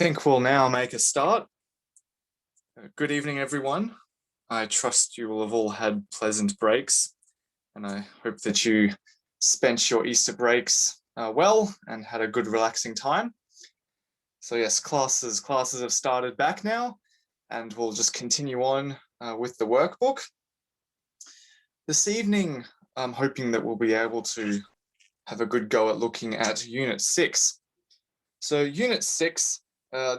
Think we'll now make a start. Good evening, everyone. I trust you will have all had pleasant breaks, and I hope that you spent your Easter breaks well and had a good relaxing time. So yes, classes have started back now, and we'll just continue on with the workbook. This evening, I'm hoping that we'll be able to have a good go at looking at Unit 6. So Unit 6,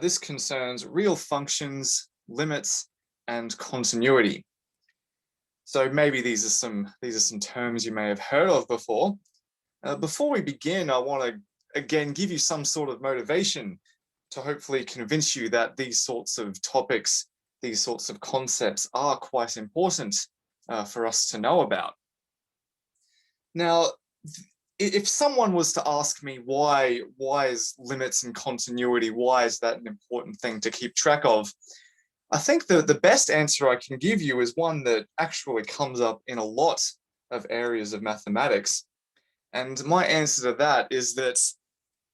this concerns real functions, limits, and continuity. So maybe these are some terms you may have heard of before. Before we begin, I want to again give you some sort of motivation to hopefully convince you that these sorts of topics, these sorts of concepts are quite important for us to know about. Now, if someone was to ask me why is limits and continuity, why is that an important thing to keep track of? I think the best answer I can give you is one that actually comes up in a lot of areas of mathematics. And my answer to that is that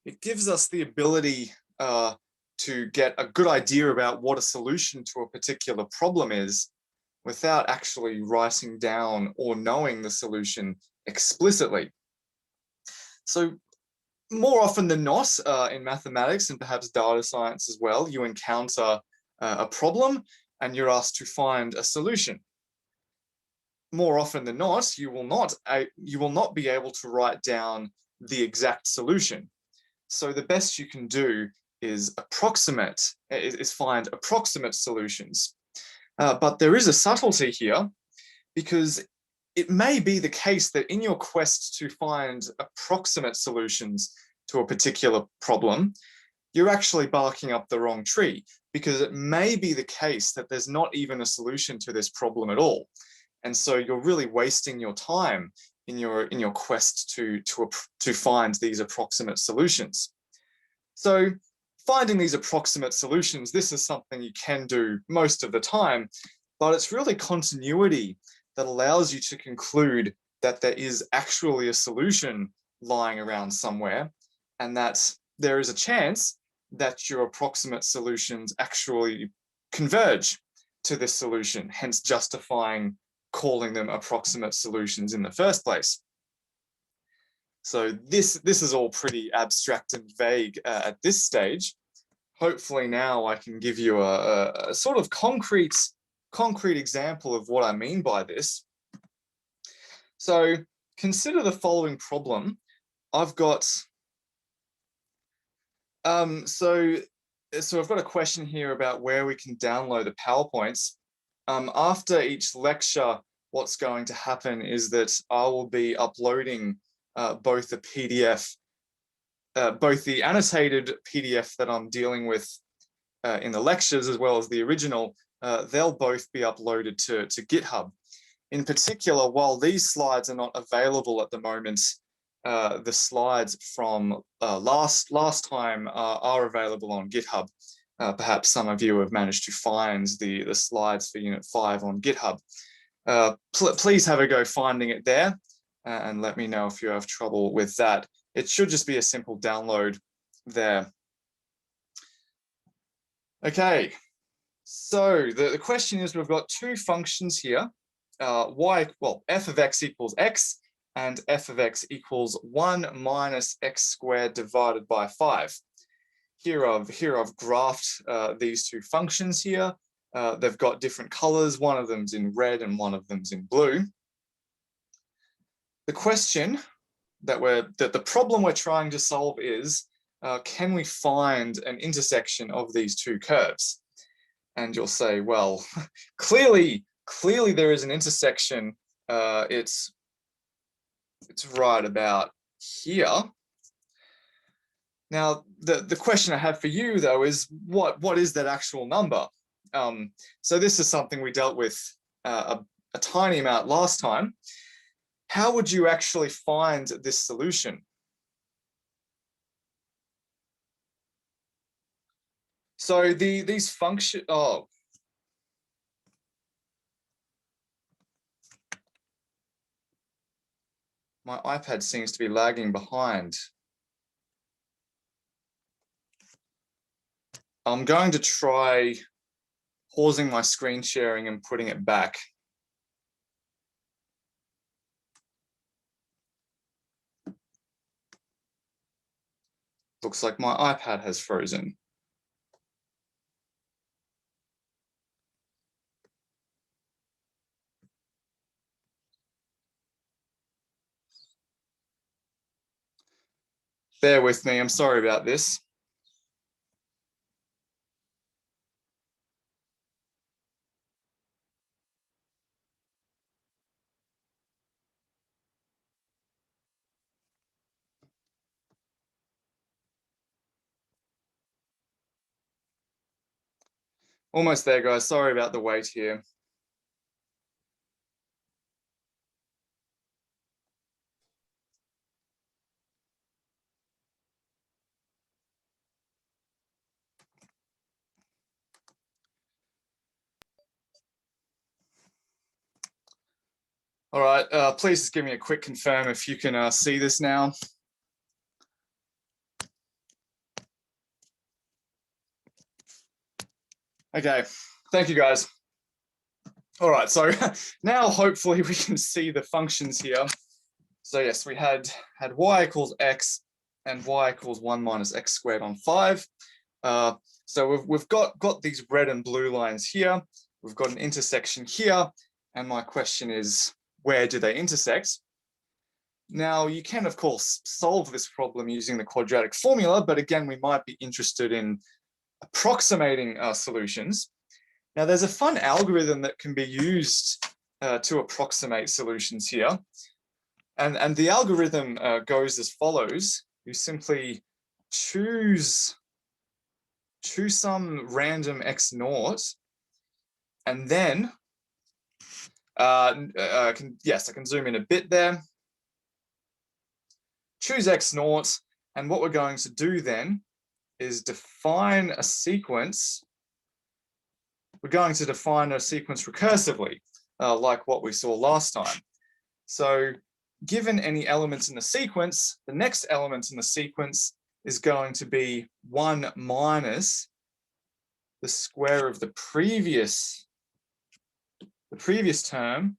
it gives us the ability to get a good idea about what a solution to a particular problem is without actually writing down or knowing the solution explicitly. So more often than not, in mathematics and perhaps data science as well, you encounter a problem and you're asked to find a solution. More often than not, you will not be able to write down the exact solution. So the best you can do is find approximate solutions. But there is a subtlety here, because it may be the case that in your quest to find approximate solutions to a particular problem, you're actually barking up the wrong tree, because it may be the case that there's not even a solution to this problem at all. And so you're really wasting your time in your quest to find these approximate solutions. So finding these approximate solutions, this is something you can do most of the time, but it's really continuity that allows you to conclude that there is actually a solution lying around somewhere, and that there is a chance that your approximate solutions actually converge to this solution, hence justifying calling them approximate solutions in the first place. So this is all pretty abstract and vague at this stage. Hopefully now I can give you a sort of concrete example of what I mean by this. So consider the following problem. I've got so I've got a question here about where we can download the PowerPoints. After each lecture, what's going to happen is that I will be uploading both the PDF, both the annotated PDF that I'm dealing with in the lectures, as well as the original. They'll both be uploaded to GitHub. In particular, while these slides are not available at the moment, the slides from last time are available on GitHub. Perhaps some of you have managed to find the slides for Unit 5 on GitHub. Please have a go finding it there, and let me know if you have trouble with that. It should just be a simple download there. Okay, so the question is, we've got two functions here. F of x equals x, and f of x equals 1 minus x squared divided by 5. Here I've graphed these two functions here. They've got different colors. One of them's in red and one of them's in blue. The question the problem we're trying to solve is, can we find an intersection of these two curves? And you'll say, well, clearly there is an intersection. It's right about here. Now, the question I have for you, though, is what is that actual number? So this is something we dealt with a tiny amount last time. How would you actually find this solution? So these functions. Oh. My iPad seems to be lagging behind. I'm going to try pausing my screen sharing and putting it back. Looks like my iPad has frozen. Bear with me, I'm sorry about this. Almost there, guys. Sorry about the wait here. All right, please just give me a quick confirm if you can see this now. Okay, thank you guys. All right, so now hopefully we can see the functions here. So yes, we had y equals x and y equals 1 minus x squared on 5. So we've got these red and blue lines here. We've got an intersection here. And my question is, where do they intersect? Now, you can, of course, solve this problem using the quadratic formula, but again, we might be interested in approximating solutions. Now, there's a fun algorithm that can be used to approximate solutions here. And the algorithm goes as follows. You simply choose some random x naught, and then, yes, I can zoom in a bit there. Choose x naught, and what we're going to do then is define a sequence. We're going to define a sequence recursively, like what we saw last time. So given any elements in the sequence, the next element in the sequence is going to be 1 minus the square of the previous term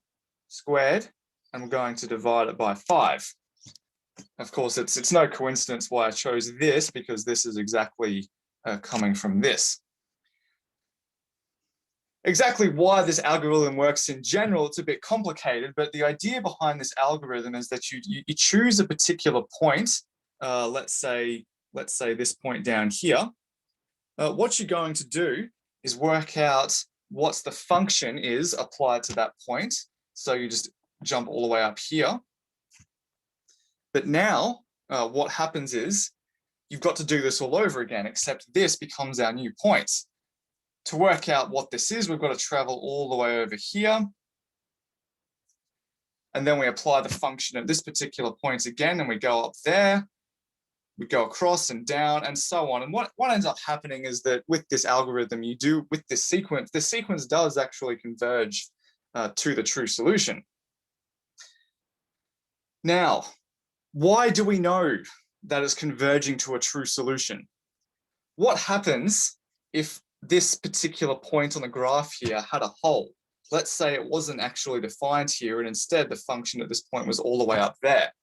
squared, and we're going to divide it by 5. Of course, it's no coincidence why I chose this, because this is exactly coming from this. Exactly why this algorithm works in general, it's a bit complicated, but the idea behind this algorithm is that you choose a particular point, let's say this point down here. What you're going to do is work out what the function is applied to that point. So you just jump all the way up here. But now what happens is you've got to do this all over again, except this becomes our new point. To work out what this is, we've got to travel all the way over here. And then we apply the function at this particular point again, and we go up there. We go across and down and so on. And what ends up happening is that with this algorithm, with this sequence, the sequence does actually converge to the true solution. Now, why do we know that it's converging to a true solution? What happens if this particular point on the graph here had a hole? Let's say it wasn't actually defined here, and instead the function at this point was all the way up there.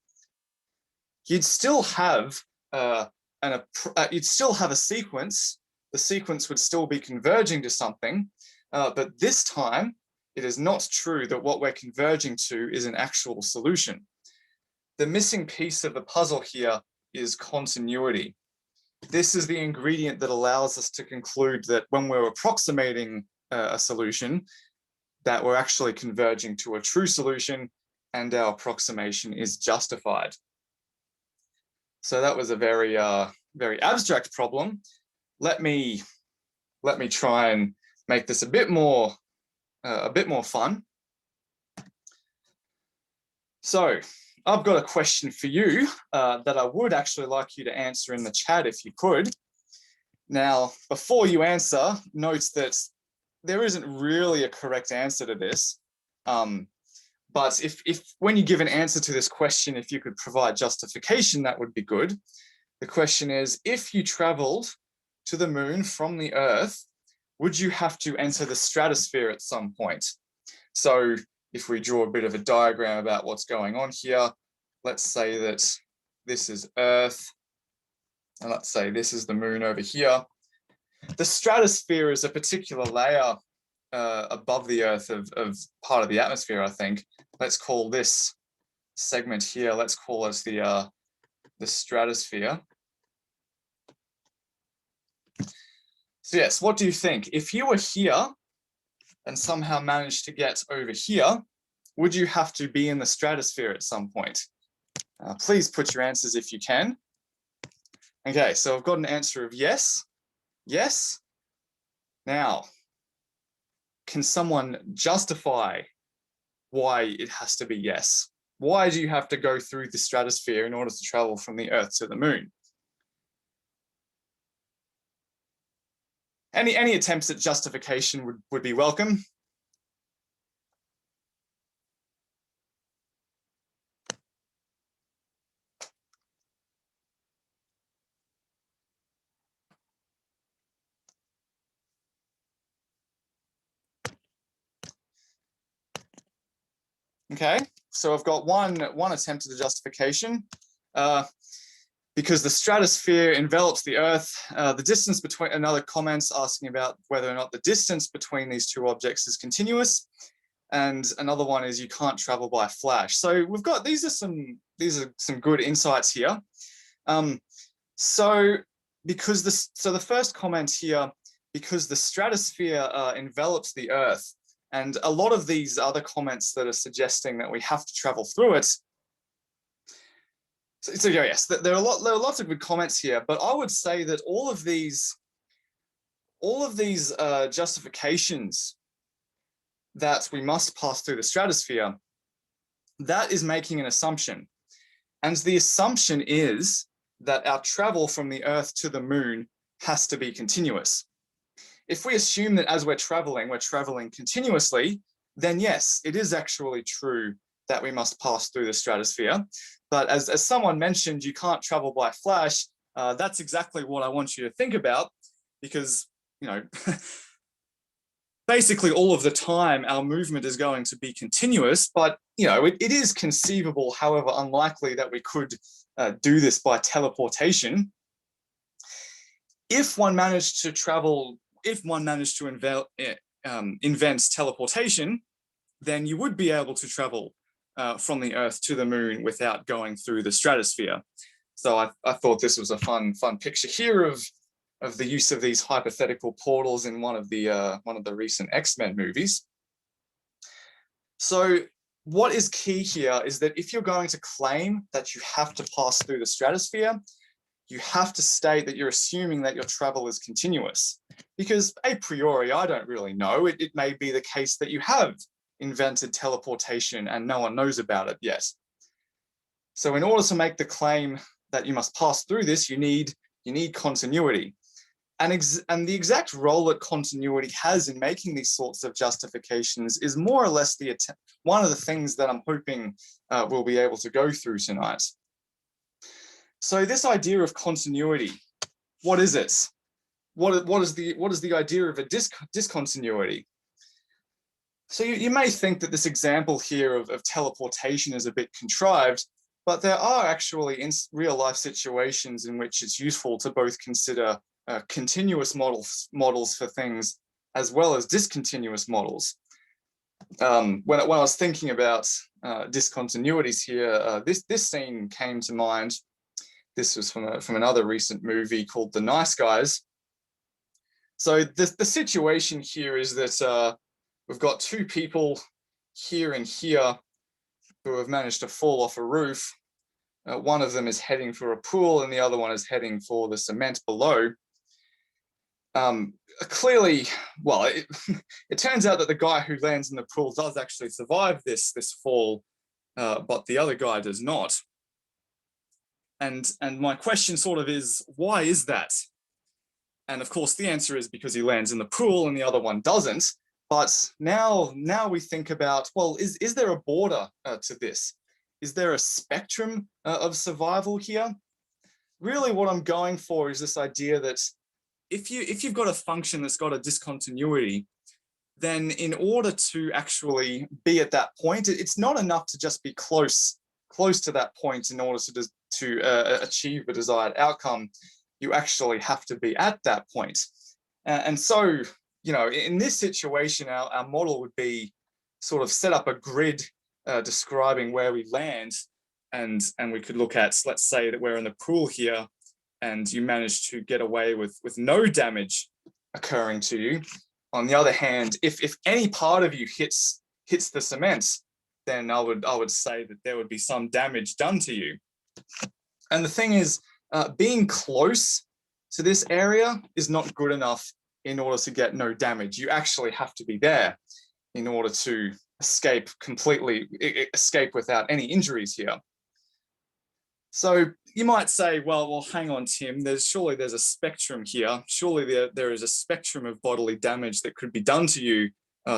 You'd still have a sequence. The sequence would still be converging to something, but this time it is not true that what we're converging to is an actual solution. The missing piece of the puzzle here is continuity. This is the ingredient that allows us to conclude that when we're approximating a solution, that we're actually converging to a true solution and our approximation is justified. So that was a very abstract problem. Let me try and make this a bit more fun. So I've got a question for you that I would actually like you to answer in the chat if you could. Now, before you answer, note that there isn't really a correct answer to this. But if when you give an answer to this question, if you could provide justification, that would be good. The question is, if you traveled to the moon from the Earth, would you have to enter the stratosphere at some point? So if we draw a bit of a diagram about what's going on here, let's say that this is Earth, and let's say this is the moon over here. The stratosphere is a particular layer above the Earth of part of the atmosphere, I think. Let's call this segment here, let's call it the stratosphere. So yes, what do you think? If you were here and somehow managed to get over here, would you have to be in the stratosphere at some point? Please put your answers if you can. Okay, so I've got an answer of yes. Yes. Now, can someone justify why it has to be yes? Why do you have to go through the stratosphere in order to travel from the Earth to the moon? Any attempts at justification would be welcome. Okay, so I've got one attempt at a justification. Because the stratosphere envelops the Earth, the distance between, another comments asking about whether or not the distance between these two objects is continuous. And another one is you can't travel by flash. So we've got, these are some good insights here. So the first comment here, because the stratosphere envelops the Earth, and a lot of these other comments that are suggesting that we have to travel through it. So yes, there are lots of good comments here, but I would say that all of these justifications that we must pass through the stratosphere, that is making an assumption. And the assumption is that our travel from the Earth to the moon has to be continuous. If we assume that as we're traveling continuously, then yes, it is actually true that we must pass through the stratosphere. But as someone mentioned, you can't travel by flash. That's exactly what I want you to think about, because, you know, basically all of the time our movement is going to be continuous, but, you know, it is conceivable, however unlikely, that we could do this by teleportation. If one managed to invent teleportation, then you would be able to travel from the Earth to the moon without going through the stratosphere. So I thought this was a fun picture here of the use of these hypothetical portals in one of the recent X-Men movies. So what is key here is that if you're going to claim that you have to pass through the stratosphere, you have to state that you're assuming that your travel is continuous. Because a priori, I don't really know. It may be the case that you have invented teleportation and no one knows about it yet. So in order to make the claim that you must pass through this, you need continuity. And the exact role that continuity has in making these sorts of justifications is more or less one of the things that I'm hoping we'll be able to go through tonight. So this idea of continuity, what is it? What is the idea of a discontinuity? So you may think that this example here of teleportation is a bit contrived, but there are actually in real life situations in which it's useful to both consider continuous models for things as well as discontinuous models. When I was thinking about discontinuities here, this scene came to mind. This was from another recent movie called The Nice Guys. So the situation here is that we've got two people here and here who have managed to fall off a roof. One of them is heading for a pool and the other one is heading for the cement below. Clearly, well, it turns out that the guy who lands in the pool does actually survive this fall, but the other guy does not. And my question sort of is, why is that? And of course, the answer is because he lands in the pool and the other one doesn't. But now we think about, well, is there a border to this? Is there a spectrum of survival here? Really what I'm going for is this idea that if you've got a function that's got a discontinuity, then in order to actually be at that point, it's not enough to just be close to that point in order to achieve the desired outcome. You actually have to be at that point. And so, you know, in this situation, our model would be sort of set up a grid describing where we land, and we could look at, let's say that we're in the pool here, and you manage to get away with no damage occurring to you. On the other hand, if any part of you hits the cement, then I would say that there would be some damage done to you. And the thing is, being close to this area is not good enough in order to get no damage. You actually have to be there in order to escape without any injuries here. So you might say, well, hang on, Tim, surely there's a spectrum here. Surely there is a spectrum of bodily damage that could be done to you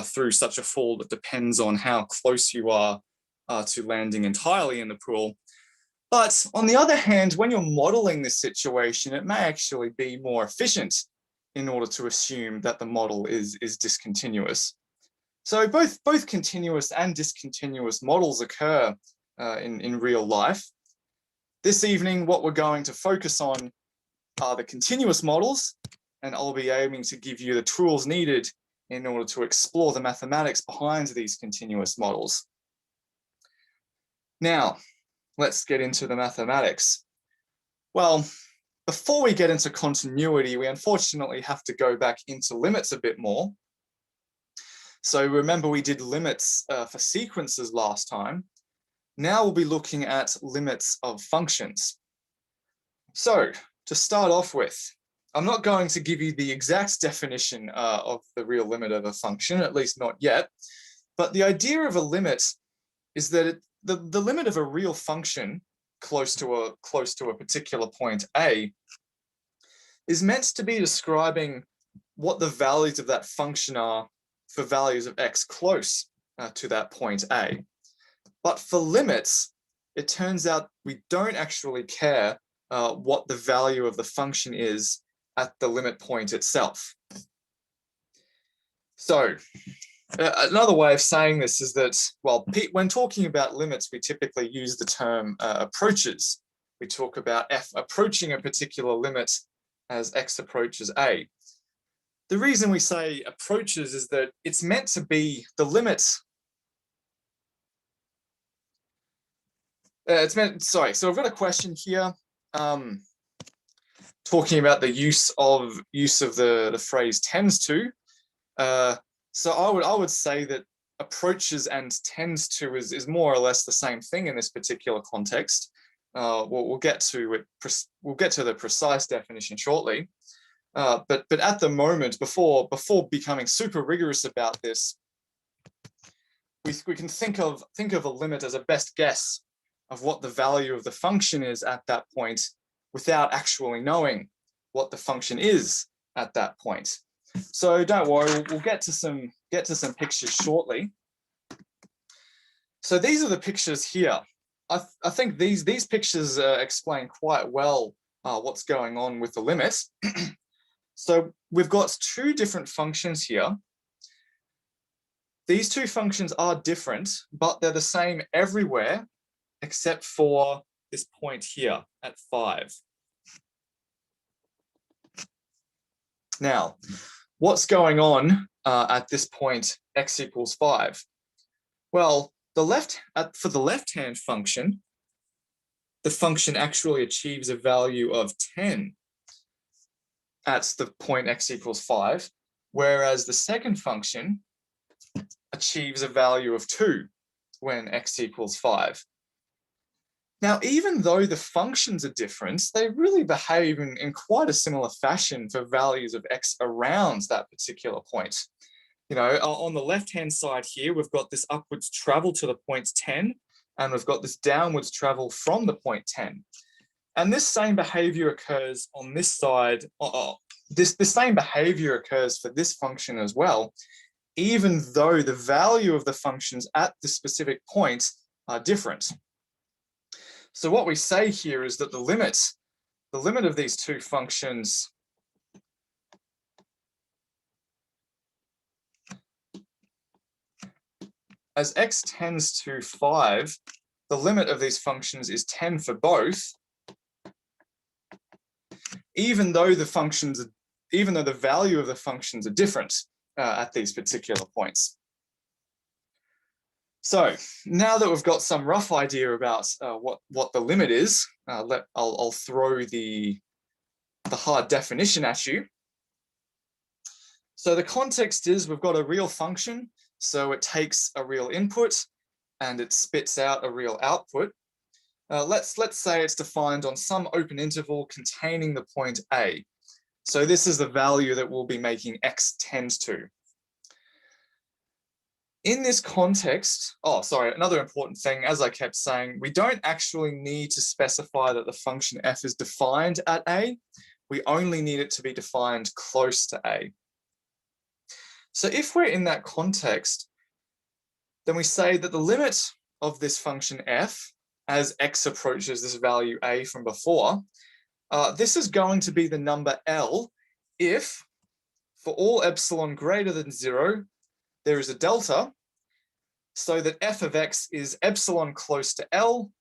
through such a fall that depends on how close you are to landing entirely in the pool. But on the other hand, when you're modeling this situation, it may actually be more efficient in order to assume that the model is discontinuous. So both continuous and discontinuous models occur in real life. This evening, what we're going to focus on are the continuous models, and I'll be aiming to give you the tools needed in order to explore the mathematics behind these continuous models. Now, let's get into the mathematics. Well, before we get into continuity, we unfortunately have to go back into limits a bit more. So remember, we did limits for sequences last time. Now we'll be looking at limits of functions. So to start off with, I'm not going to give you the exact definition of the real limit of a function, at least not yet. But the idea of a limit is that the limit of a real function close to a particular point A is meant to be describing what the values of that function are for values of x close to that point A. But for limits, it turns out we don't actually care what the value of the function is at the limit point itself. So another way of saying this is that, well, when talking about limits, we typically use the term approaches. We talk about f approaching a particular limit as x approaches A. The reason we say approaches is that it's meant to be the limit. So I've got a question here talking about the use of the phrase tends to. So I would say that approaches and tends to is more or less the same thing in this particular context. We'll get to it. We'll get to the precise definition shortly. But at the moment, before becoming super rigorous about this, we can think of a limit as a best guess of what the value of the function is at that point without actually knowing what the function is at that point. So don't worry, we'll get to some pictures shortly. So these are the pictures here. I think these pictures explain quite well what's going on with the limit. So we've got two different functions here. These two functions are different, but they're the same everywhere except for this point here at 5. Now, what's going on at this point, x equals 5? Well, for the left-hand function, the function actually achieves a value of 10 at the point x equals 5, whereas the second function achieves a value of 2 when x equals 5. Now, even though the functions are different, they really behave in quite a similar fashion for values of x around that particular point. You know, on the left-hand side here, we've got this upwards travel to the point 10, and we've got this downwards travel from the point 10. And this same behavior occurs on this side. This same behavior occurs for this function as well, even though the value of the functions at the specific point are different. So what we say here is that the limit of these two functions as x tends to 5, the limit of these functions is 10 for both, even though the value of the functions are different at these particular points. So now that we've got some rough idea about what the limit is, I'll throw the hard definition at you. So the context is we've got a real function, so it takes a real input and it spits out a real output. Let's say it's defined on some open interval containing the point A. So this is the value that we'll be making x tend to. In this context, another important thing, as I kept saying, we don't actually need to specify that the function f is defined at A. We only need it to be defined close to A. So if we're in that context, then we say that the limit of this function f, as x approaches this value A from before, this is going to be the number L if, for all epsilon greater than 0, there is a delta, so that f of x is epsilon close to L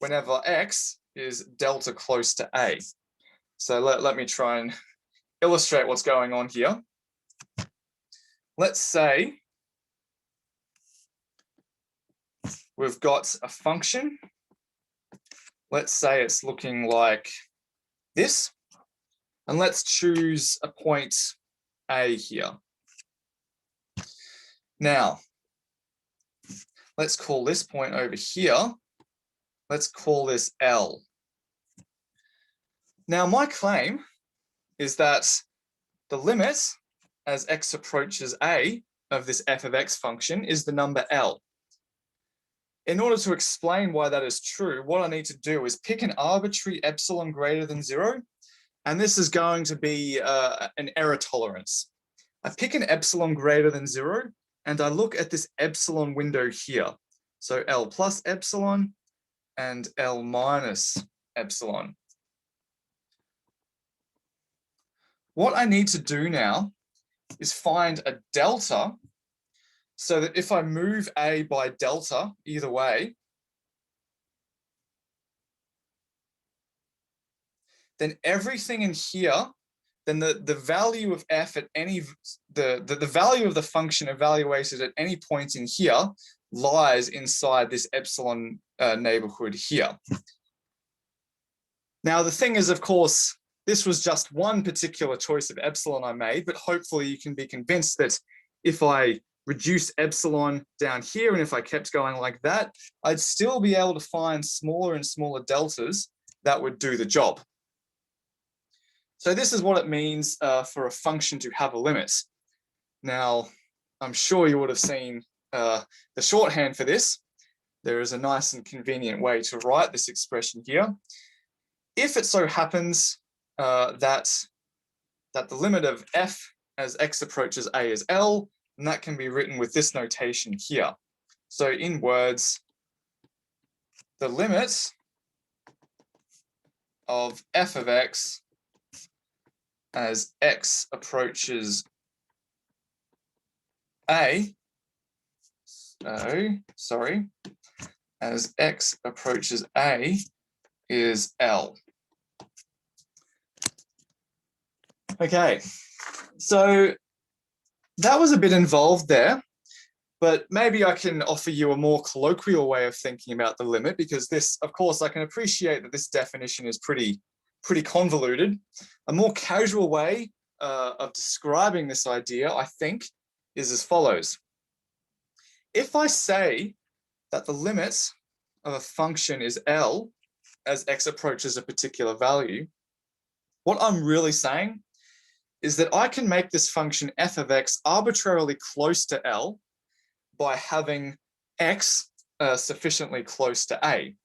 whenever x is delta close to A. So let me try and illustrate what's going on here. Let's say we've got a function. Let's say it's looking like this. And let's choose a point A here. Now, let's call this point over here, let's call this L. Now, my claim is that the limit as x approaches A of this f of x function is the number L. In order to explain why that is true, what I need to do is pick an arbitrary epsilon greater than 0, and this is going to be an error tolerance. I pick an epsilon greater than 0, and I look at this epsilon window here. So L plus epsilon and L minus epsilon. What I need to do now is find a delta so that if I move A by delta either way, then everything in here, then the value of f at any, the value of the function evaluated at any point in here lies inside this epsilon neighborhood here. Now, the thing is, of course, this was just one particular choice of epsilon I made, but hopefully you can be convinced that if I reduce epsilon down here and if I kept going like that, I'd still be able to find smaller and smaller deltas that would do the job. So this is what it means for a function to have a limit. Now, I'm sure you would have seen the shorthand for this. There is a nice and convenient way to write this expression here. If it so happens that the limit of f as x approaches A is L, and that can be written with this notation here. So in words, the limit of f of x as x approaches A, as x approaches A is L. Okay, so that was a bit involved there, but maybe I can offer you a more colloquial way of thinking about the limit, because this, of course, I can appreciate that this definition is pretty convoluted. A more casual way of describing this idea, I think, is as follows. If I say that the limit of a function is L as x approaches a particular value, what I'm really saying is that I can make this function f of x arbitrarily close to L by having x sufficiently close to A.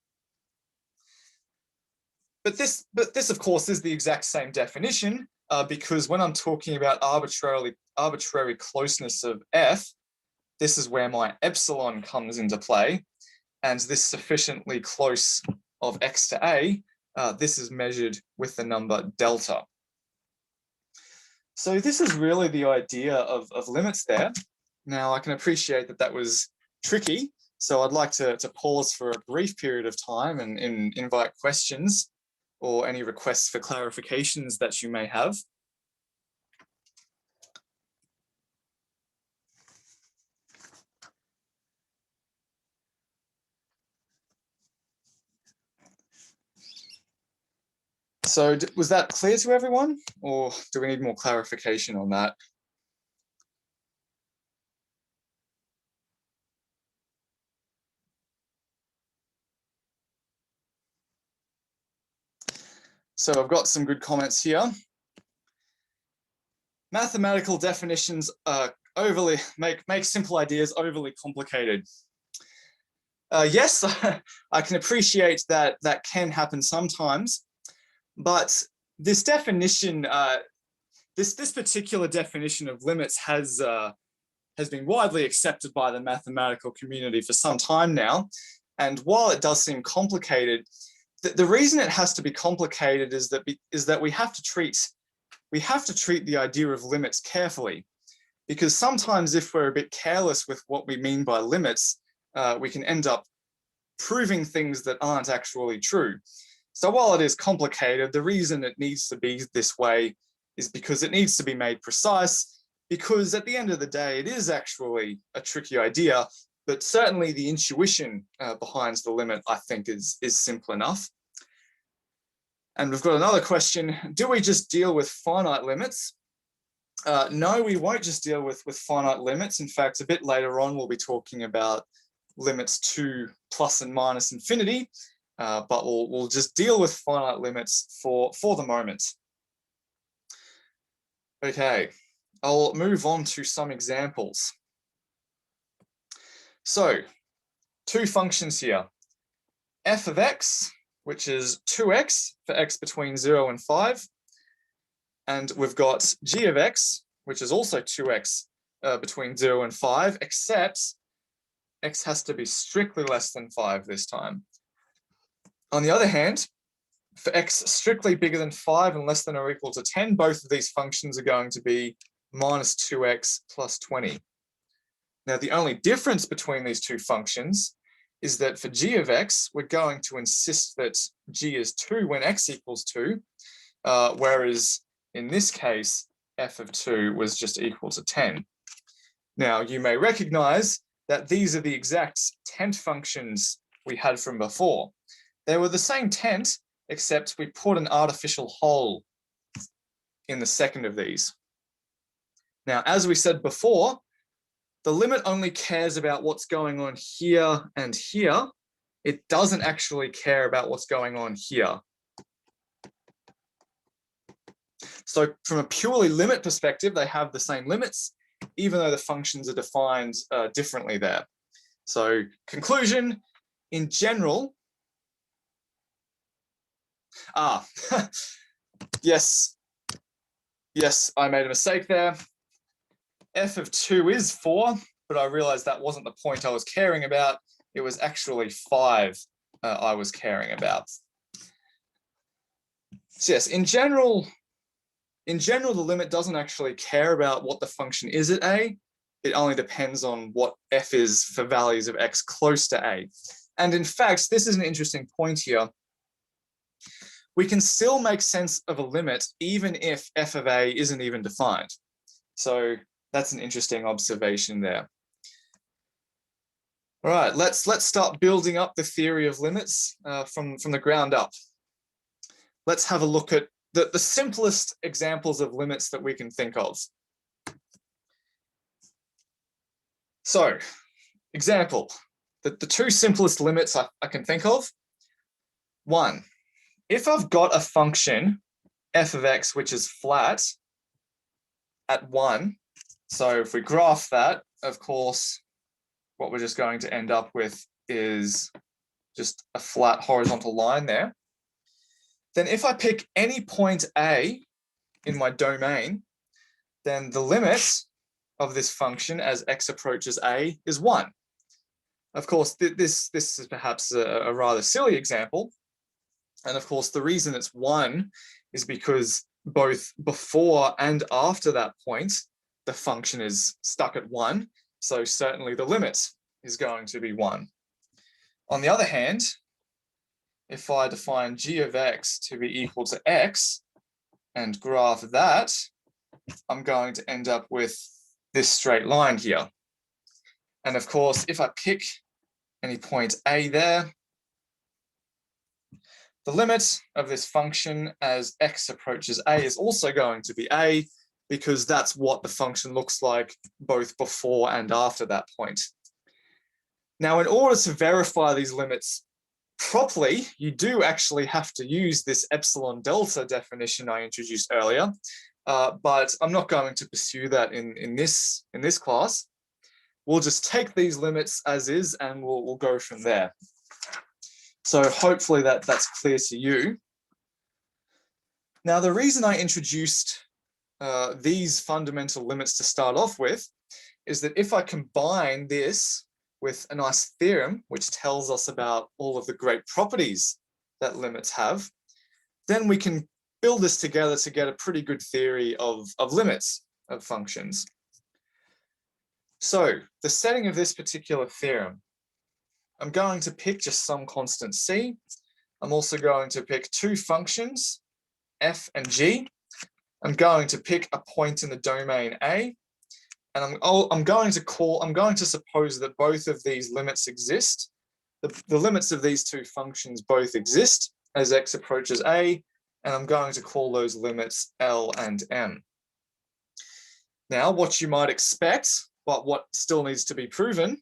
But this, of course, is the exact same definition because when I'm talking about arbitrary closeness of f, this is where my epsilon comes into play, and this sufficiently close of x to A, this is measured with the number delta. So this is really the idea of limits there. Now, I can appreciate that that was tricky. So I'd like to pause for a brief period of time and invite questions or any requests for clarifications that you may have. So was that clear to everyone, or do we need more clarification on that? So I've got some good comments here. Mathematical definitions overly make simple ideas overly complicated. Yes, I can appreciate that that can happen sometimes, but this definition, this particular definition of limits has been widely accepted by the mathematical community for some time now. And while it does seem complicated, the reason it has to be complicated is that we have to treat the idea of limits carefully, because sometimes if we're a bit careless with what we mean by limits, we can end up proving things that aren't actually true. So while it is complicated, the reason it needs to be this way is because it needs to be made precise, because at the end of the day, it is actually a tricky idea, but certainly the intuition behind the limit, I think, is simple enough. And we've got another question. Do we just deal with finite limits? No, we won't just deal with finite limits. In fact, a bit later on, we'll be talking about limits to plus and minus infinity, but we'll just deal with finite limits for the moment. Okay, I'll move on to some examples. So, two functions here. F of x, which is 2x for x between 0 and 5. And we've got g of x, which is also 2x between 0 and 5, except x has to be strictly less than 5 this time. On the other hand, for x strictly bigger than 5 and less than or equal to 10, both of these functions are going to be minus 2x plus 20. Now, the only difference between these two functions is that for g of x, we're going to insist that g is 2 when x equals 2, whereas in this case, f of 2 was just equal to 10. Now, you may recognize that these are the exact tent functions we had from before. They were the same tent, except we put an artificial hole in the second of these. Now, as we said before, the limit only cares about what's going on here and here. It doesn't actually care about what's going on here. So from a purely limit perspective, they have the same limits, even though the functions are defined differently there. So conclusion, in general, yes, I made a mistake there. F of 2 is 4, but I realized that wasn't the point I was caring about. It was actually 5 I was caring about. So yes, in general, the limit doesn't actually care about what the function is at a. It only depends on what f is for values of x close to a. And in fact, this is an interesting point here. We can still make sense of a limit even if f of a isn't even defined. So that's an interesting observation there. All right, let's start building up the theory of limits from the ground up. Let's have a look at the simplest examples of limits that we can think of. So, example, the two simplest limits I can think of. One, if I've got a function, f of x, which is flat at 1, so if we graph that, of course, what we're just going to end up with is just a flat horizontal line there. Then if I pick any point A in my domain, then the limit of this function as x approaches A is 1. Of course, this is perhaps a rather silly example. And of course, the reason it's 1 is because both before and after that point, the function is stuck at 1. So certainly the limit is going to be 1. On the other hand, if I define g of x to be equal to x and graph that, I'm going to end up with this straight line here. And of course, if I pick any point a there, the limit of this function as x approaches a is also going to be a, because that's what the function looks like both before and after that point. Now, in order to verify these limits properly, you do actually have to use this epsilon delta definition I introduced earlier, but I'm not going to pursue that in this class. We'll just take these limits as is and we'll go from there. So hopefully that's clear to you. Now, the reason I introduced these fundamental limits to start off with is that if I combine this with a nice theorem, which tells us about all of the great properties that limits have, then we can build this together to get a pretty good theory of limits of functions. So the setting of this particular theorem, I'm going to pick just some constant c. I'm also going to pick two functions, f and g. I'm going to pick a point in the domain A, and I'm going to suppose that both of these limits exist. The limits of these two functions both exist as x approaches A, and I'm going to call those limits L and M. Now, what you might expect, but what still needs to be proven,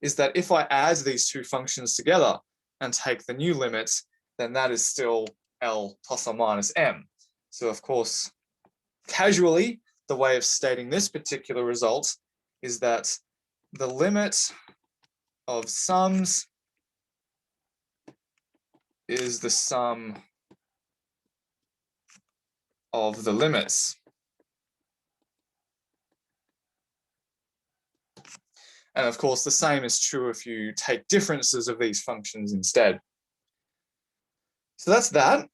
is that if I add these two functions together and take the new limit, then that is still L plus or minus M. So of course, casually, the way of stating this particular result is that the limit of sums is the sum of the limits. And of course, the same is true if you take differences of these functions instead. So that's that.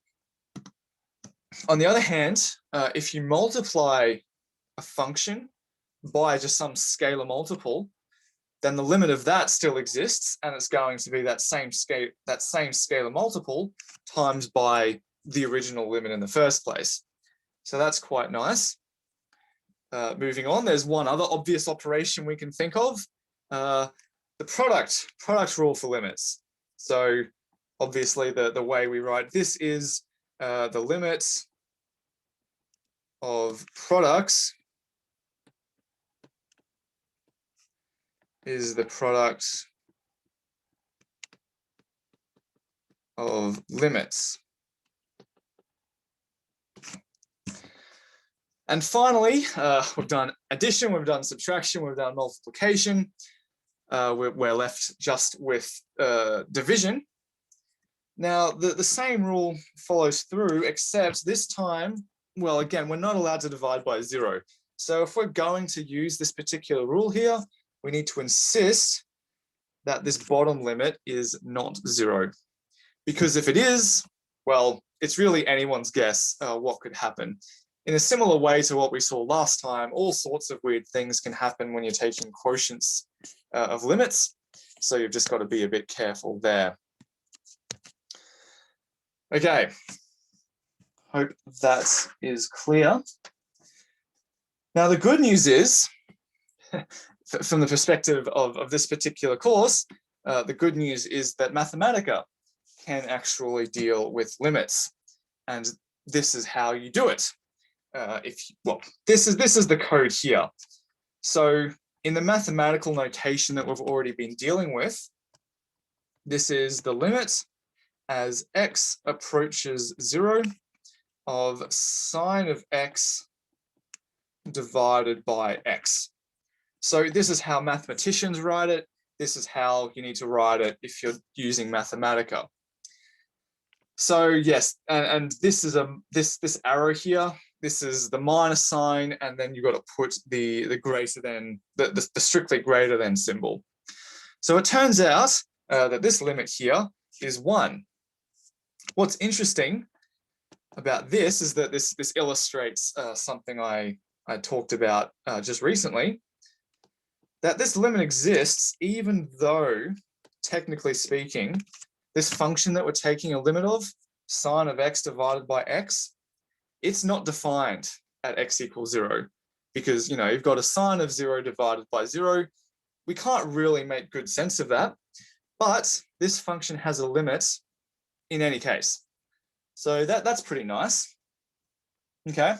On the other hand, if you multiply a function by just some scalar multiple, then the limit of that still exists, and it's going to be that same scalar multiple times by the original limit in the first place. So that's quite nice. Moving on, there's one other obvious operation we can think of, the product rule for limits. So obviously the way we write this is the limit of products is the product of limits. And finally, we've done addition, we've done subtraction, we've done multiplication. We're left just with division. Now, the same rule follows through, except this time, well, again, we're not allowed to divide by 0. So if we're going to use this particular rule here, we need to insist that this bottom limit is not 0. Because if it is, well, it's really anyone's guess what could happen. In a similar way to what we saw last time, all sorts of weird things can happen when you're taking quotients of limits. So you've just got to be a bit careful there. Okay, hope that is clear. Now, the good news is, from the perspective of this particular course, the good news is that Mathematica can actually deal with limits. And this is how you do it. This is the code here. So in the mathematical notation that we've already been dealing with, this is the limit as x approaches 0 of sine of x divided by x. So this is how mathematicians write it. This is how you need to write it if you're using Mathematica. So yes, and this is this arrow here. This is the minus sign, and then you've got to put the greater than, the strictly greater than symbol. So it turns out that this limit here is 1. What's interesting about this is that this illustrates something I talked about just recently. that this limit exists even though, technically speaking, this function that we're taking a limit of, sine of x divided by x, it's not defined at x equals 0 because, you know, you've got a sine of 0 divided by 0. We can't really make good sense of that, but this function has a limit in any case. So that's pretty nice. Okay.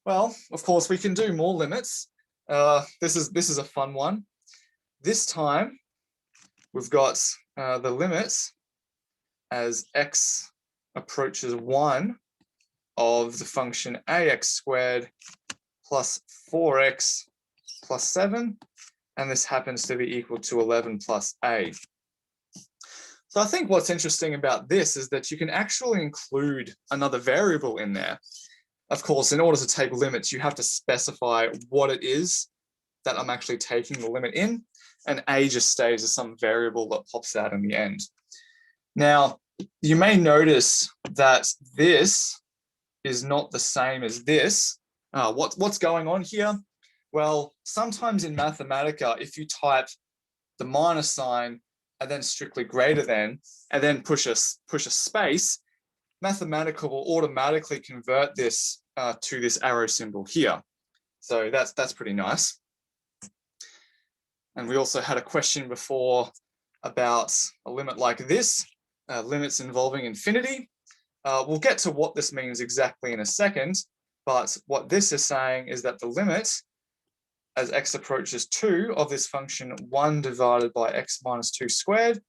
Well, of course, we can do more limits. This is a fun one. This time, we've got the limits as x approaches 1 of the function ax squared plus 4x plus 7, and this happens to be equal to 11 plus a. So I think what's interesting about this is that you can actually include another variable in there. Of course, in order to take limits, you have to specify what it is that I'm actually taking the limit in, and a just stays as some variable that pops out in the end. Now, you may notice that this is not the same as this. What's going on here? Well, sometimes in Mathematica, if you type the minus sign and then strictly greater than, and then push a space, Mathematica will automatically convert this to this arrow symbol here. So that's pretty nice. And we also had a question before about a limit like this, limits involving infinity. We'll get to what this means exactly in a second, but what this is saying is that the limit as x approaches 2 of this function 1 divided by x minus 2 squared,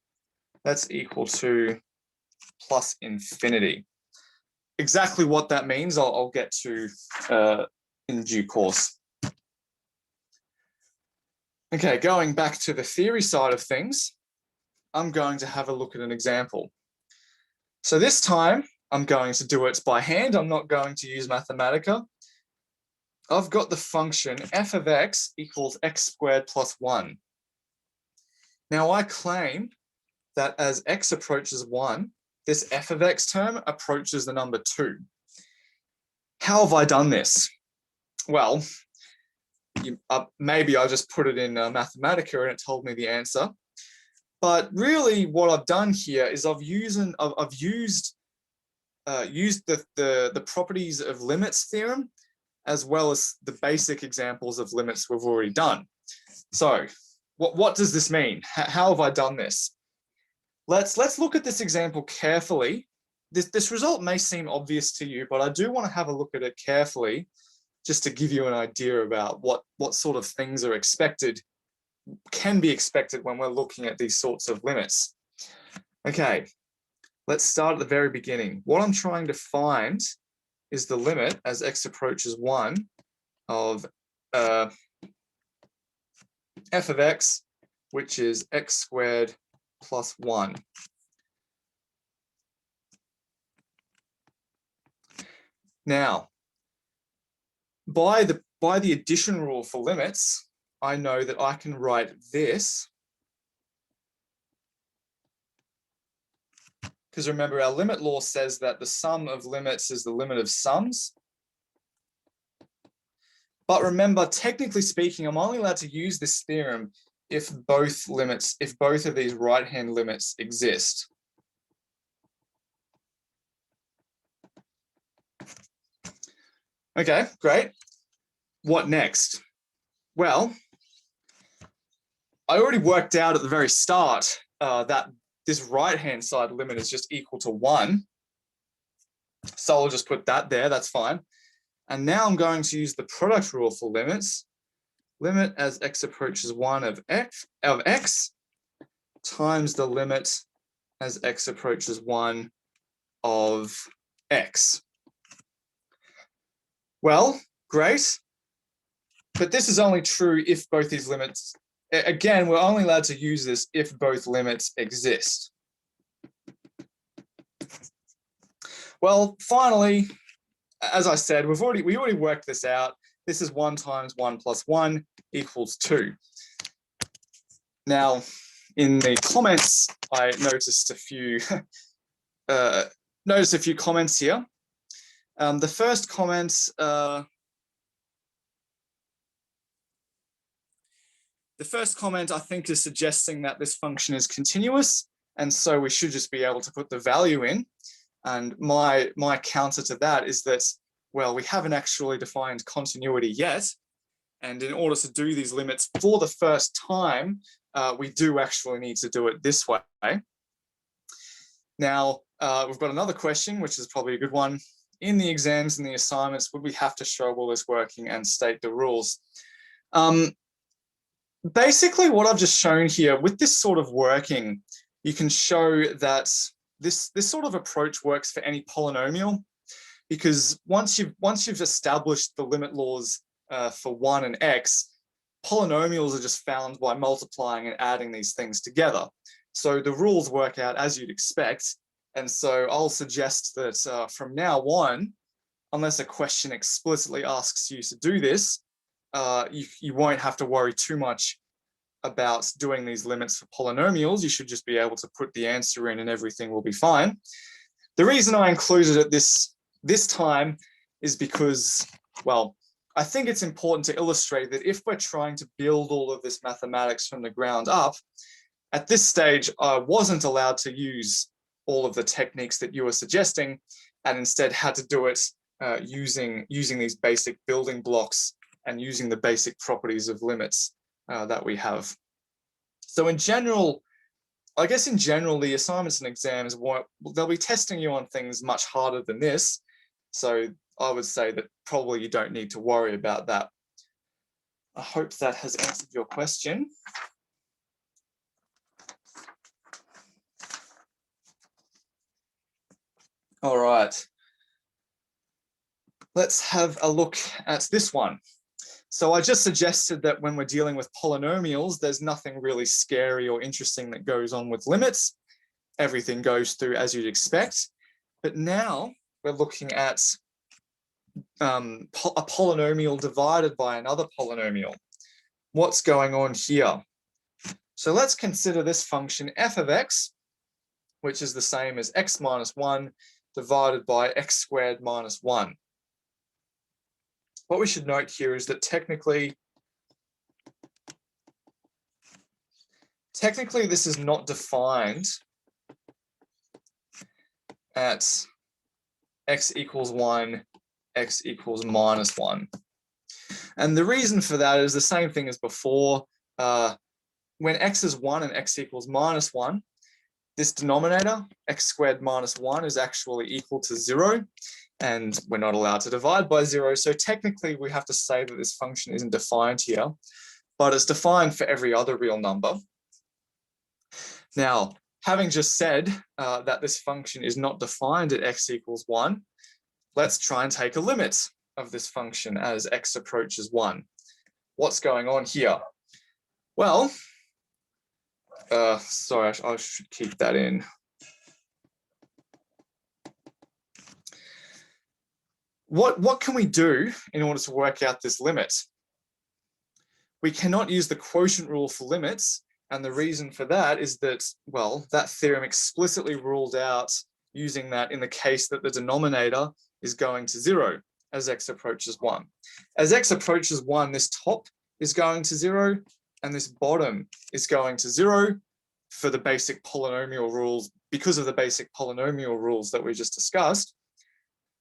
that's equal to plus infinity. Exactly what that means, I'll get to in due course. Okay, going back to the theory side of things, I'm going to have a look at an example. So this time, I'm going to do it by hand. I'm not going to use Mathematica. I've got the function f of x equals x squared plus 1. Now I claim that as x approaches 1, this f of x term approaches the number 2. How have I done this? Well, maybe I just put it in Mathematica and it told me the answer. But really what I've done here is I've used the properties of limits theorem, as well as the basic examples of limits we've already done. So what does this mean? How have I done this? Let's look at this example carefully. This result may seem obvious to you, but I do want to have a look at it carefully just to give you an idea about what sort of things are expected, can be expected when we're looking at these sorts of limits. Okay, let's start at the very beginning. What I'm trying to find is the limit as x approaches 1 of f of x, which is x squared plus 1. Now, by the addition rule for limits, I know that I can write this, because remember our limit law says that the sum of limits is the limit of sums. But remember, technically speaking, I'm only allowed to use this theorem if both of these right-hand limits exist. Okay, great. What next? Well, I already worked out at the very start that this right-hand side limit is just equal to 1. So I'll just put that there, that's fine. And now I'm going to use the product rule for limits. Limit as x approaches 1 of x times the limit as x approaches 1 of x. Well, great. But this is only true if both these limits, again, we're only allowed to use this if both limits exist. Well, finally, as I said, we already worked this out. This is 1 times 1 plus 1 equals 2. Now, in the comments, I noticed a few comments here. The first comment, The first comment, I think, is suggesting that this function is continuous, and so we should just be able to put the value in. And my counter to that is that, well, we haven't actually defined continuity yet. And in order to do these limits for the first time, we do actually need to do it this way. Now, we've got another question, which is probably a good one. In the exams and the assignments, would we have to show all this working and state the rules? Basically, what I've just shown here, with this sort of working, you can show that this sort of approach works for any polynomial, because once you've established the limit laws for 1 and x, polynomials are just found by multiplying and adding these things together. So the rules work out as you'd expect. And so I'll suggest that from now on, unless a question explicitly asks you to do this, you won't have to worry too much about doing these limits for polynomials. You should just be able to put the answer in and everything will be fine. The reason I included it this time is because, well, I think it's important to illustrate that if we're trying to build all of this mathematics from the ground up, at this stage, I wasn't allowed to use all of the techniques that you were suggesting, and instead had to do it using these basic building blocks and using the basic properties of limits that we have. So in general, I guess in general, the assignments and exams, they'll be testing you on things much harder than this. So I would say that probably you don't need to worry about that. I hope that has answered your question. All right. Let's have a look at this one. So I just suggested that when we're dealing with polynomials, there's nothing really scary or interesting that goes on with limits. Everything goes through as you'd expect. But now we're looking at a polynomial divided by another polynomial. What's going on here? So let's consider this function f of x, which is the same as x minus 1 divided by x squared minus 1. What we should note here is that technically this is not defined at x equals 1, x equals minus 1. And the reason for that is the same thing as before. When x is 1 and x equals minus 1, this denominator, x squared minus 1, is actually equal to 0. And we're not allowed to divide by 0. So technically, we have to say that this function isn't defined here, but it's defined for every other real number. Now, having just said that this function is not defined at x equals 1, let's try and take a limit of this function as x approaches 1. What's going on here? Well, sorry, I should keep that in. What can we do in order to work out this limit? We cannot use the quotient rule for limits, and the reason for that is that, well, that theorem explicitly ruled out using that in the case that the denominator is going to 0 as x approaches 1. As x approaches 1, this top is going to 0, and this bottom is going to 0 for the basic polynomial rules, because of the basic polynomial rules that we just discussed.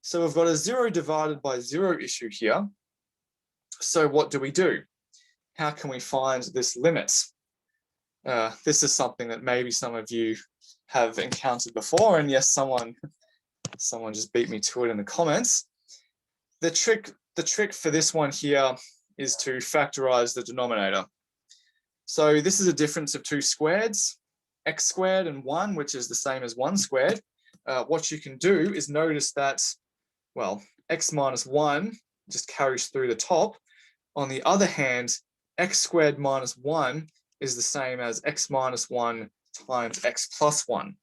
So we've got a 0 divided by 0 issue here. So what do we do? How can we find this limit? This is something that maybe some of you have encountered before, and yes, someone just beat me to it in the comments. The trick for this one here is to factorize the denominator. So this is a difference of 2 squareds, x squared and 1, which is the same as 1 squared. What you can do is notice that, well, x minus 1 just carries through the top. On the other hand, x squared minus 1 is the same as x minus 1 times x plus 1.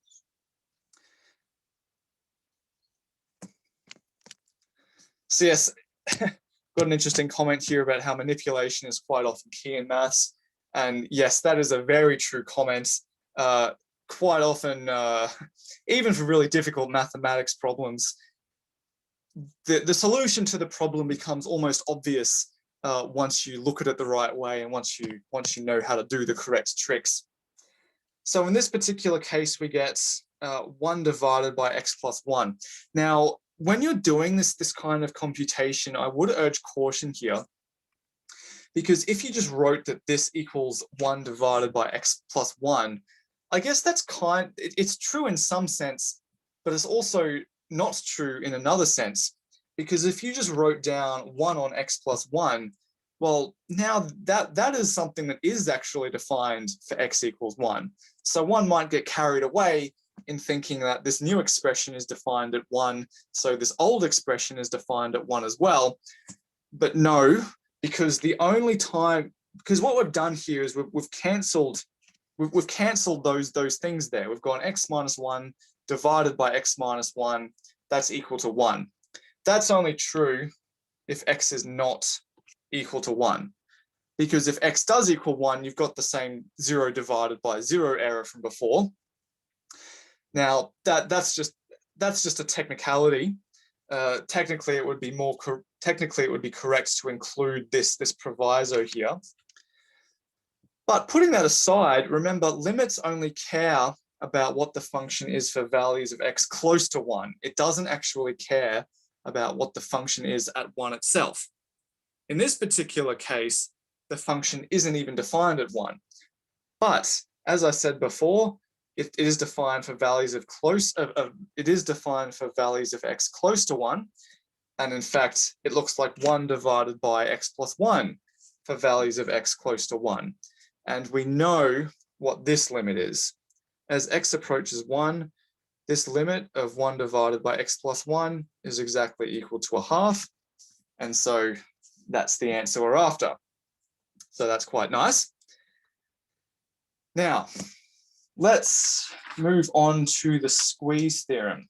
So yes, got an interesting comment here about how manipulation is quite often key in maths. And yes, that is a very true comment. Quite often, even for really difficult mathematics problems, the solution to the problem becomes almost obvious once you look at it the right way and once you know how to do the correct tricks. So in this particular case, we get 1 divided by x plus 1. Now, when you're doing this kind of computation, I would urge caution here, because if you just wrote that this equals 1 divided by x plus 1, I guess that's it's true in some sense, but it's also not true in another sense, because if you just wrote down 1 on x plus 1, well, now that is something that is actually defined for x equals 1. So one might get carried away in thinking that this new expression is defined at 1, so this old expression is defined at 1 as well. But no, because what we've done here is we've cancelled those things there. We've gone x minus 1 divided by x minus 1, that's equal to 1. That's only true if x is not equal to 1. Because if x does equal 1, you've got the same 0 divided by 0 error from before. Now, that's just a technicality. Technically, it would be correct to include this proviso here. But putting that aside, remember, limits only care about what the function is for values of x close to 1. It doesn't actually care about what the function is at 1 itself. In this particular case, the function isn't even defined at 1. But as I said before, it is defined for values of x close to 1. And in fact, it looks like 1 divided by x plus 1 for values of x close to 1. And we know what this limit is. As x approaches 1, this limit of 1 divided by x plus 1 is exactly equal to 1/2. And so that's the answer we're after. So that's quite nice. Now, let's move on to the squeeze theorem.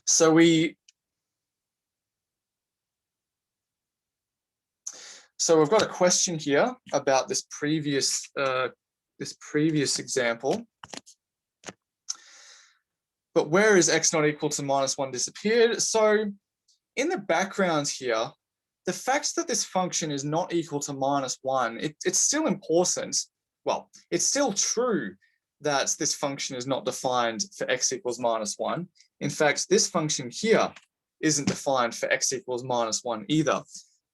So we've got a question here about this previous example. But where is x not equal to minus 1 disappeared? So in the background here, the fact that this function is not equal to minus 1, it's still important. Well, it's still true that this function is not defined for x equals minus 1. In fact, this function here isn't defined for x equals minus 1 either.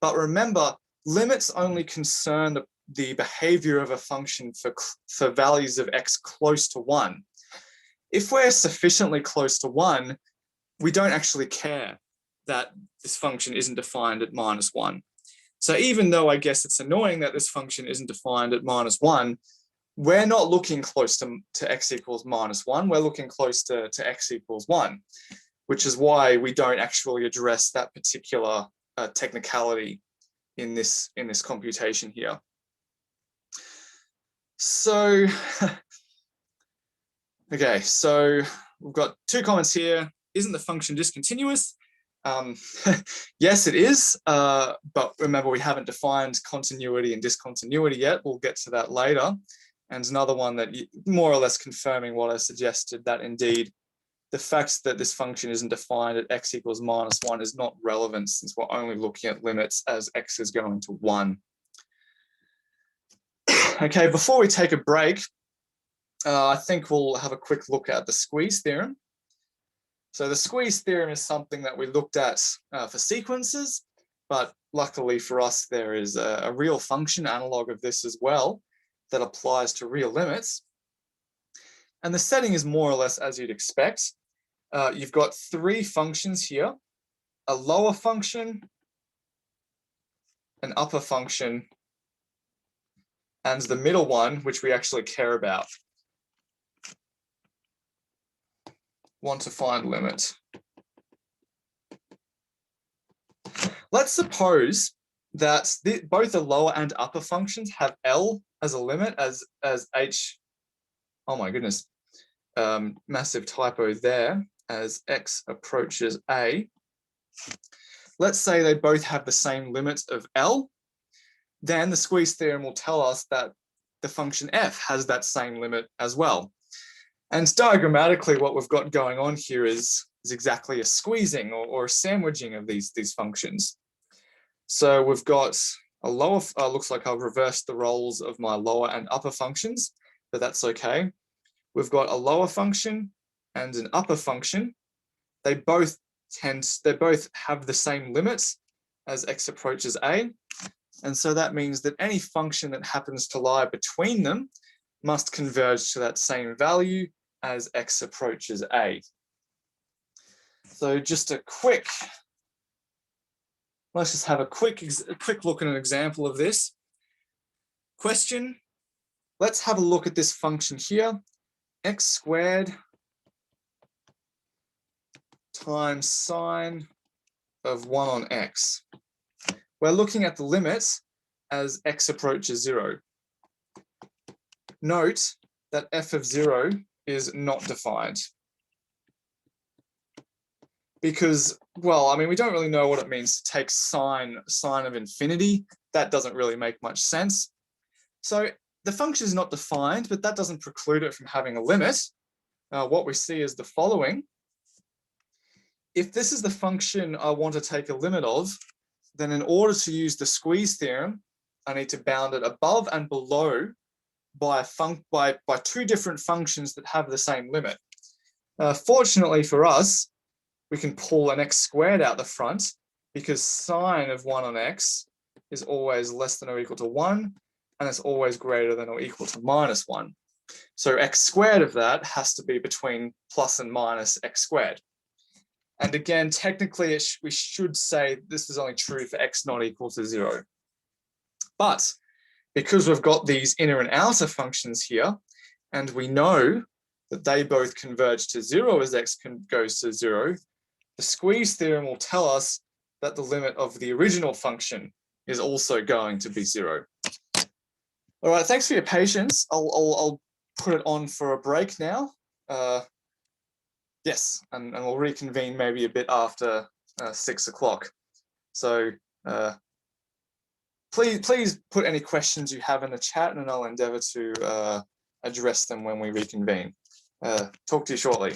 But remember, limits only concern the behavior of a function for values of x close to 1. If we're sufficiently close to 1, we don't actually care that this function isn't defined at minus 1. So even though I guess it's annoying that this function isn't defined at minus 1, we're not looking close to x equals minus 1. We're looking close to x equals 1, which is why we don't actually address that particular technicality in this computation here. So, okay, so we've got 2 comments here. Isn't the function discontinuous? Yes, it is, but remember, we haven't defined continuity and discontinuity yet. We'll get to that later. And another one that more or less confirming what I suggested, that indeed the fact that this function isn't defined at x equals minus 1 is not relevant, since we're only looking at limits as x is going to 1. Okay, before we take a break, I think we'll have a quick look at the squeeze theorem. So the squeeze theorem is something that we looked at for sequences, but luckily for us, there is a real function analog of this as well that applies to real limits. And the setting is more or less as you'd expect. You've got 3 functions here: a lower function, an upper function, and the middle one, which we actually care about. Want to find limit. Let's suppose that both the lower and upper functions have L as a limit, as h, oh my goodness, massive typo there, as x approaches a. Let's say they both have the same limit of L. Then the squeeze theorem will tell us that the function f has that same limit as well. And diagrammatically, what we've got going on here is exactly a squeezing or a sandwiching of these functions. So we've got a lower, looks like I've reversed the roles of my lower and upper functions, but that's okay. We've got a lower function and an upper function. They both have the same limits as x approaches a. And so that means that any function that happens to lie between them must converge to that same value as x approaches a. So just let's just have a quick look at an example of this. Question, let's have a look at this function here, x squared times sine of 1 on x. We're looking at the limits as x approaches 0. Note that f of 0 is not defined. Because, well, I mean, we don't really know what it means to take sine of infinity. That doesn't really make much sense. So the function is not defined, but that doesn't preclude it from having a limit. What we see is the following. If this is the function I want to take a limit of, then in order to use the squeeze theorem, I need to bound it above and below by two different functions that have the same limit. Fortunately for us, we can pull an x squared out the front because sine of 1 on x is always less than or equal to 1, and it's always greater than or equal to minus 1. So x squared of that has to be between plus and minus x squared. And again, technically, we should say this is only true for x not equal to 0. But because we've got these inner and outer functions here, and we know that they both converge to 0 as x goes to 0, the squeeze theorem will tell us that the limit of the original function is also going to be 0. All right, thanks for your patience. I'll put it on for a break now. Yes, and we'll reconvene maybe a bit after 6 o'clock. So please put any questions you have in the chat, and I'll endeavour to address them when we reconvene. Talk to you shortly.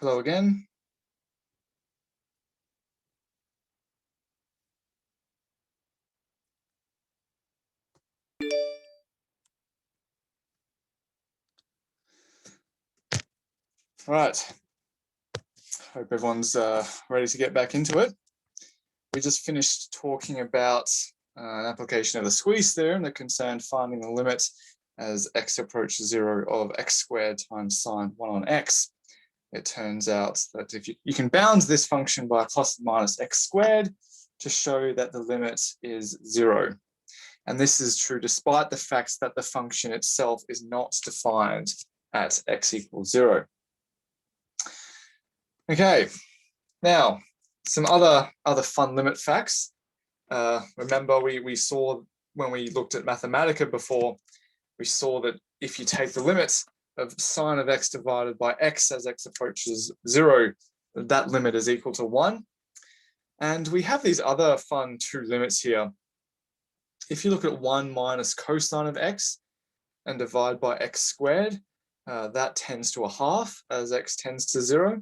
Hello again. All right. Hope everyone's ready to get back into it. We just finished talking about an application of the Squeeze Theorem that concerned finding the limit as x approaches 0 of x squared times sine 1 on x. It turns out that if you can bound this function by plus and minus x squared to show that the limit is 0. And this is true despite the fact that the function itself is not defined at x equals 0. Okay, now some other fun limit facts. Remember we saw when we looked at Mathematica before, we saw that if you take the limit of sine of x divided by x as x approaches 0, that limit is equal to 1. And we have these other fun two limits here. If you look at 1 minus cosine of x and divide by x squared, that tends to a half as x tends to 0.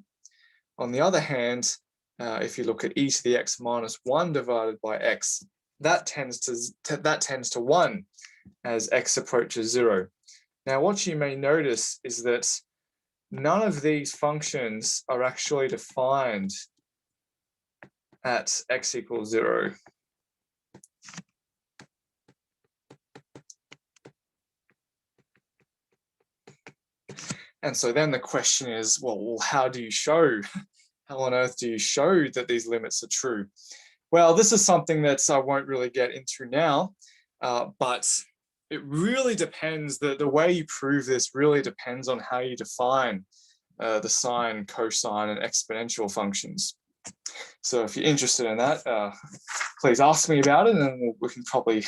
On the other hand, if you look at e to the x minus 1 divided by x, that tends to 1 as x approaches 0. Now, what you may notice is that none of these functions are actually defined at x equals 0. And so then the question is, well, how do you show? How on earth do you show that these limits are true? Well, this is something that I won't really get into now, but it really depends. The way you prove this really depends on how you define the sine, cosine, and exponential functions. So if you're interested in that, please ask me about it, and we can probably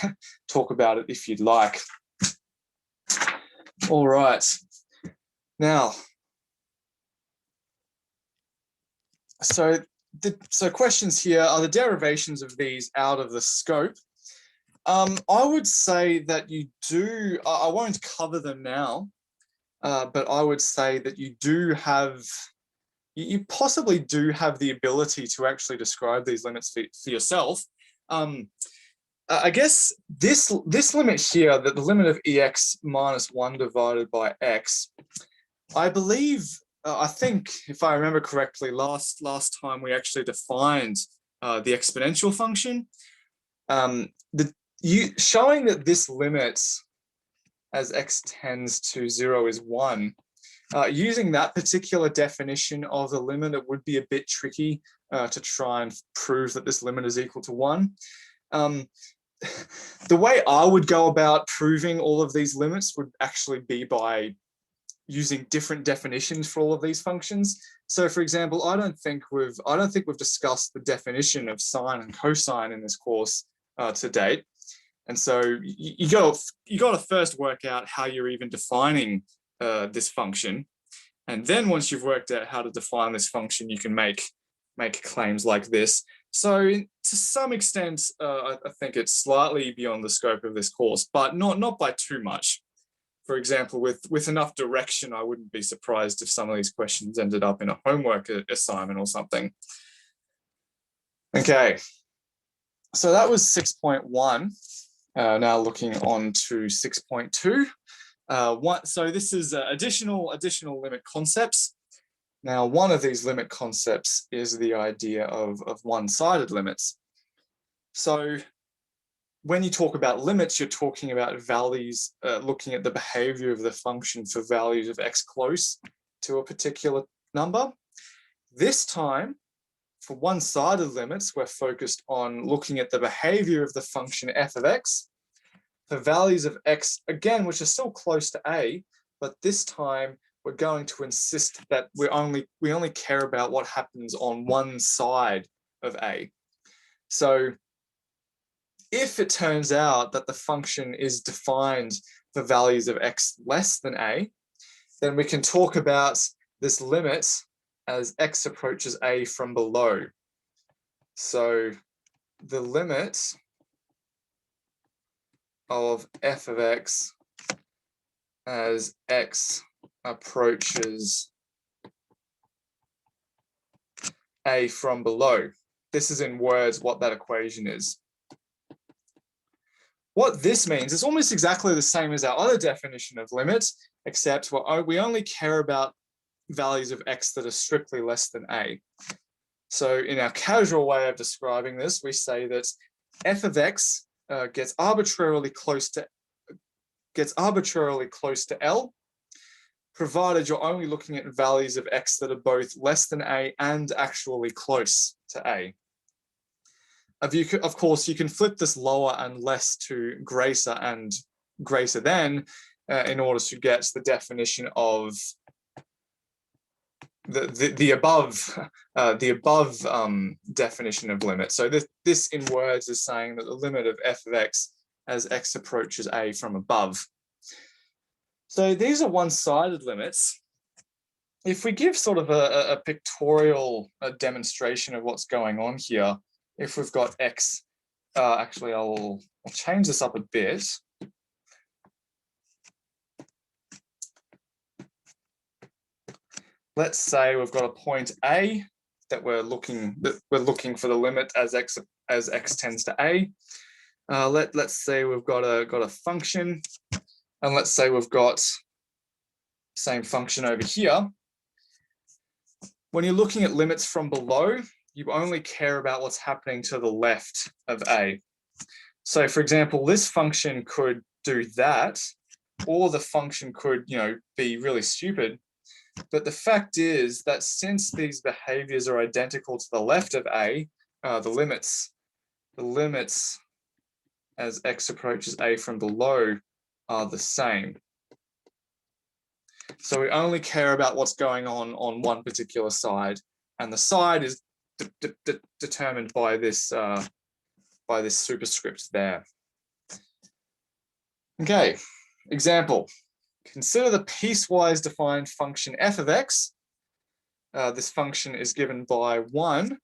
talk about it if you'd like. All right. Now, so questions here, are the derivations of these out of the scope? I would say that you do. I won't cover them now, but I would say that you do have, you possibly do have the ability to actually describe these limits for yourself. I guess this limit here, that the limit of ex minus 1 divided by x, I believe, I think, if I remember correctly, last time we actually defined the exponential function. Showing that this limit as x tends to 0 is 1, using that particular definition of the limit, it would be a bit tricky to try and prove that this limit is equal to 1. The way I would go about proving all of these limits would actually be by using different definitions for all of these functions. So, for example, I don't think we've discussed the definition of sine and cosine in this course to date. And so you got to first work out how you're even defining this function, and then once you've worked out how to define this function, you can make claims like this. So to some extent, I think it's slightly beyond the scope of this course, but not by too much. For example, with enough direction, I wouldn't be surprised if some of these questions ended up in a homework assignment or something. Okay, so that was 6.1. Now looking on to 6.2. So this is additional limit concepts. Now, one of these limit concepts is the idea of one-sided limits. So when you talk about limits, you're talking about values, looking at the behavior of the function for values of x close to a particular number. This time, for one-sided limits, we're focused on looking at the behavior of the function f of x for values of x, again, which are still close to a, but this time we're going to insist that we only care about what happens on one side of a. So if it turns out that the function is defined for values of x less than a, then we can talk about this limit as x approaches a from below. So the limit of f of x as x approaches a from below. This is in words what that equation is. What this means is almost exactly the same as our other definition of limits, except we only care about values of x that are strictly less than a. So in our casual way of describing this, we say that f of x gets arbitrarily close to L, provided you're only looking at values of x that are both less than a and actually close to a. Of course, you can flip this lower and less to greater and greater than in order to get the definition of the above definition of limit. So this in words is saying that the limit of f of x as x approaches a from above. So these are one-sided limits. If we give sort of a pictorial demonstration of what's going on here, if we've got x, actually I'll change this up a bit. Let's say we've got a point A that we're looking for the limit as x tends to a. Let's say we've got a function, and let's say we've got the same function over here. When you're looking at limits from below, you only care about what's happening to the left of a. So for example, this function could do that, or the function could, be really stupid. But the fact is that since these behaviors are identical to the left of a, the limits as x approaches a from below are the same. So we only care about what's going on one particular side, and the side is determined by this superscript there. Okay, example. Consider the piecewise defined function f of x. This function is given by 1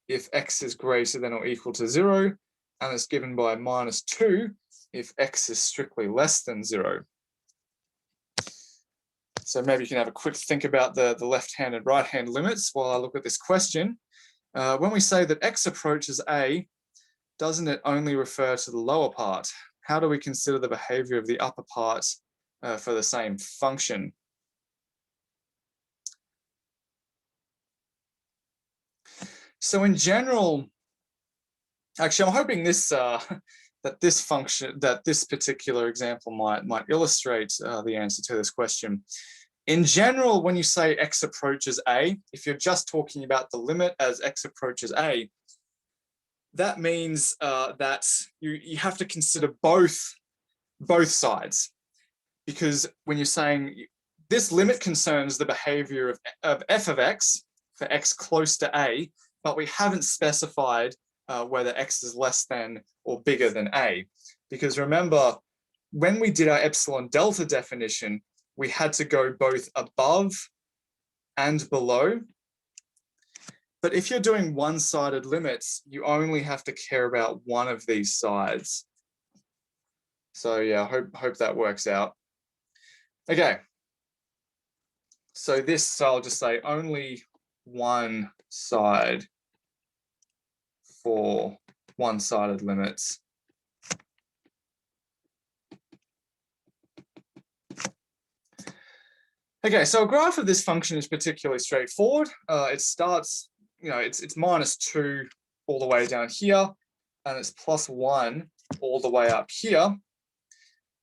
if x is greater than or equal to 0, and it's given by -2 if x is strictly less than 0. So maybe you can have a quick think about the left-hand and right-hand limits while I look at this question. When we say that x approaches a, doesn't it only refer to the lower part? How do we consider the behavior of the upper part for the same function? So in general, actually, I'm hoping this that this particular example might illustrate the answer to this question. In general, when you say x approaches a, if you're just talking about the limit as x approaches a, that means that you have to consider both sides, because when you're saying this limit concerns the behavior of f of x for x close to a, but we haven't specified whether x is less than or bigger than a. Because remember, when we did our epsilon delta definition, we had to go both above and below. But if you're doing one-sided limits, you only have to care about one of these sides. So yeah, hope that works out. Okay. So I'll just say only one side for one-sided limits. Okay, so a graph of this function is particularly straightforward. It starts, it's -2 all the way down here, and it's +1 all the way up here.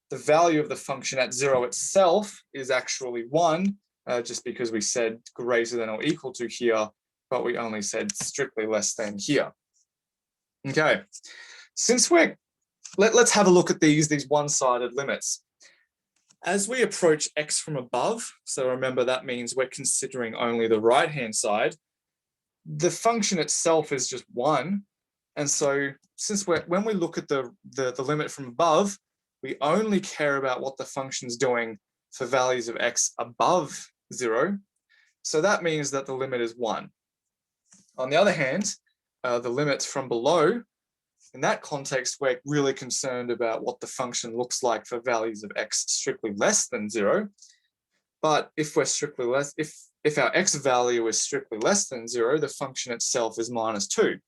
The value of the function at 0 itself is actually 1, just because we said greater than or equal to here, but we only said strictly less than here. Okay, since let's have a look at these one-sided limits. As we approach x from above, so remember that means we're considering only the right-hand side, the function itself is just 1. And so since when we look at the limit from above, we only care about what the function's doing for values of x above 0. So that means that the limit is 1. On the other hand, the limits from below, in that context, we're really concerned about what the function looks like for values of x strictly less than 0. But if if our x value is strictly less than 0, the function itself is -2.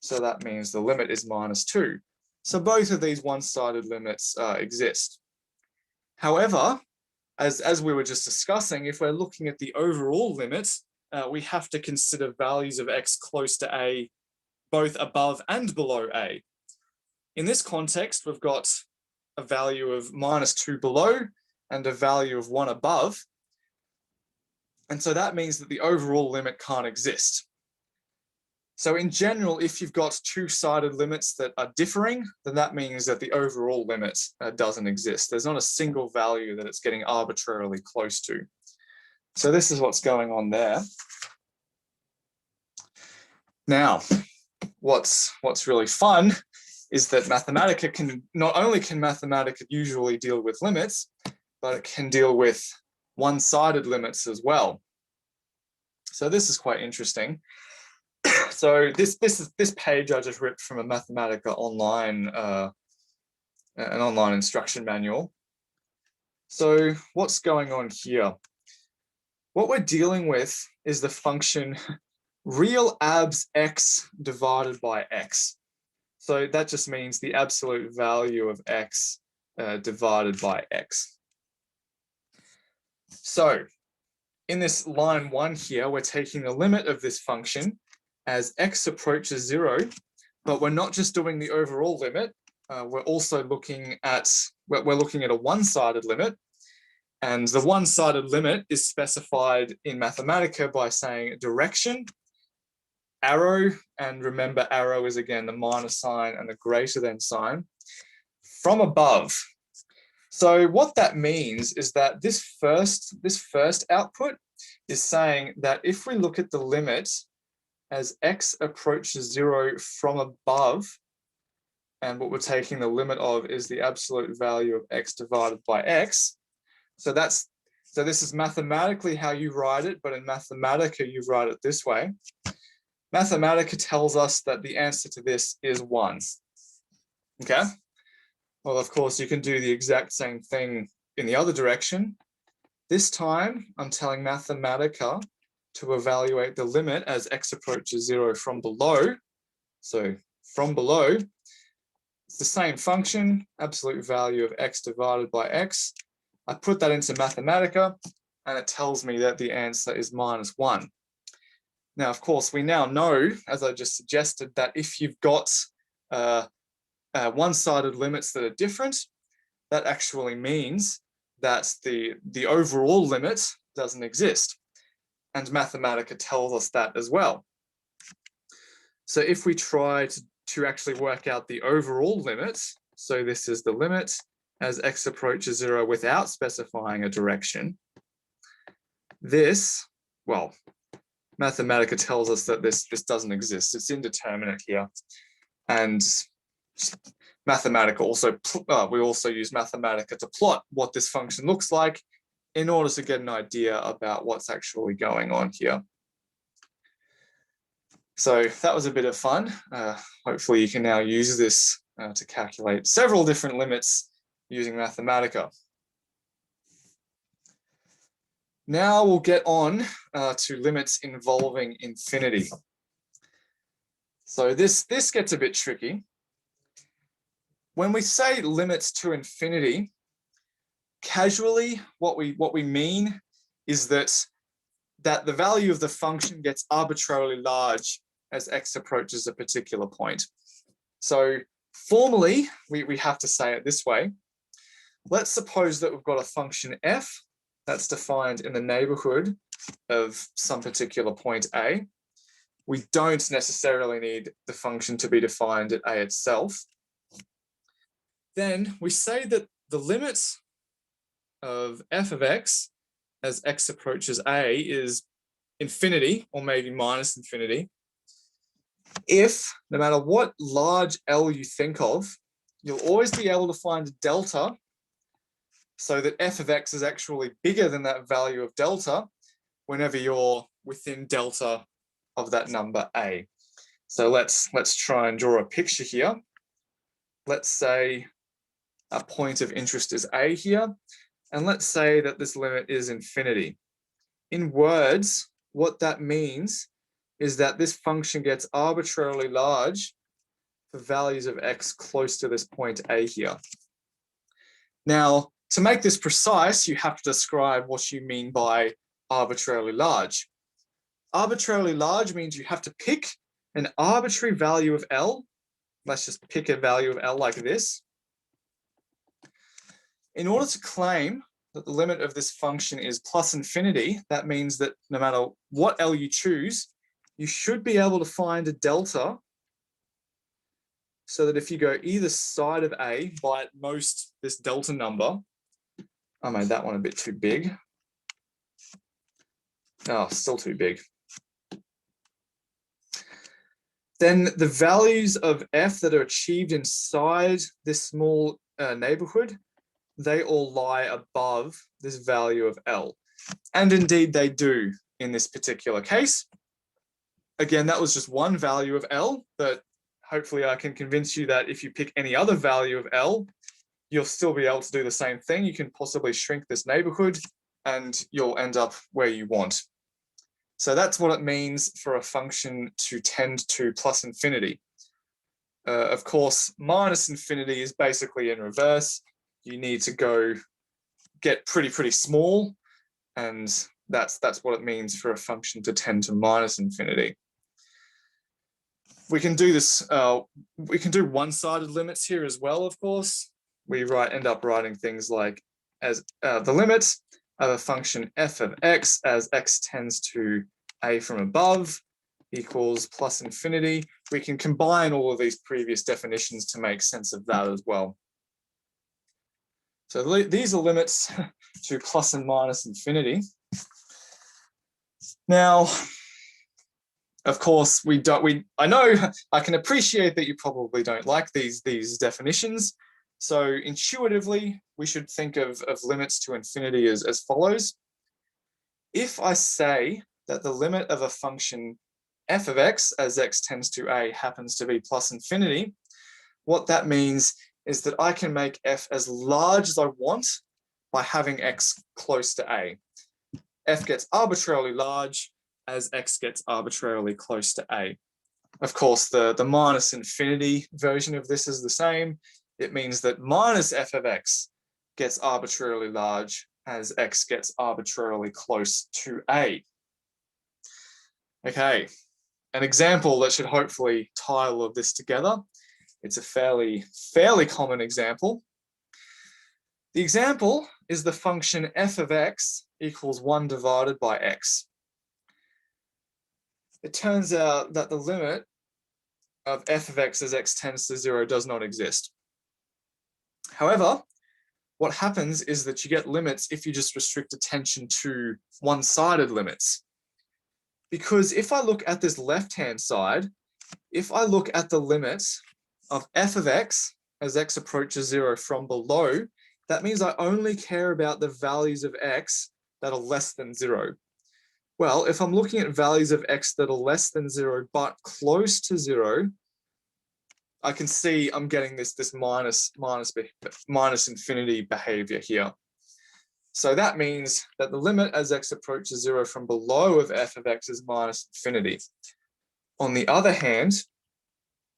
So that means the limit is -2. So both of these one-sided limits exist. However, as we were just discussing, if we're looking at the overall limit, we have to consider values of x close to a, both above and below a. In this context, we've got a value of -2 below and a value of 1 above. And so that means that the overall limit can't exist. So in general, if you've got two-sided limits that are differing, then that means that the overall limit doesn't exist. There's not a single value that it's getting arbitrarily close to. So this is what's going on there. Now, what's really fun is that Mathematica not only can Mathematica usually deal with limits, but it can deal with one-sided limits as well. So this is quite interesting. So this page I just ripped from a Mathematica online, an online instruction manual. So what's going on here? What we're dealing with is the function real abs x divided by x. So that just means the absolute value of x divided by x. So in this line 1 here, we're taking the limit of this function as x approaches 0, but we're not just doing the overall limit. We're also looking at a one-sided limit, and the one-sided limit is specified in Mathematica by saying direction, arrow, and remember arrow is again the minus sign and the greater than sign, from above. So what that means is that this first output is saying that if we look at the limit as x approaches 0 from above, and what we're taking the limit of is the absolute value of x divided by x. So this is mathematically how you write it, but in Mathematica you write it this way. Mathematica tells us that the answer to this is 1. Okay? Well, of course, you can do the exact same thing in the other direction. This time, I'm telling Mathematica to evaluate the limit as x approaches 0 from below. So from below, it's the same function, absolute value of x divided by x. I put that into Mathematica, and it tells me that the answer is -1. Now, of course, we now know, as I just suggested, that if you've got one-sided limits that are different, that actually means that the overall limit doesn't exist. And Mathematica tells us that as well. So if we try to actually work out the overall limit, so this is the limit as x approaches 0 without specifying a direction, well, Mathematica tells us that this doesn't exist. It's indeterminate here. And Mathematica we also use Mathematica to plot what this function looks like in order to get an idea about what's actually going on here. So that was a bit of fun. Hopefully you can now use this to calculate several different limits using Mathematica. Now we'll get on to limits involving infinity. So this gets a bit tricky. When we say limits to infinity, casually, what we mean is that the value of the function gets arbitrarily large as x approaches a particular point. So formally, we have to say it this way. Let's suppose that we've got a function f that's defined in the neighborhood of some particular point a. We don't necessarily need the function to be defined at a itself. Then we say that the limit of f of x as x approaches a is infinity, or maybe minus infinity, if no matter what large L you think of, you'll always be able to find a delta so that f of x is actually bigger than that value of delta whenever you're within delta of that number a. So let's try and draw a picture here. Let's say a point of interest is a here, and let's say that this limit is infinity. in words, what that means is that this function gets arbitrarily large for values of x close to this point A here. Now, to make this precise, you have to describe what you mean by arbitrarily large. Arbitrarily large means you have to pick an arbitrary value of L. Let's just pick a value of L like this. In order to claim that the limit of this function is plus infinity, that means that no matter what L you choose, you should be able to find a delta so that if you go either side of A by at most this delta number, I made that one a bit too big. Oh, still too big. Then the values of f that are achieved inside this small neighborhood, they all lie above this value of L. And indeed they do in this particular case. Again, that was just one value of L, but hopefully I can convince you that if you pick any other value of L, you'll still be able to do the same thing. You can possibly shrink this neighborhood and you'll end up where you want. So that's what it means for a function to tend to plus infinity. Of course, minus infinity is basically in reverse. You need to get pretty small, and that's what it means for a function to tend to minus infinity. We can do this, we can do one-sided limits here as well, of course. We end up writing things like as the limit of a function f of x as x tends to a from above equals plus infinity. We can combine all of these previous definitions to make sense of that as well. So these are limits to plus and minus infinity. Now, of course, I know I can appreciate that you probably don't like these definitions. So intuitively, we should think of limits to infinity as follows. If I say that the limit of a function f of x as x tends to a happens to be plus infinity, what that means is that I can make f as large as I want by having x close to a. F gets arbitrarily large as x gets arbitrarily close to a. Of course, the minus infinity version of this is the same. It means that minus f of x gets arbitrarily large as x gets arbitrarily close to a. Okay, an example that should hopefully tie all of this together. It's a fairly common example. The example is the function f of x equals 1 divided by x. It turns out that the limit of f of x as x tends to 0 does not exist. However, what happens is that you get limits if you just restrict attention to one-sided limits. Because if I look at this left-hand side, if I look at the limit of f of x as x approaches 0 from below, that means I only care about the values of x that are less than 0. Well, if I'm looking at values of x that are less than 0 but close to 0, I can see I'm getting this minus infinity behavior here. So that means that the limit as x approaches 0 from below of f of x is minus infinity. On the other hand,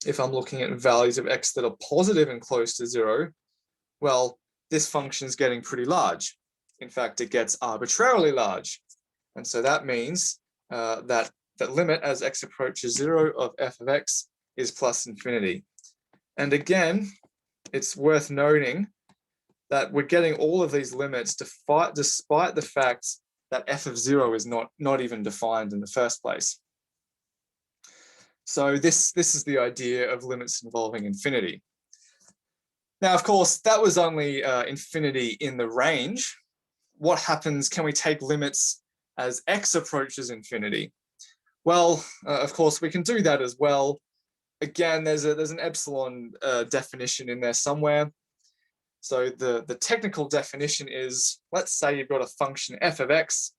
if I'm looking at values of x that are positive and close to 0, well, this function is getting pretty large. In fact, it gets arbitrarily large. And so that means that the limit as x approaches 0 of f of x is plus infinity. And again, it's worth noting that we're getting all of these limits despite the fact that f of 0 is not even defined in the first place. So this is the idea of limits involving infinity. Now, of course, that was only infinity in the range. What happens, can we take limits as x approaches infinity? Well, of course, we can do that as well. Again, there's an epsilon definition in there somewhere. So the technical definition is, let's say you've got a function f of x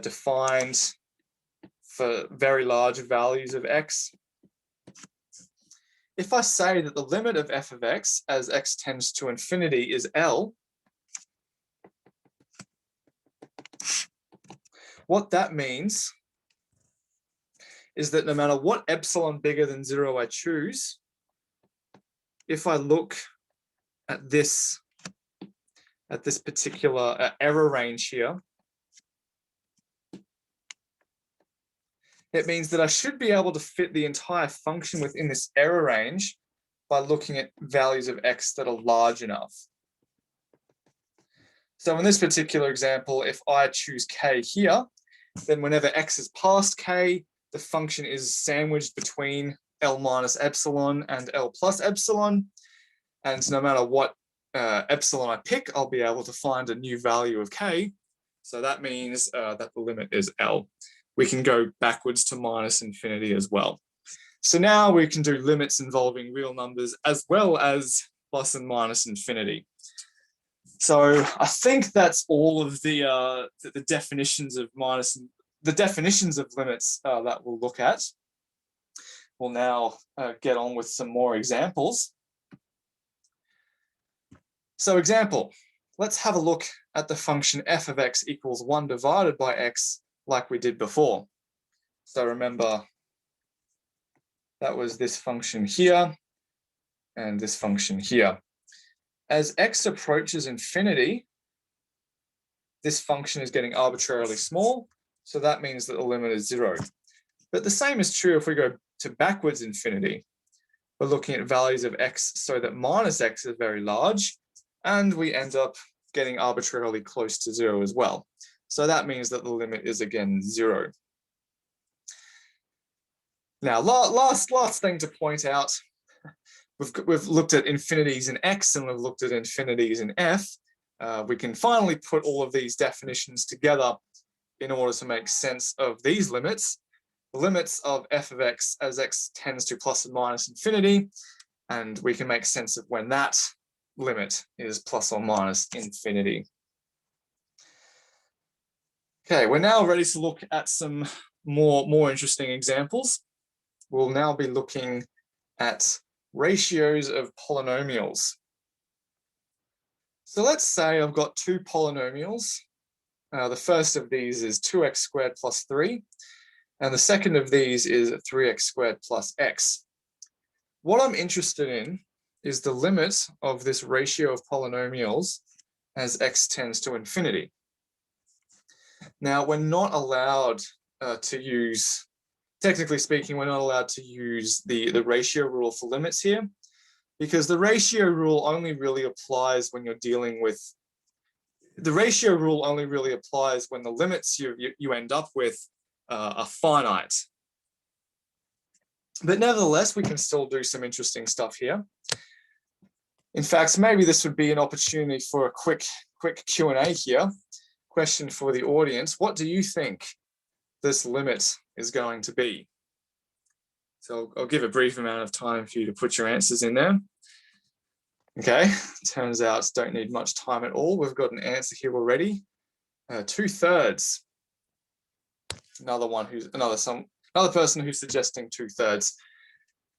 defined for very large values of x. If I say that the limit of f of x as x tends to infinity is L, What that means is that no matter what epsilon bigger than 0 I choose, if I look at this particular error range here, it means that I should be able to fit the entire function within this error range by looking at values of x that are large enough. So in this particular example, if I choose k here, then whenever x is past k, the function is sandwiched between L minus epsilon and L plus epsilon. And no matter what epsilon I pick, I'll be able to find a new value of k. So that means that the limit is L. We can go backwards to minus infinity as well. So now we can do limits involving real numbers as well as plus and minus infinity. So I think that's all of the definitions of the definitions of limits that we'll look at. We'll now get on with some more examples. So example, let's have a look at the function f of x equals 1 divided by x like we did before. So remember, that was this function here and this function here. As x approaches infinity, this function is getting arbitrarily small, so that means that the limit is 0. But the same is true if we go to backwards infinity. We're looking at values of x so that minus x is very large, and we end up getting arbitrarily close to 0 as well. So that means that the limit is again 0. Now, last thing to point out, we've looked at infinities in x and we've looked at infinities in f. We can finally put all of these definitions together in order to make sense of these limits. The limits of f of x as x tends to plus and minus infinity, and we can make sense of when that limit is plus or minus infinity. Okay, we're now ready to look at some more interesting examples. We'll now be looking at ratios of polynomials. So let's say I've got two polynomials. The first of these is 2x squared plus 3, and the second of these is 3x squared plus x. What I'm interested in is the limit of this ratio of polynomials as x tends to infinity. Now, we're not allowed to use, technically speaking, we're not allowed to use the ratio rule for limits here, because the ratio rule only really applies when you're dealing with, the ratio rule only really applies when the limits you end up with are finite. But nevertheless, we can still do some interesting stuff here. In fact, maybe this would be an opportunity for a quick Q&A here. Question for the audience: what do you think this limit is going to be? So I'll give a brief amount of time for you to put your answers in there. Okay, turns out don't need much time at all. We've got an answer here already. 2/3. Another person who's suggesting 2/3.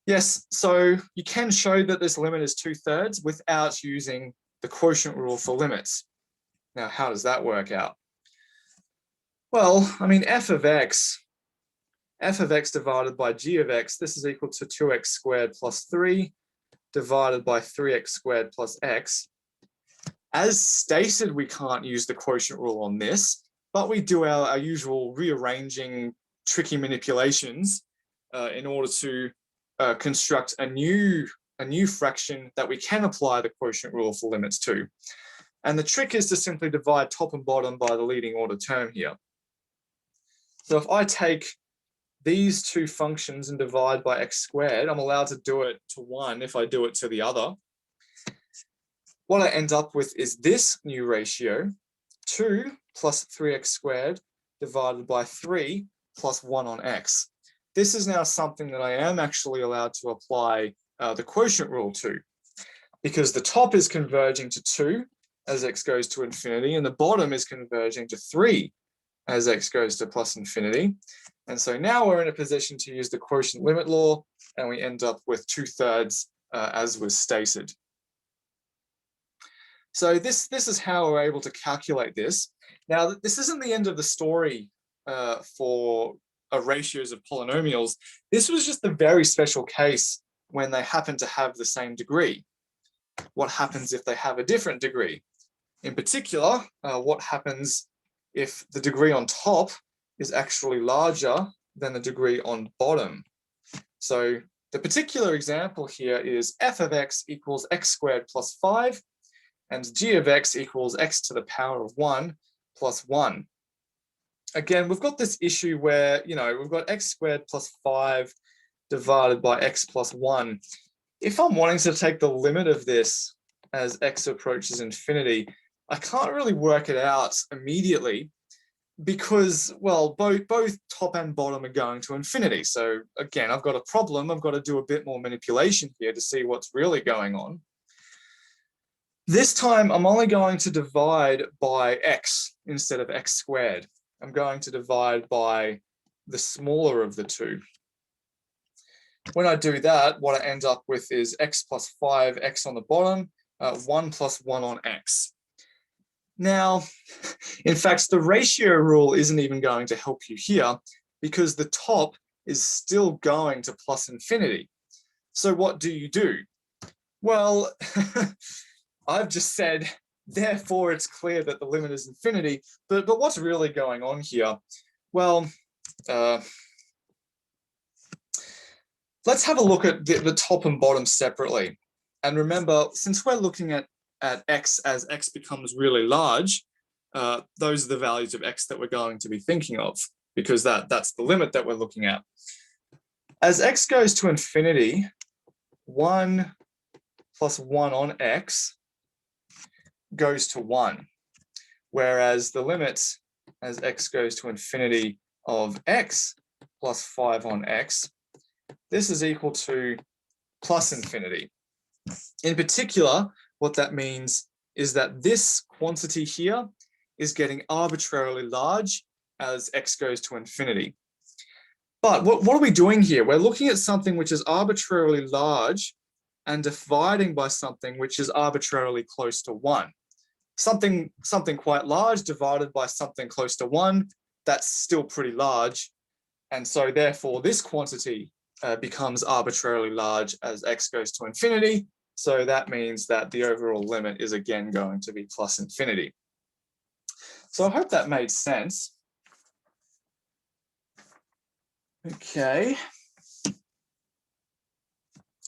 Yes, so you can show that this limit is 2/3 without using the quotient rule for limits. Now, how does that work out? Well, I mean, f of x divided by g of x, this is equal to 2x squared plus 3 divided by 3x squared plus x. As stated, we can't use the quotient rule on this, but we do our usual rearranging tricky manipulations in order to construct a new fraction that we can apply the quotient rule for limits to. And the trick is to simply divide top and bottom by the leading order term here. So if I take these two functions and divide by x squared, I'm allowed to do it to one if I do it to the other. What I end up with is this new ratio, 2 plus 3x squared divided by 3 plus 1 on x. This is now something that I am actually allowed to apply the quotient rule to, because the top is converging to 2 as x goes to infinity, and the bottom is converging to 3 as x goes to plus infinity. And so now we're in a position to use the quotient limit law, and we end up with 2/3 as was stated. So this is how we're able to calculate this. Now, this isn't the end of the story for ratios of polynomials, this was just the very special case when they happen to have the same degree. What happens if they have a different degree? In particular, what happens if the degree on top is actually larger than the degree on bottom? So the particular example here is f of x equals x squared plus 5, and g of x equals x to the power of 1 plus 1. Again, we've got this issue where, we've got x squared plus 5 divided by x plus 1. If I'm wanting to take the limit of this as x approaches infinity, I can't really work it out immediately because, well, both top and bottom are going to infinity. So again, I've got a problem. I've got to do a bit more manipulation here to see what's really going on. This time, I'm only going to divide by x instead of x squared. I'm going to divide by the smaller of the two. When I do that, what I end up with is x plus 5, x on the bottom, 1 plus 1 on x. Now, in fact, the ratio rule isn't even going to help you here because the top is still going to plus infinity. So what do? Well, I've just said, therefore it's clear that the limit is infinity, but what's really going on here? Well, let's have a look at the top and bottom separately. And remember, since we're looking at x as x becomes really large, those are the values of x that we're going to be thinking of, because that's the limit that we're looking at. As x goes to infinity, 1 plus 1 on x goes to 1, whereas the limit as x goes to infinity of x plus 5 on x, this is equal to plus infinity. In particular, what that means is that this quantity here is getting arbitrarily large as x goes to infinity. But what are we doing here? We're looking at something which is arbitrarily large and dividing by something which is arbitrarily close to 1. Something quite large divided by something close to 1, that's still pretty large. And so therefore this quantity becomes arbitrarily large as x goes to infinity. So that means that the overall limit is again going to be plus infinity. So I hope that made sense. Okay.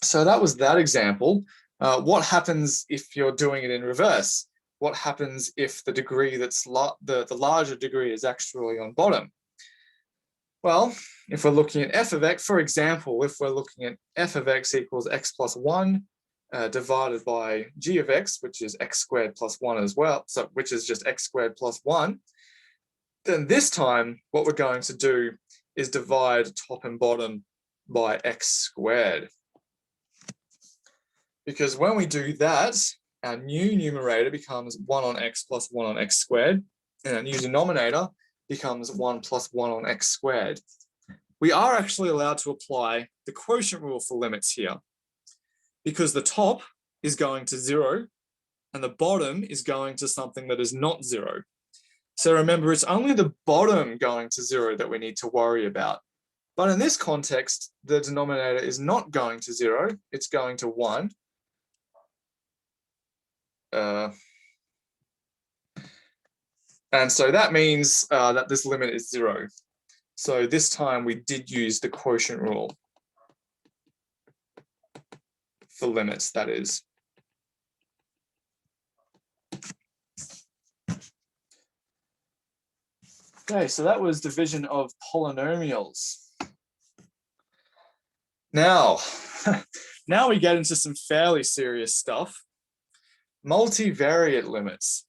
So that was that example. What happens if you're doing it in reverse? What happens if the degree that's the larger degree is actually on bottom? Well, if we're looking at f of x, for example, if we're looking at f of x equals x plus 1 divided by g of x, which is x squared plus 1 as well, so which is just x squared plus 1, then this time what we're going to do is divide top and bottom by x squared. Because when we do that, our new numerator becomes 1 on x plus 1 on x squared, and our new denominator becomes 1 plus 1 on x squared. We are actually allowed to apply the quotient rule for limits here, because the top is going to 0 and the bottom is going to something that is not 0. So remember, it's only the bottom going to 0 that we need to worry about. But in this context, the denominator is not going to 0, it's going to 1. And so that means that this limit is 0. So this time we did use the quotient rule for limits, that is. Okay, so that was division of polynomials. Now, now we get into some fairly serious stuff. Multivariate limits.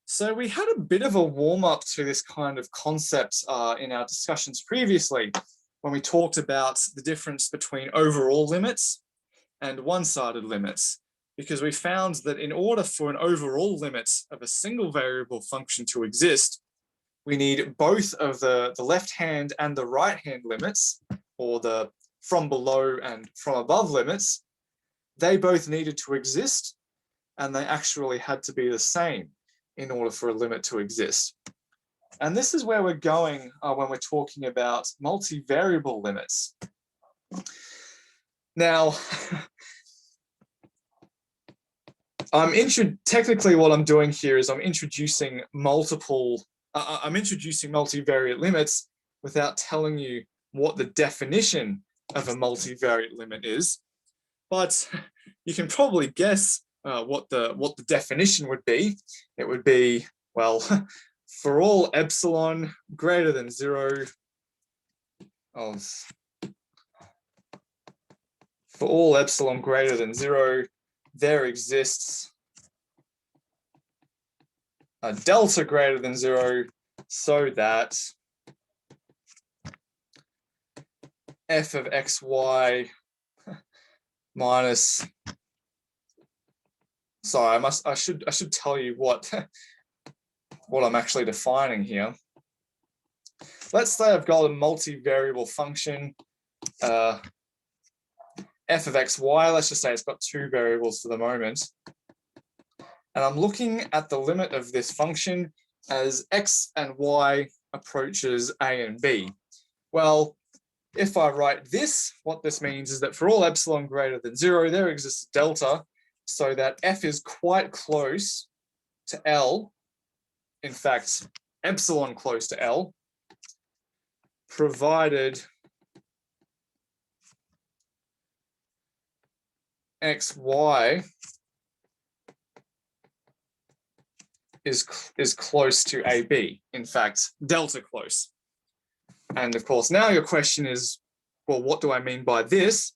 So we had a bit of a warm-up to this kind of concept in our discussions previously when we talked about the difference between overall limits and one-sided limits, because we found that in order for an overall limit of a single variable function to exist, we need both of the left-hand and the right-hand limits, or the from below and from above limits. They both needed to exist, and they actually had to be the same in order for a limit to exist. And this is where we're going when we're talking about multivariable limits. Now, technically what I'm doing here is I'm introducing multivariate limits without telling you what the definition of a multivariate limit is. But you can probably guess what the definition would be. It would be, well, for all epsilon greater than 0 for all epsilon greater than 0, there exists a delta greater than 0 so that f of xy minus, sorry, I should tell you what I'm actually defining here. Let's say I've got a multivariable function, f of xy, let's just say it's got two variables for the moment. And I'm looking at the limit of this function as x and y approaches a and b. Well, if I write this, what this means is that for all epsilon greater than 0, there exists delta, so that f is quite close to L. In fact, epsilon close to L, provided xy is close to AB. In fact, delta close. And of course, now your question is, well, what do I mean by this?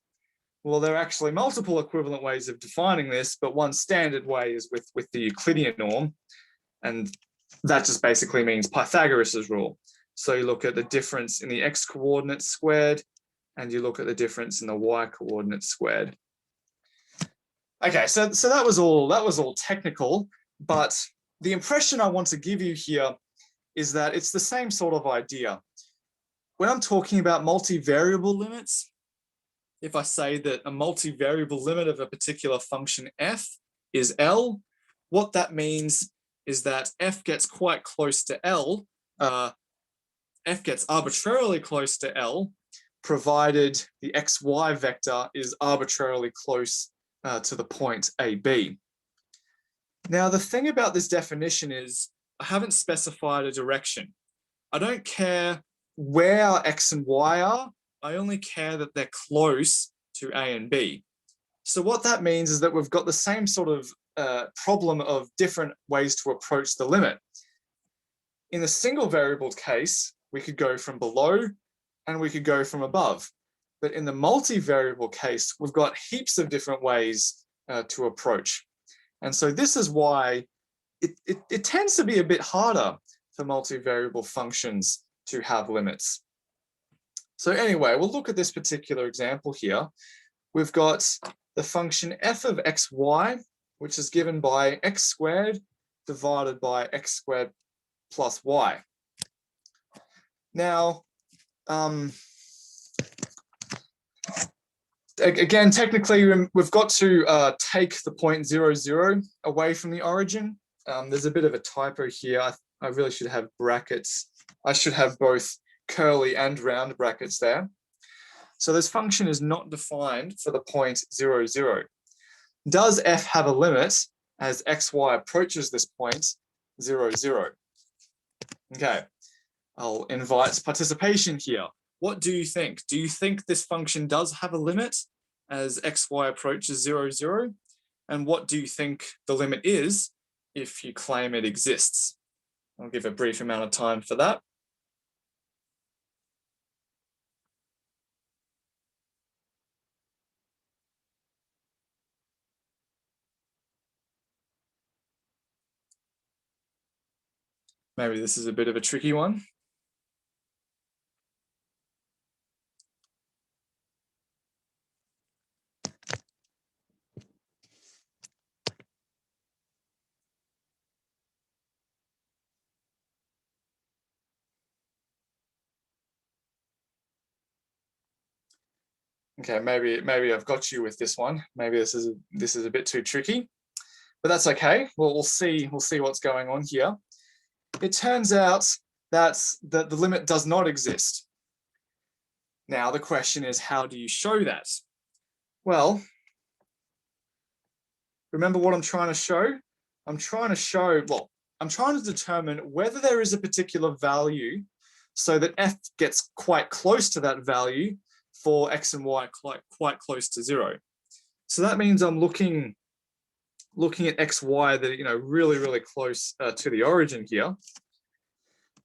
Well, there are actually multiple equivalent ways of defining this, but one standard way is with the Euclidean norm. And that just basically means Pythagoras' rule. So you look at the difference in the x coordinate squared, and you look at the difference in the y coordinate squared. Okay, so that was all technical, but the impression I want to give you here is that it's the same sort of idea. When I'm talking about multivariable limits, if I say that a multivariable limit of a particular function f is L, what that means is that f gets quite close to L, f gets arbitrarily close to L, provided the xy vector is arbitrarily close to the point AB. Now, the thing about this definition is I haven't specified a direction. I don't care where our x and y are, I only care that they're close to A and B. So what that means is that we've got the same sort of problem of different ways to approach the limit. In the single variable case, we could go from below and we could go from above. But in the multivariable case, we've got heaps of different ways to approach. And so this is why it tends to be a bit harder for multivariable functions to have limits. So anyway, we'll look at this particular example here. We've got the function f of xy, which is given by x squared divided by x squared plus y. Now, again, technically, we've got to take the point 0, 0 away from the origin. There's a bit of a typo here. I really should have brackets. I should have both curly and round brackets there. So this function is not defined for the point 0, 0. Does f have a limit as xy approaches this point 0, 0? Okay, I'll invite participation here. What do you think? Do you think this function does have a limit as xy approaches 0, 0? And what do you think the limit is if you claim it exists? I'll give a brief amount of time for that. Maybe this is a bit of a tricky one. Okay, maybe I've got you with this one. Maybe this is a bit too tricky, but that's okay. Well, we'll see what's going on here. It turns out that the limit does not exist. Now the question is, how do you show that? Well, remember what I'm trying to show? I'm trying to determine whether there is a particular value so that f gets quite close to that value for x and y quite close to 0. So that means I'm looking at x, y that really close to the origin here.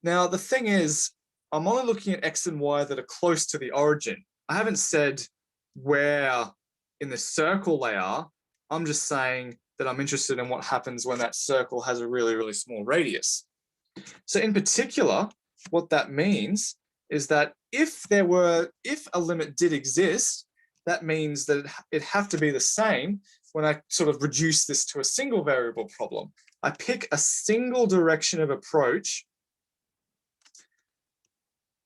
Now the thing is, I'm only looking at x and y that are close to the origin. I haven't said where in the circle they are. I'm just saying that I'm interested in what happens when that circle has a really small radius. So in particular, what that means is that if a limit did exist, that means that it'd have to be the same when I sort of reduce this to a single variable problem. I pick a single direction of approach,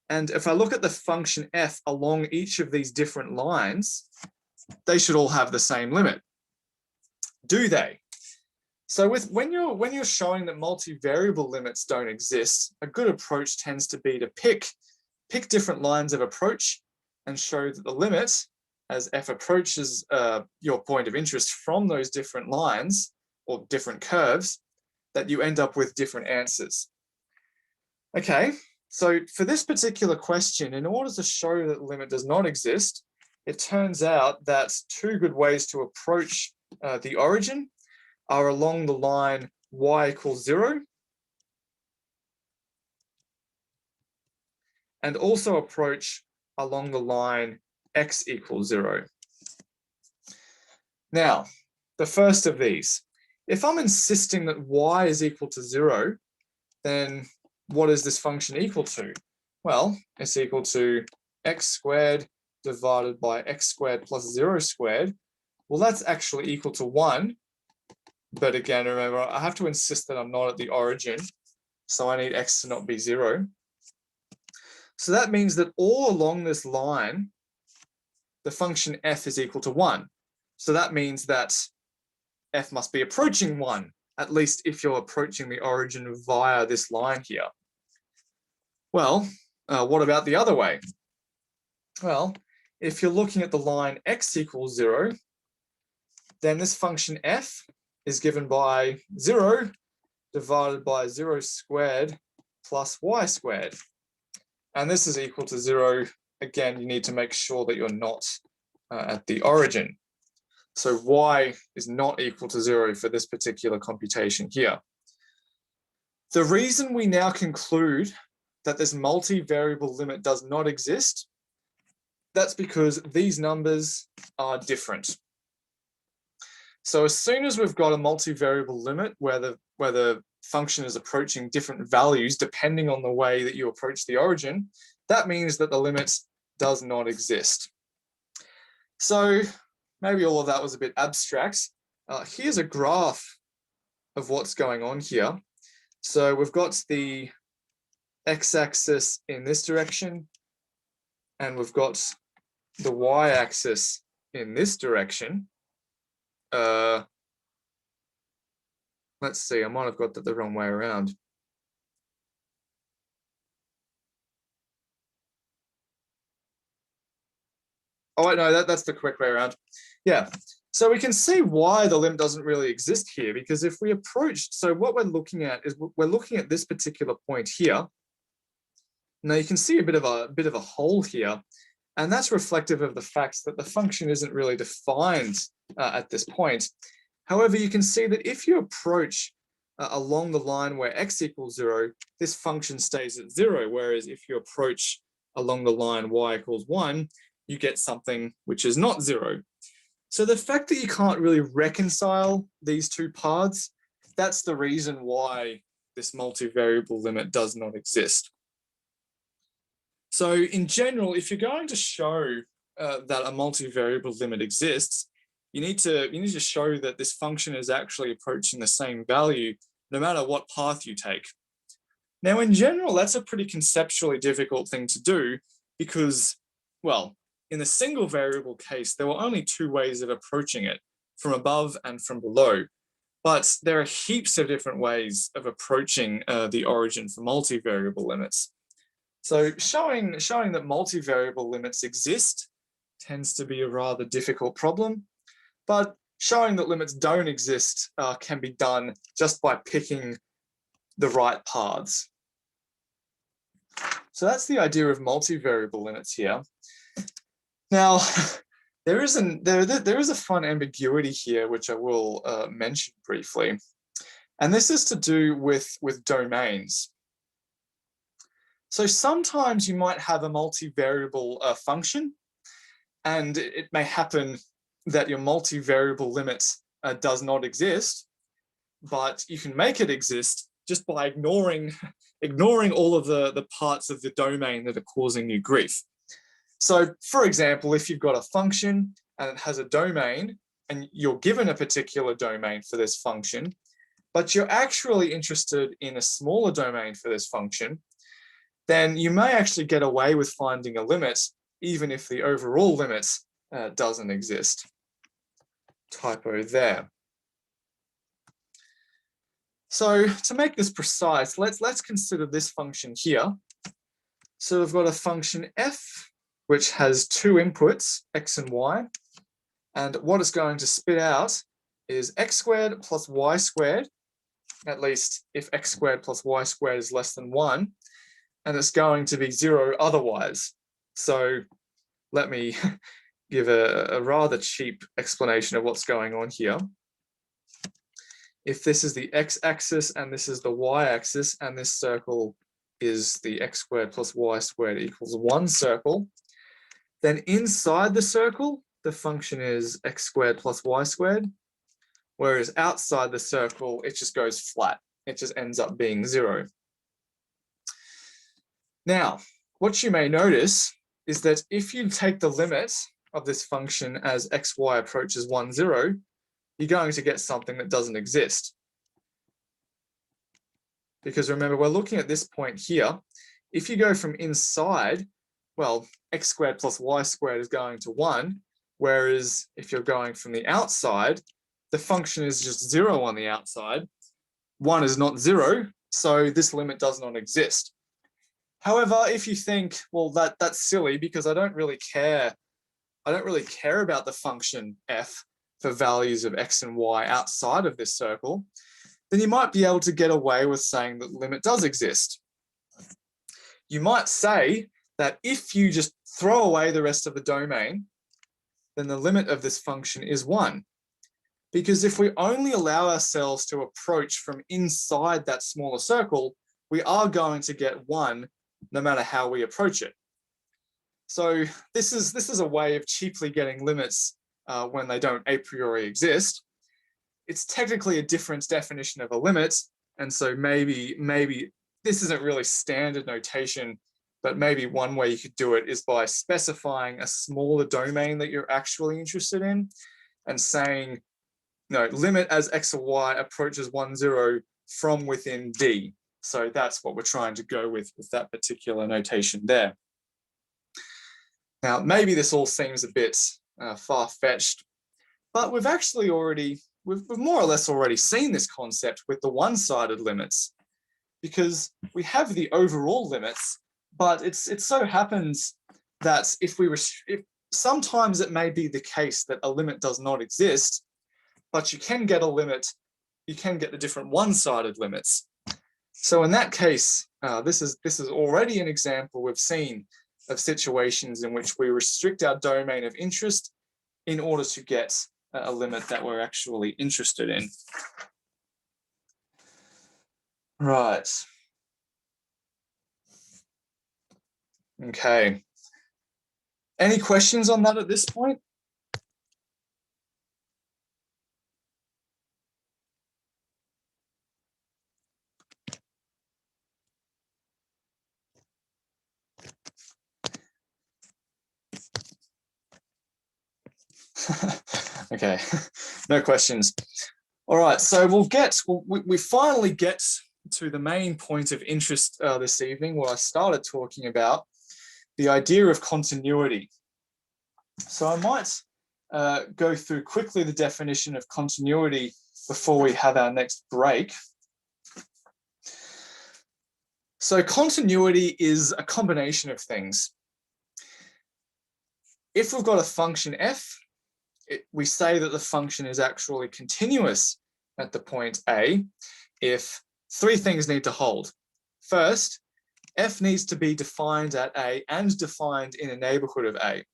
and if I look at the function f along each of these different lines, they should all have the same limit. Do they? So when you're showing that multivariable limits don't exist, a good approach tends to be to pick different lines of approach and show that the limit, as f approaches your point of interest from those different lines or different curves, that you end up with different answers. Okay, so for this particular question, in order to show that the limit does not exist, it turns out that two good ways to approach the origin are along the line y equals 0, and also approach along the line x equals 0. Now, the first of these, if I'm insisting that y is equal to 0, then what is this function equal to? Well, it's equal to x squared divided by x squared plus 0 squared. Well, that's actually equal to 1. But again, remember, I have to insist that I'm not at the origin, so I need x to not be 0. So that means that all along this line, the function f is equal to 1. So that means that f must be approaching 1, at least if you're approaching the origin via this line here. Well, what about the other way? Well, if you're looking at the line x equals 0, then this function f is given by 0 divided by 0 squared plus y squared. And this is equal to 0. Again, you need to make sure that you're not at the origin. So y is not equal to 0 for this particular computation here. The reason we now conclude that this multivariable limit does not exist, that's because these numbers are different. So as soon as we've got a multivariable limit where the function is approaching different values depending on the way that you approach the origin, that means that the limit does not exist. So maybe all of that was a bit abstract. Here's a graph of what's going on here. So we've got the x-axis in this direction, and we've got the y-axis in this direction. Let's see, I might have got that the wrong way around. Oh, wait, no, that's the correct way around. Yeah, so we can see why the limit doesn't really exist here, because if we approach, so what we're looking at is we're looking at this particular point here. Now you can see a bit of a hole here, and that's reflective of the fact that the function isn't really defined at this point. However, you can see that if you approach along the line where x equals 0, this function stays at 0, whereas if you approach along the line y equals 1, you get something which is not 0. So the fact that you can't really reconcile these two paths, that's the reason why this multivariable limit does not exist. So in general, if you're going to show that a multivariable limit exists, you need to show that this function is actually approaching the same value no matter what path you take. Now, in general, that's a pretty conceptually difficult thing to do because, well, in the single variable case, there were only two ways of approaching it, from above and from below. But there are heaps of different ways of approaching the origin for multivariable limits. So showing that multivariable limits exist tends to be a rather difficult problem, but showing that limits don't exist can be done just by picking the right paths. So that's the idea of multivariable limits here. Now, there is a fun ambiguity here, which I will mention briefly. And this is to do with domains. So sometimes you might have a multivariable function, and it may happen that your multivariable limit does not exist, but you can make it exist just by ignoring all of the parts of the domain that are causing you grief. So for example, if you've got a function and it has a domain and you're given a particular domain for this function, but you're actually interested in a smaller domain for this function, then you may actually get away with finding a limit even if the overall limit doesn't exist. Typo there. So to make this precise, let's consider this function here. So we've got a function f, which has two inputs, x and y, and what it's going to spit out is x squared plus y squared, at least if x squared plus y squared is less than 1, and it's going to be 0 otherwise. So let me give a rather cheap explanation of what's going on here. If this is the x-axis and this is the y-axis, and this circle is the x squared plus y squared equals 1 circle, then inside the circle, the function is x squared plus y squared, whereas outside the circle, it just goes flat. It just ends up being 0. Now, what you may notice is that if you take the limit of this function as xy approaches 1, 0, you're going to get something that doesn't exist. Because remember, we're looking at this point here. If you go from inside, well, x squared plus y squared is going to 1, whereas if you're going from the outside, the function is just 0 on the outside. 1 is not 0, so this limit does not exist. However, if you think, well, that's silly because I don't really care about the function f for values of x and y outside of this circle, then you might be able to get away with saying that the limit does exist. You might say that if you just throw away the rest of the domain, then the limit of this function is 1. Because if we only allow ourselves to approach from inside that smaller circle, we are going to get 1 no matter how we approach it. So this is a way of cheaply getting limits when they don't a priori exist. It's technically a different definition of a limit, and so maybe this isn't really standard notation, but maybe one way you could do it is by specifying a smaller domain that you're actually interested in and saying, no, limit as x or y approaches 1, 0 from within D. So that's what we're trying to go with that particular notation there. Now, maybe this all seems a bit far-fetched, but we've more or less already seen this concept with the one-sided limits, because we have the overall limits, but it so happens that if sometimes it may be the case that a limit does not exist, but you can get a limit, you can get the different one-sided limits. So in that case, this is already an example we've seen of situations in which we restrict our domain of interest in order to get a limit that we're actually interested in. Right. Okay. Any questions on that at this point? Okay, no questions. All right, so we finally get to the main point of interest this evening, what I started talking about, the idea of continuity. So I might go through quickly the definition of continuity before we have our next break. So continuity is a combination of things. If we've got a function f, we say that the function is actually continuous at the point A if three things need to hold. First, f needs to be defined at A and defined in a neighborhood of A.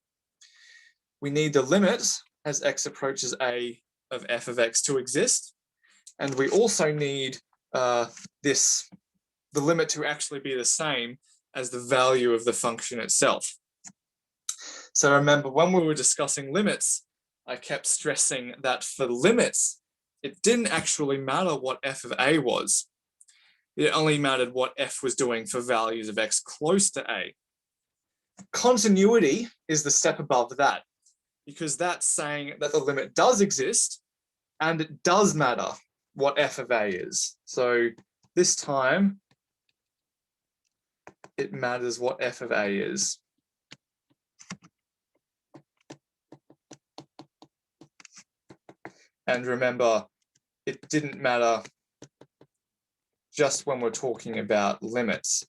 We need the limit as x approaches A of f of x to exist. And we also need the limit to actually be the same as the value of the function itself. So remember, when we were discussing limits, I kept stressing that for limits, it didn't actually matter what f of A was. It only mattered what f was doing for values of x close to A. Continuity is the step above that, because that's saying that the limit does exist and it does matter what f of A is. So this time, it matters what f of A is. And remember, it didn't matter just when we're talking about limits.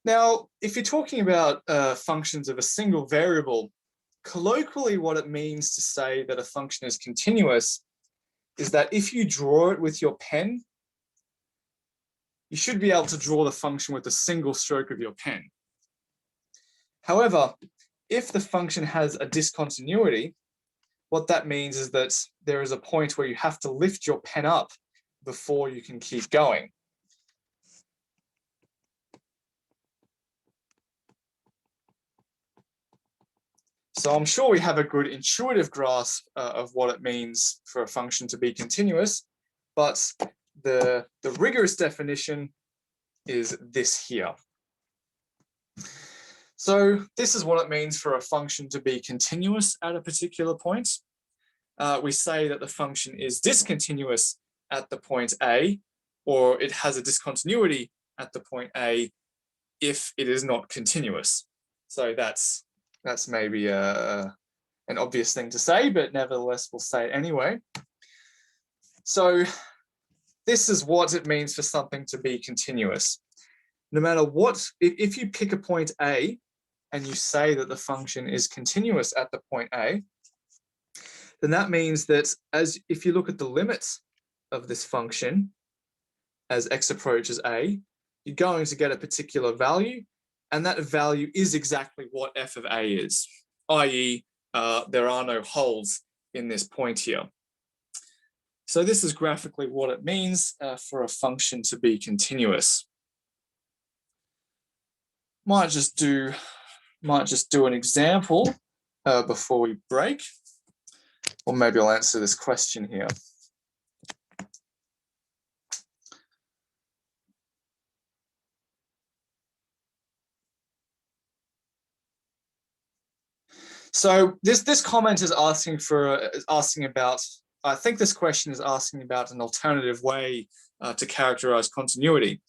Now, if you're talking about functions of a single variable, colloquially what it means to say that a function is continuous is that if you draw it with your pen, you should be able to draw the function with a single stroke of your pen. However, if the function has a discontinuity, what that means is that there is a point where you have to lift your pen up before you can keep going. So I'm sure we have a good intuitive grasp of what it means for a function to be continuous, but the rigorous definition is this here. So this is what it means for a function to be continuous at a particular point. We say that the function is discontinuous at the point A, or it has a discontinuity at the point A if it is not continuous. So that's maybe an obvious thing to say, but nevertheless we'll say it anyway. So this is what it means for something to be continuous. No matter what, if you pick a point A and you say that the function is continuous at the point A, then that means that if you look at the limits of this function as x approaches A, you're going to get a particular value, and that value is exactly what f of A is, i.e. there are no holes in this point here. So this is graphically what it means for a function to be continuous. Might just do an example before we break, or maybe I'll answer this question here. So this comment is asking about, I think this question is asking about an alternative way to characterize continuity.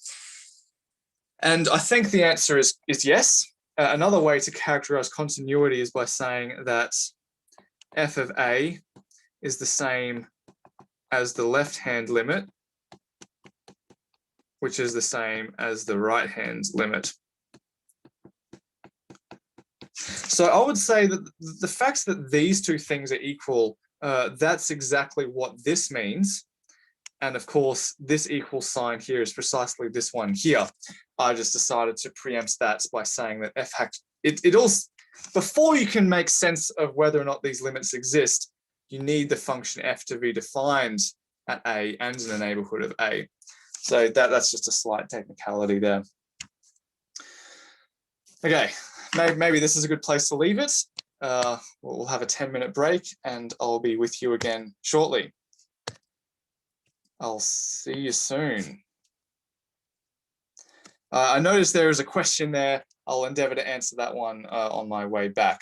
And I think the answer is yes. Another way to characterize continuity is by saying that f of A is the same as the left-hand limit, which is the same as the right-hand limit. So I would say that the fact that these two things are equal, that's exactly what this means. And of course, this equal sign here is precisely this one here. I just decided to preempt that by saying that f hat, it also, before you can make sense of whether or not these limits exist, you need the function f to be defined at A and in the neighborhood of A. So that's just a slight technicality there. Okay, maybe this is a good place to leave it. We'll have a 10-minute break and I'll be with you again shortly. I'll see you soon. I noticed there is a question there. I'll endeavor to answer that one on my way back.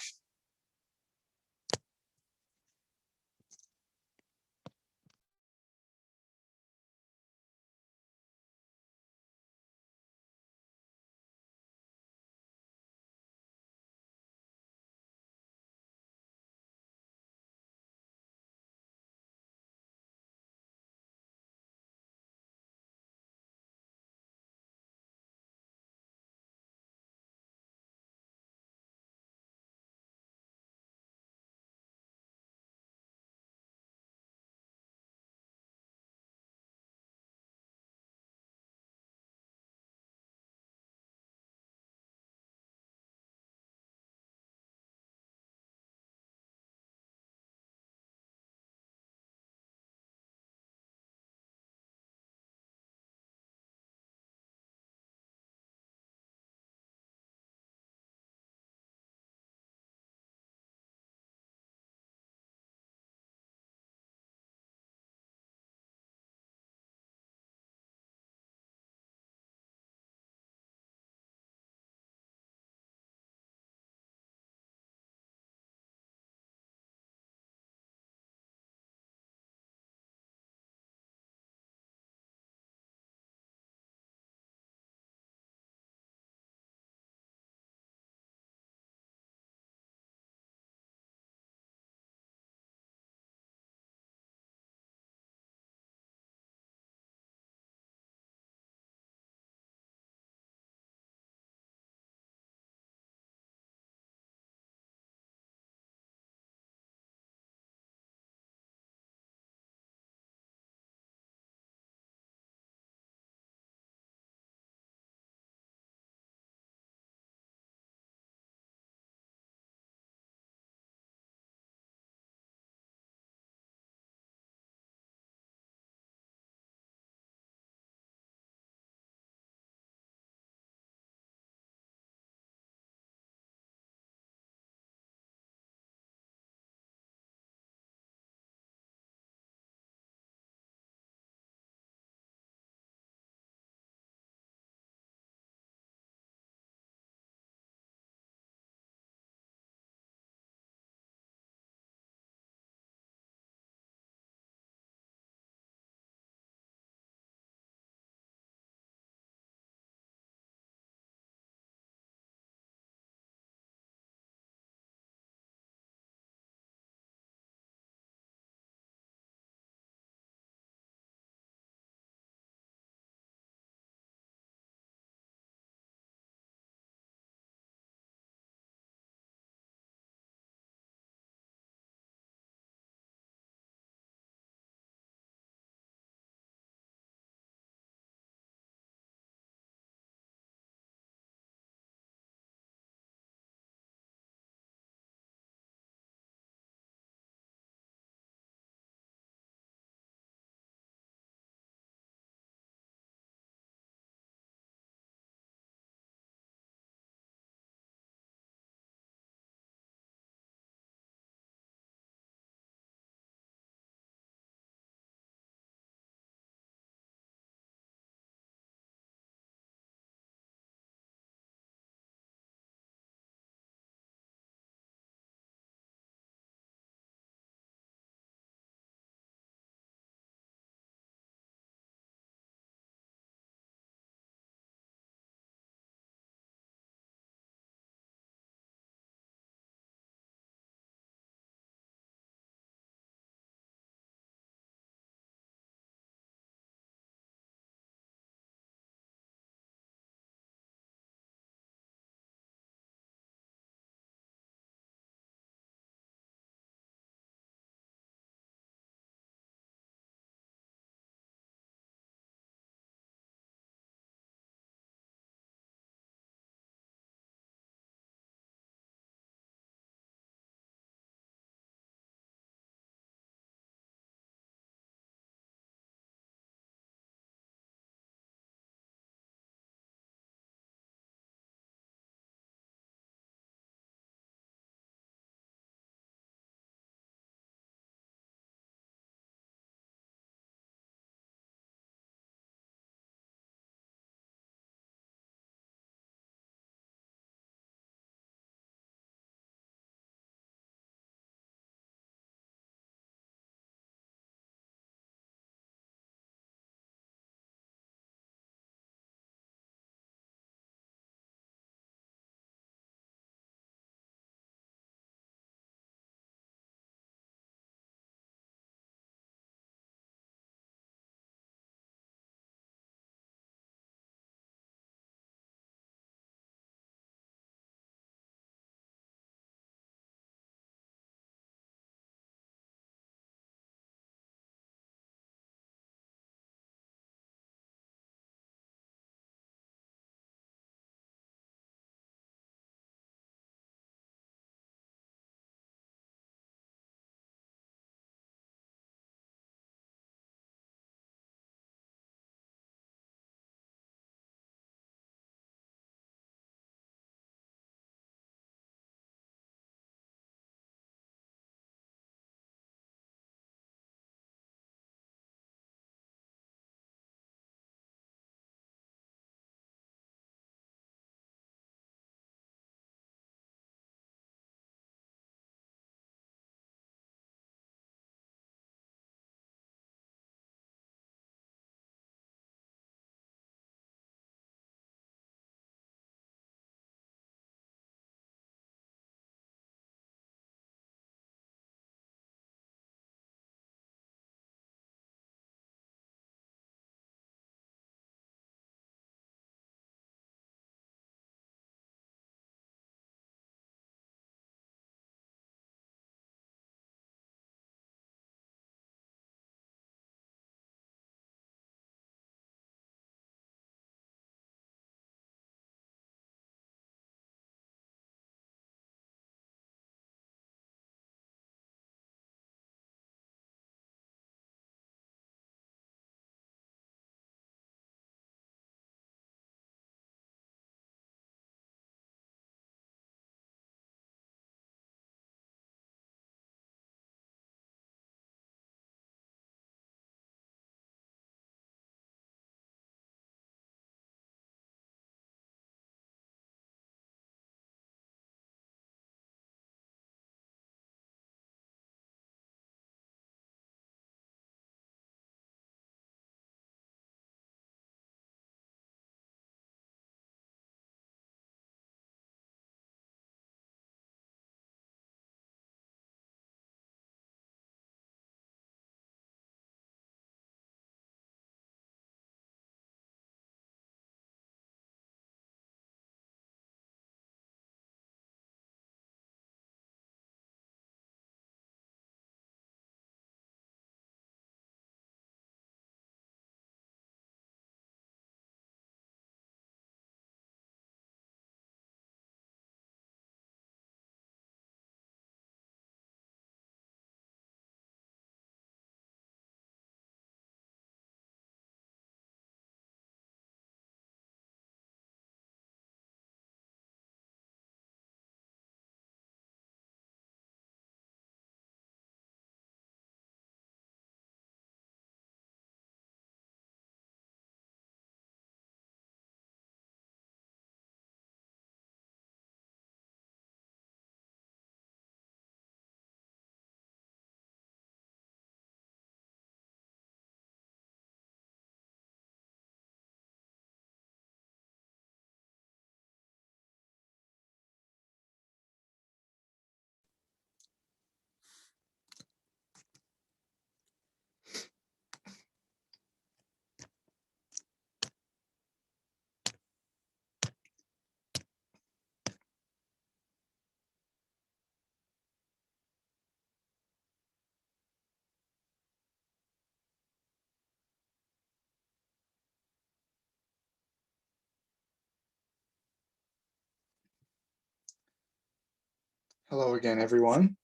Hello again, everyone.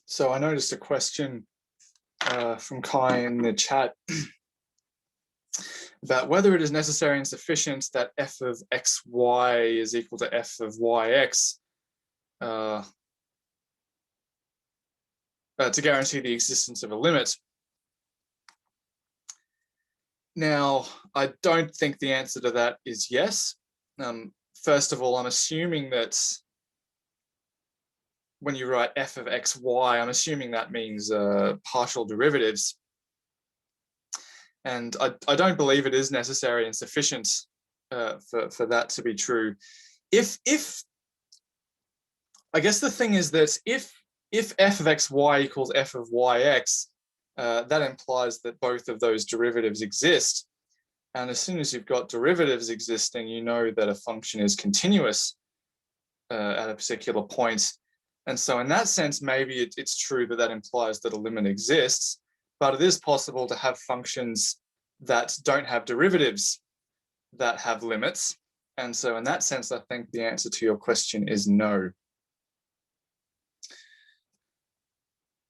So I noticed a question from Kai in the chat about whether it is necessary and sufficient that f of xy is equal to f of yx to guarantee the existence of a limit. Now, I don't think the answer to that is yes. First of all, I'm assuming that when you write f of xy, I'm assuming that means partial derivatives. And I don't believe it is necessary and sufficient for that to be true. If I guess the thing is that if f of xy equals f of yx, that implies that both of those derivatives exist. And as soon as you've got derivatives existing, you know that a function is continuous at a particular point. And so in that sense, maybe it's true that that implies that a limit exists, but it is possible to have functions that don't have derivatives that have limits. And so in that sense, I think the answer to your question is no.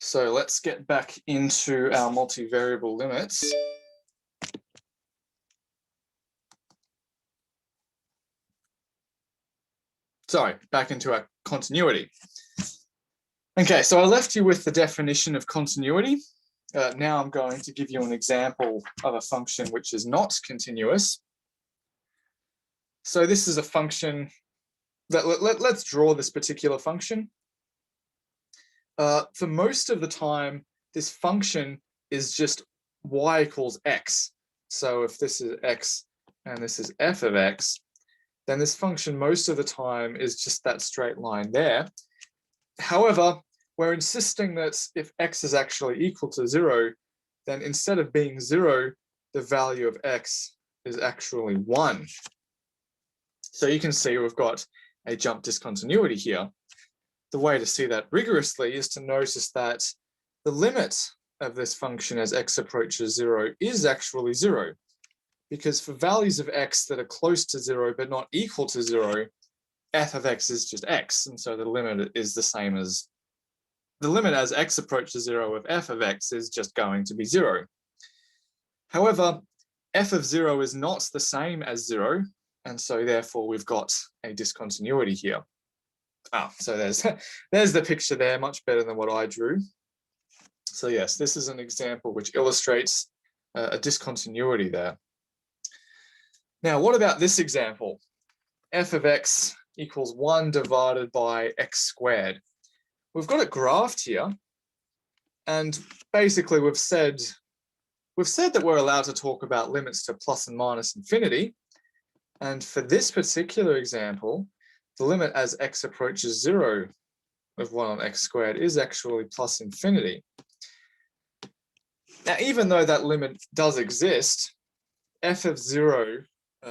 So let's get back into our multivariable limits. Sorry, back into our continuity. Okay, so I left you with the definition of continuity. Now I'm going to give you an example of a function which is not continuous. So this is a function that let's draw this particular function. For most of the time, this function is just y equals x. So if this is x and this is f of x, then this function most of the time is just that straight line there. However, we're insisting that if x is actually equal to 0, then instead of being 0, the value of x is actually 1. So you can see we've got a jump discontinuity here. The way to see that rigorously is to notice that the limit of this function as x approaches 0 is actually 0. Because for values of x that are close to 0 but not equal to 0, f of x is just x. And so the limit is the same as the limit as x approaches 0 of f of x is just going to be 0. However, f of 0 is not the same as 0. And so therefore we've got a discontinuity here. So there's the picture there, much better than what I drew. So yes, this is an example which illustrates a discontinuity there. Now, what about this example? F of x equals 1 divided by x squared. We've got it graphed here, and basically we've said that we're allowed to talk about limits to plus and minus infinity. And for this particular example, the limit as x approaches 0 of 1 on x squared is actually plus infinity. Now, even though that limit does exist, f of 0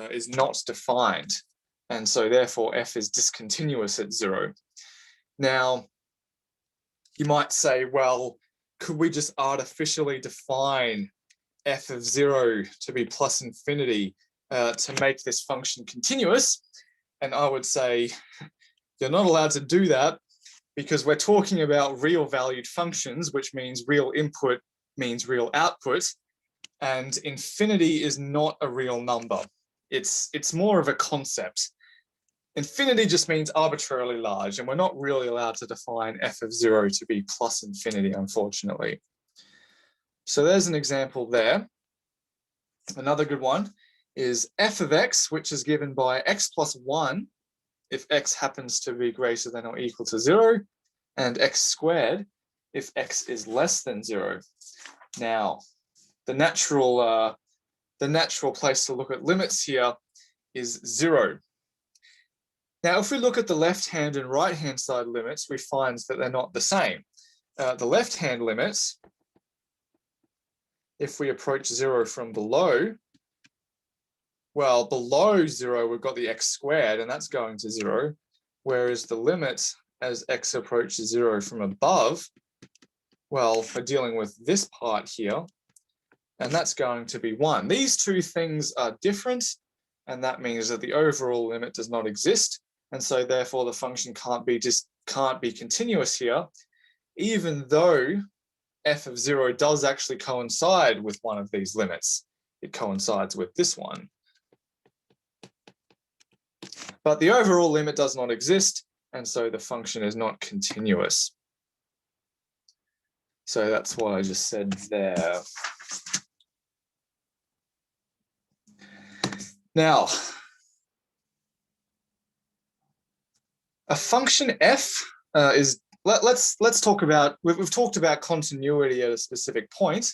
is not defined, and so therefore f is discontinuous at 0. Now, you might say, well, could we just artificially define f of 0 to be plus infinity to make this function continuous? And I would say you're not allowed to do that because we're talking about real valued functions, which means real input means real output, and infinity is not a real number. It's more of a concept. Infinity just means arbitrarily large, and we're not really allowed to define f of 0 to be plus infinity, unfortunately. So there's an example there. Another good one is f of x, which is given by x plus 1 if x happens to be greater than or equal to 0, and x squared if x is less than 0. Now, the natural place to look at limits here is 0. Now, if we look at the left-hand and right-hand side limits, we find that they're not the same. The left-hand limits, if we approach 0 from below, well, below 0, we've got the x squared, and that's going to 0, whereas the limit as x approaches 0 from above, well, we're dealing with this part here, and that's going to be 1. These two things are different, and that means that the overall limit does not exist. And so therefore the function can't be continuous here, even though f of 0 does actually coincide with one of these limits. It coincides with this one. But the overall limit does not exist, and so the function is not continuous. So that's what I just said there. Now, a function f let's talk about, we've talked about continuity at a specific point.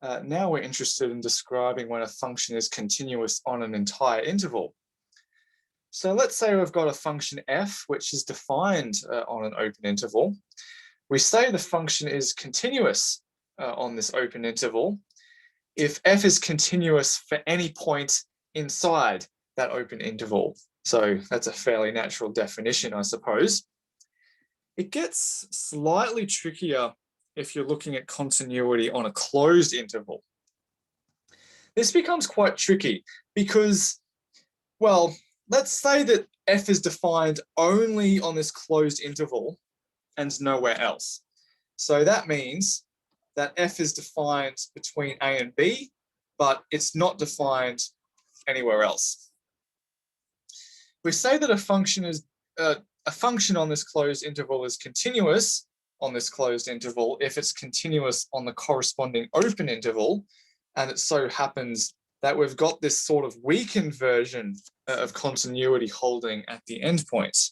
Now we're interested in describing when a function is continuous on an entire interval. So let's say we've got a function f, which is defined on an open interval. We say the function is continuous on this open interval if f is continuous for any point inside that open interval. So that's a fairly natural definition, I suppose. It gets slightly trickier if you're looking at continuity on a closed interval. This becomes quite tricky because, well, let's say that f is defined only on this closed interval and nowhere else. So that means that f is defined between a and b, but it's not defined anywhere else. We say that a function on this closed interval is continuous on this closed interval if it's continuous on the corresponding open interval, and it so happens that we've got this sort of weakened version of continuity holding at the endpoints.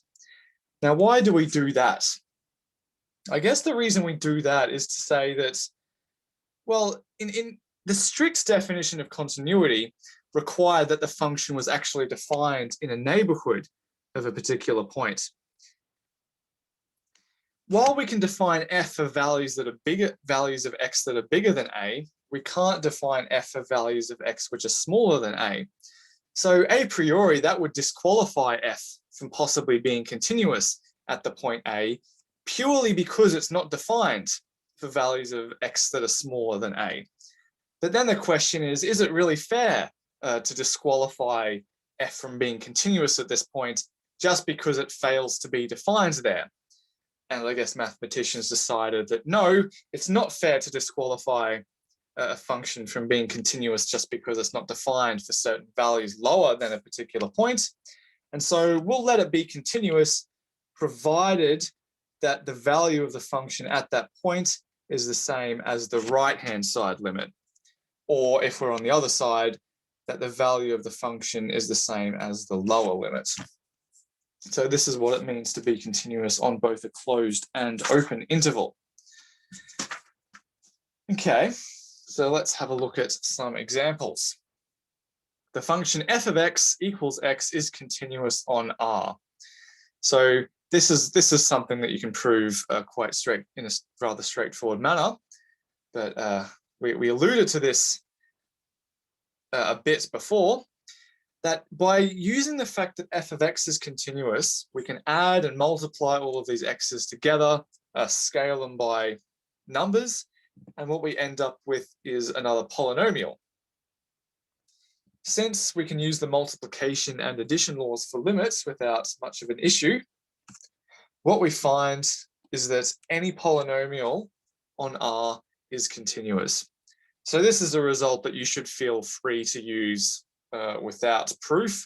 Now, why do we do that? I guess the reason we do that is to say that, well, in the strict definition of continuity required that the function was actually defined in a neighborhood of a particular point. While we can define f for values that are bigger, values of x that are bigger than a, we can't define f for values of x which are smaller than a. So a priori, that would disqualify f from possibly being continuous at the point a, purely because it's not defined for values of x that are smaller than a. But then the question is it really fair to disqualify f from being continuous at this point just because it fails to be defined there? And I guess mathematicians decided that no, it's not fair to disqualify a function from being continuous just because it's not defined for certain values lower than a particular point. And so we'll let it be continuous, provided that the value of the function at that point is the same as the right-hand side limit. Or if we're on the other side, that the value of the function is the same as the lower limit. So this is what it means to be continuous on both a closed and open interval. Okay, so let's have a look at some examples. The function f of x equals x is continuous on R. So this is something that you can prove quite straight in a rather straightforward manner. But we alluded to this a bit before, that by using the fact that f of x is continuous, we can add and multiply all of these x's together, scale them by numbers, and what we end up with is another polynomial. Since we can use the multiplication and addition laws for limits without much of an issue, what we find is that any polynomial on R is continuous. So this is a result that you should feel free to use without proof,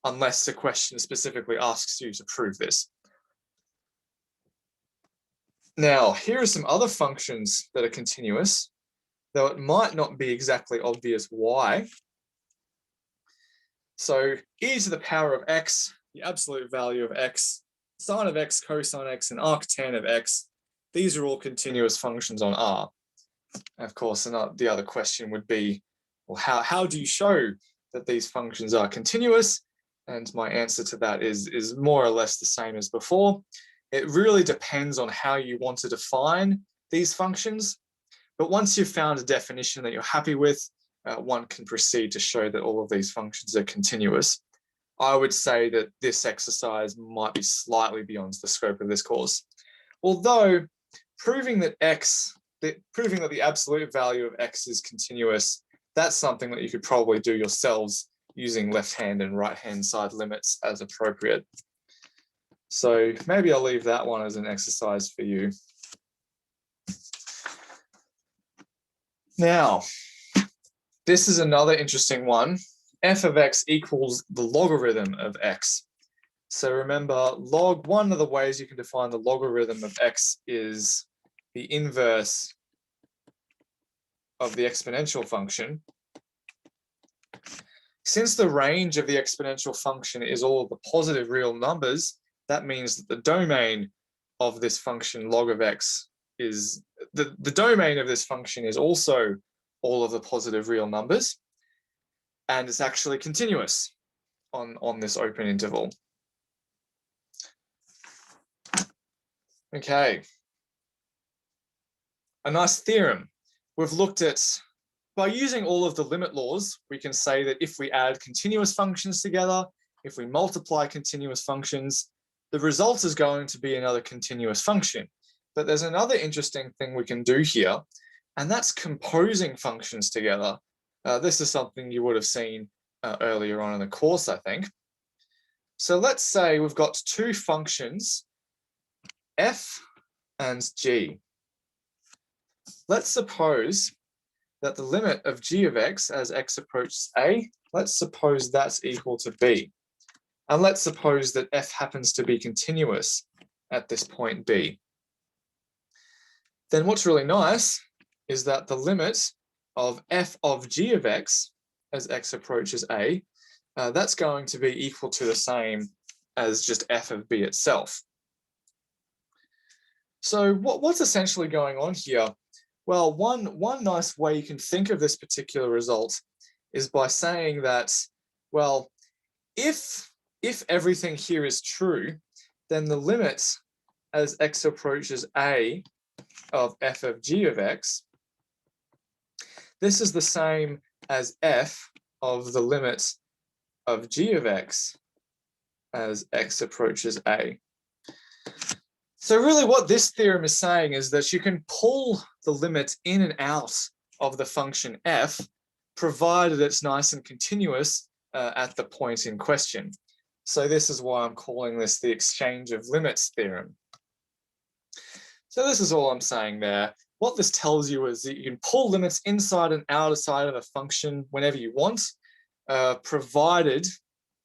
unless the question specifically asks you to prove this. Now, here are some other functions that are continuous, though it might not be exactly obvious why. So e to the power of x, the absolute value of x, sine of x, cosine x, and arctan of x, these are all continuous functions on R. And of course, the other question would be, well, how do you show that these functions are continuous? And my answer to that is more or less the same as before. It really depends on how you want to define these functions. But once you've found a definition that you're happy with, one can proceed to show that all of these functions are continuous. I would say that this exercise might be slightly beyond the scope of this course. Although proving that the absolute value of x is continuous, that's something that you could probably do yourselves using left-hand and right-hand side limits as appropriate. So maybe I'll leave that one as an exercise for you. Now, this is another interesting one. F of x equals the logarithm of x. So remember, one of the ways you can define the logarithm of x is the inverse of the exponential function. Since the range of the exponential function is all of the positive real numbers, that means that the domain of this function log of x is, the domain of this function is also all of the positive real numbers, and it's actually continuous on this open interval. Okay. A nice theorem. We've looked at, by using all of the limit laws, we can say that if we add continuous functions together, if we multiply continuous functions, the result is going to be another continuous function. But there's another interesting thing we can do here, and that's composing functions together. This is something you would have seen earlier on in the course, I think. So let's say we've got two functions, f and g. Let's suppose that the limit of g of x as x approaches a, let's suppose that's equal to b. And let's suppose that f happens to be continuous at this point b. Then what's really nice is that the limit of f of g of x as x approaches a, that's going to be equal to the same as just f of b itself. So what's essentially going on here? Well, one nice way you can think of this particular result is by saying that, well, if everything here is true, then the limit as x approaches a of f of g of x, this is the same as f of the limit of g of x as x approaches a. So really what this theorem is saying is that you can pull the limit in and out of the function f, provided it's nice and continuous at the point in question. So this is why I'm calling this the exchange of limits theorem. So this is all I'm saying there. What this tells you is that you can pull limits inside and outside of a function whenever you want, provided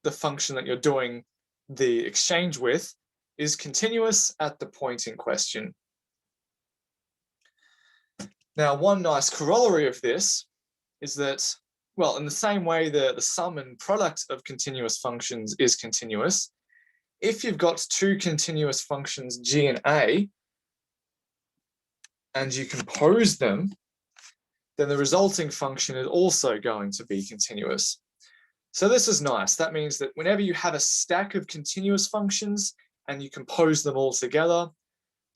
the function that you're doing the exchange with is continuous at the point in question. Now, one nice corollary of this is that, well, in the same way the sum and product of continuous functions is continuous, if you've got two continuous functions g and a, and you compose them, then the resulting function is also going to be continuous. So this is nice. That means that whenever you have a stack of continuous functions and you compose them all together,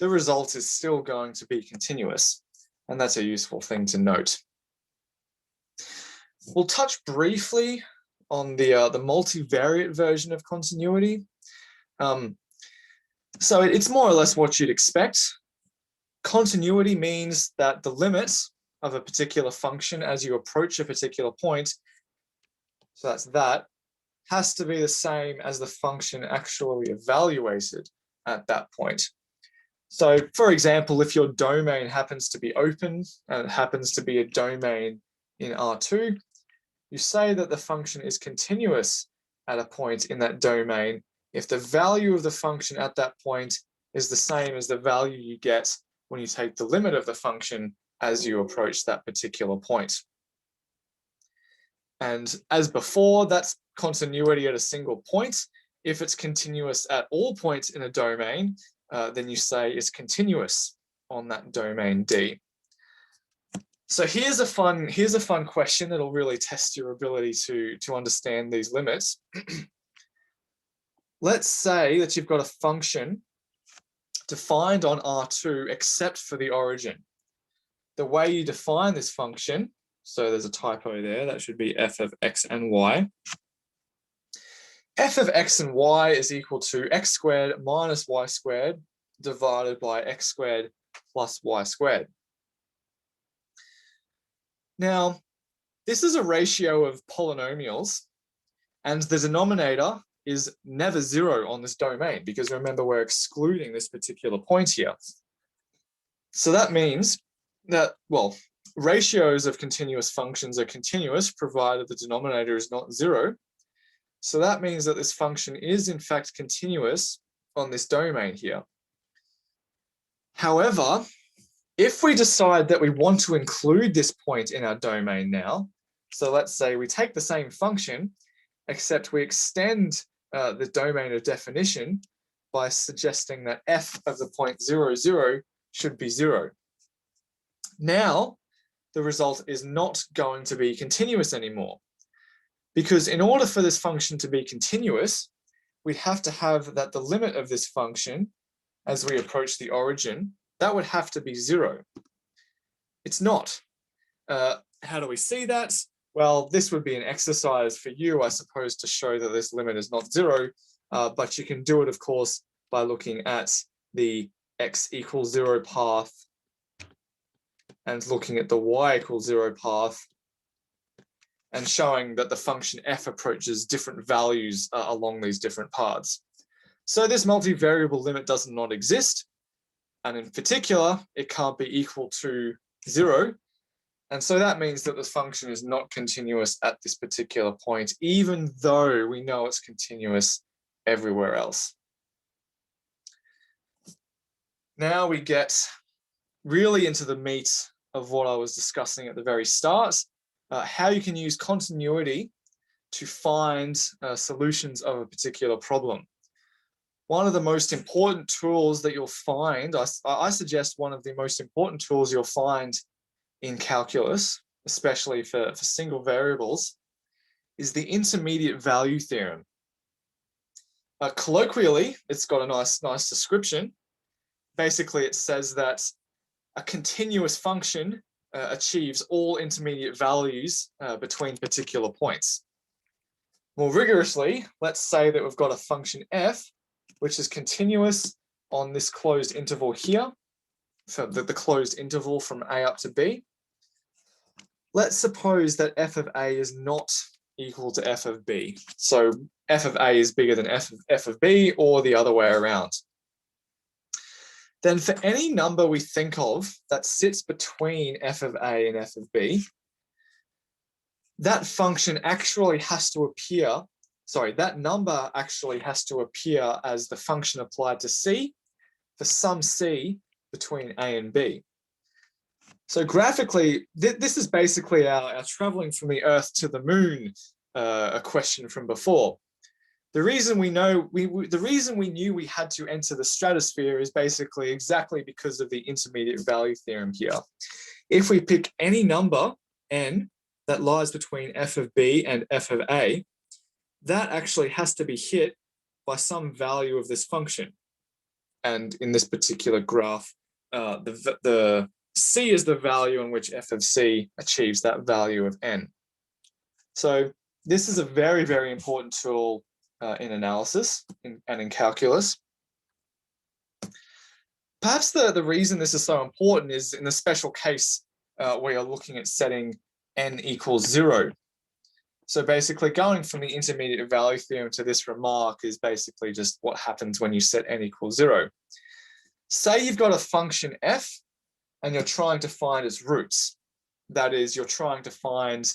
the result is still going to be continuous. And that's a useful thing to note. We'll touch briefly on the multivariate version of continuity. So it's more or less what you'd expect. Continuity means that the limit of a particular function as you approach a particular point, so that, has to be the same as the function actually evaluated at that point. So for example, if your domain happens to be open and it happens to be a domain in R2, you say that the function is continuous at a point in that domain if the value of the function at that point is the same as the value you get when you take the limit of the function as you approach that particular point. And as before, that's continuity at a single point. If it's continuous at all points in a domain, then you say it's continuous on that domain D. So here's a fun question that'll really test your ability to understand these limits. Let's say that you've got a function defined on R2 except for the origin. The way you define this function, so there's a typo there, that should be f of x and y. F of x and y is equal to x squared minus y squared divided by x squared plus y squared. Now, this is a ratio of polynomials, and the denominator is never 0 on this domain, because remember, we're excluding this particular point here. So that means that, well, ratios of continuous functions are continuous provided the denominator is not 0. So that means that this function is in fact continuous on this domain here. However, if we decide that we want to include this point in our domain now, so let's say we take the same function, except we extend the domain of definition by suggesting that f of the point 0, 0 should be 0. Now, the result is not going to be continuous anymore, because in order for this function to be continuous, we'd have to have that the limit of this function as we approach the origin, that would have to be 0. It's not. How do we see that? Well, this would be an exercise for you, I suppose, to show that this limit is not 0, but you can do it, of course, by looking at the x equals 0 path and looking at the y equals 0 path and showing that the function f approaches different values along these different paths. So this multivariable limit does not exist. And in particular, it can't be equal to 0. And so that means that the function is not continuous at this particular point, even though we know it's continuous everywhere else. Now we get really into the meat of what I was discussing at the very start, how you can use continuity to find solutions of a particular problem. One of the most important tools that you'll find, I suggest one of the most important tools you'll find in calculus, especially for single variables, is the intermediate value theorem. Colloquially, it's got a nice description. Basically, it says that a continuous function achieves all intermediate values between particular points. More rigorously, let's say that we've got a function f, which is continuous on this closed interval here, so the closed interval from a up to b. Let's suppose that f of a is not equal to f of b. So f of a is bigger than f of b, or the other way around. Then for any number we think of that sits between f of a and f of b, that function actually has to appear, that number actually has to appear as the function applied to c for some c between a and b. So graphically, this is basically our traveling from the Earth to the moon, a question from before. The reason we knew we had to enter the stratosphere is basically exactly because of the intermediate value theorem here. If we pick any number, n, that lies between f of b and f of a, that actually has to be hit by some value of this function. And in this particular graph, the c is the value in which f of c achieves that value of n. So this is a very, very important tool in analysis and in calculus. Perhaps the reason this is so important is in the special case where you're looking at setting n equals 0. So basically going from the intermediate value theorem to this remark is basically just what happens when you set n equals 0. Say you've got a function f and you're trying to find its roots. That is, you're trying to find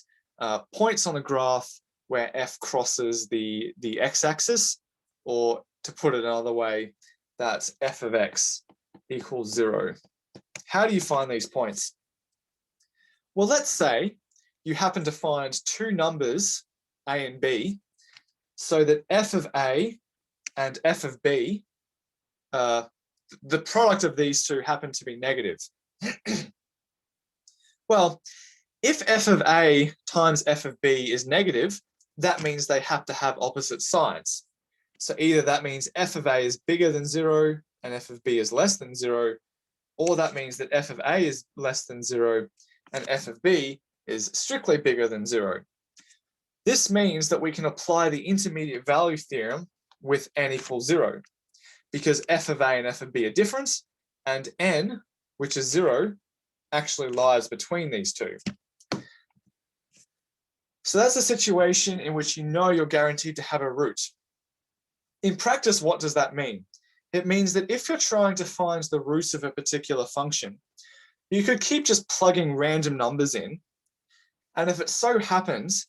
points on the graph where f crosses the x-axis, or to put it another way, that f of x equals 0. How do you find these points? Well, let's say you happen to find two numbers, a and b, so that f of a and f of b, the product of these two happen to be negative. Well, if f of a times f of b is negative, that means they have to have opposite signs. So either that means f of a is bigger than 0 and f of b is less than 0, or that means that f of a is less than 0 and f of b is strictly bigger than 0. This means that we can apply the intermediate value theorem with n equals 0, because f of a and f of b are different, and n, which is 0, actually lies between these two. So that's a situation in which you know you're guaranteed to have a root. In practice, what does that mean? It means that if you're trying to find the roots of a particular function, you could keep just plugging random numbers in. And if it so happens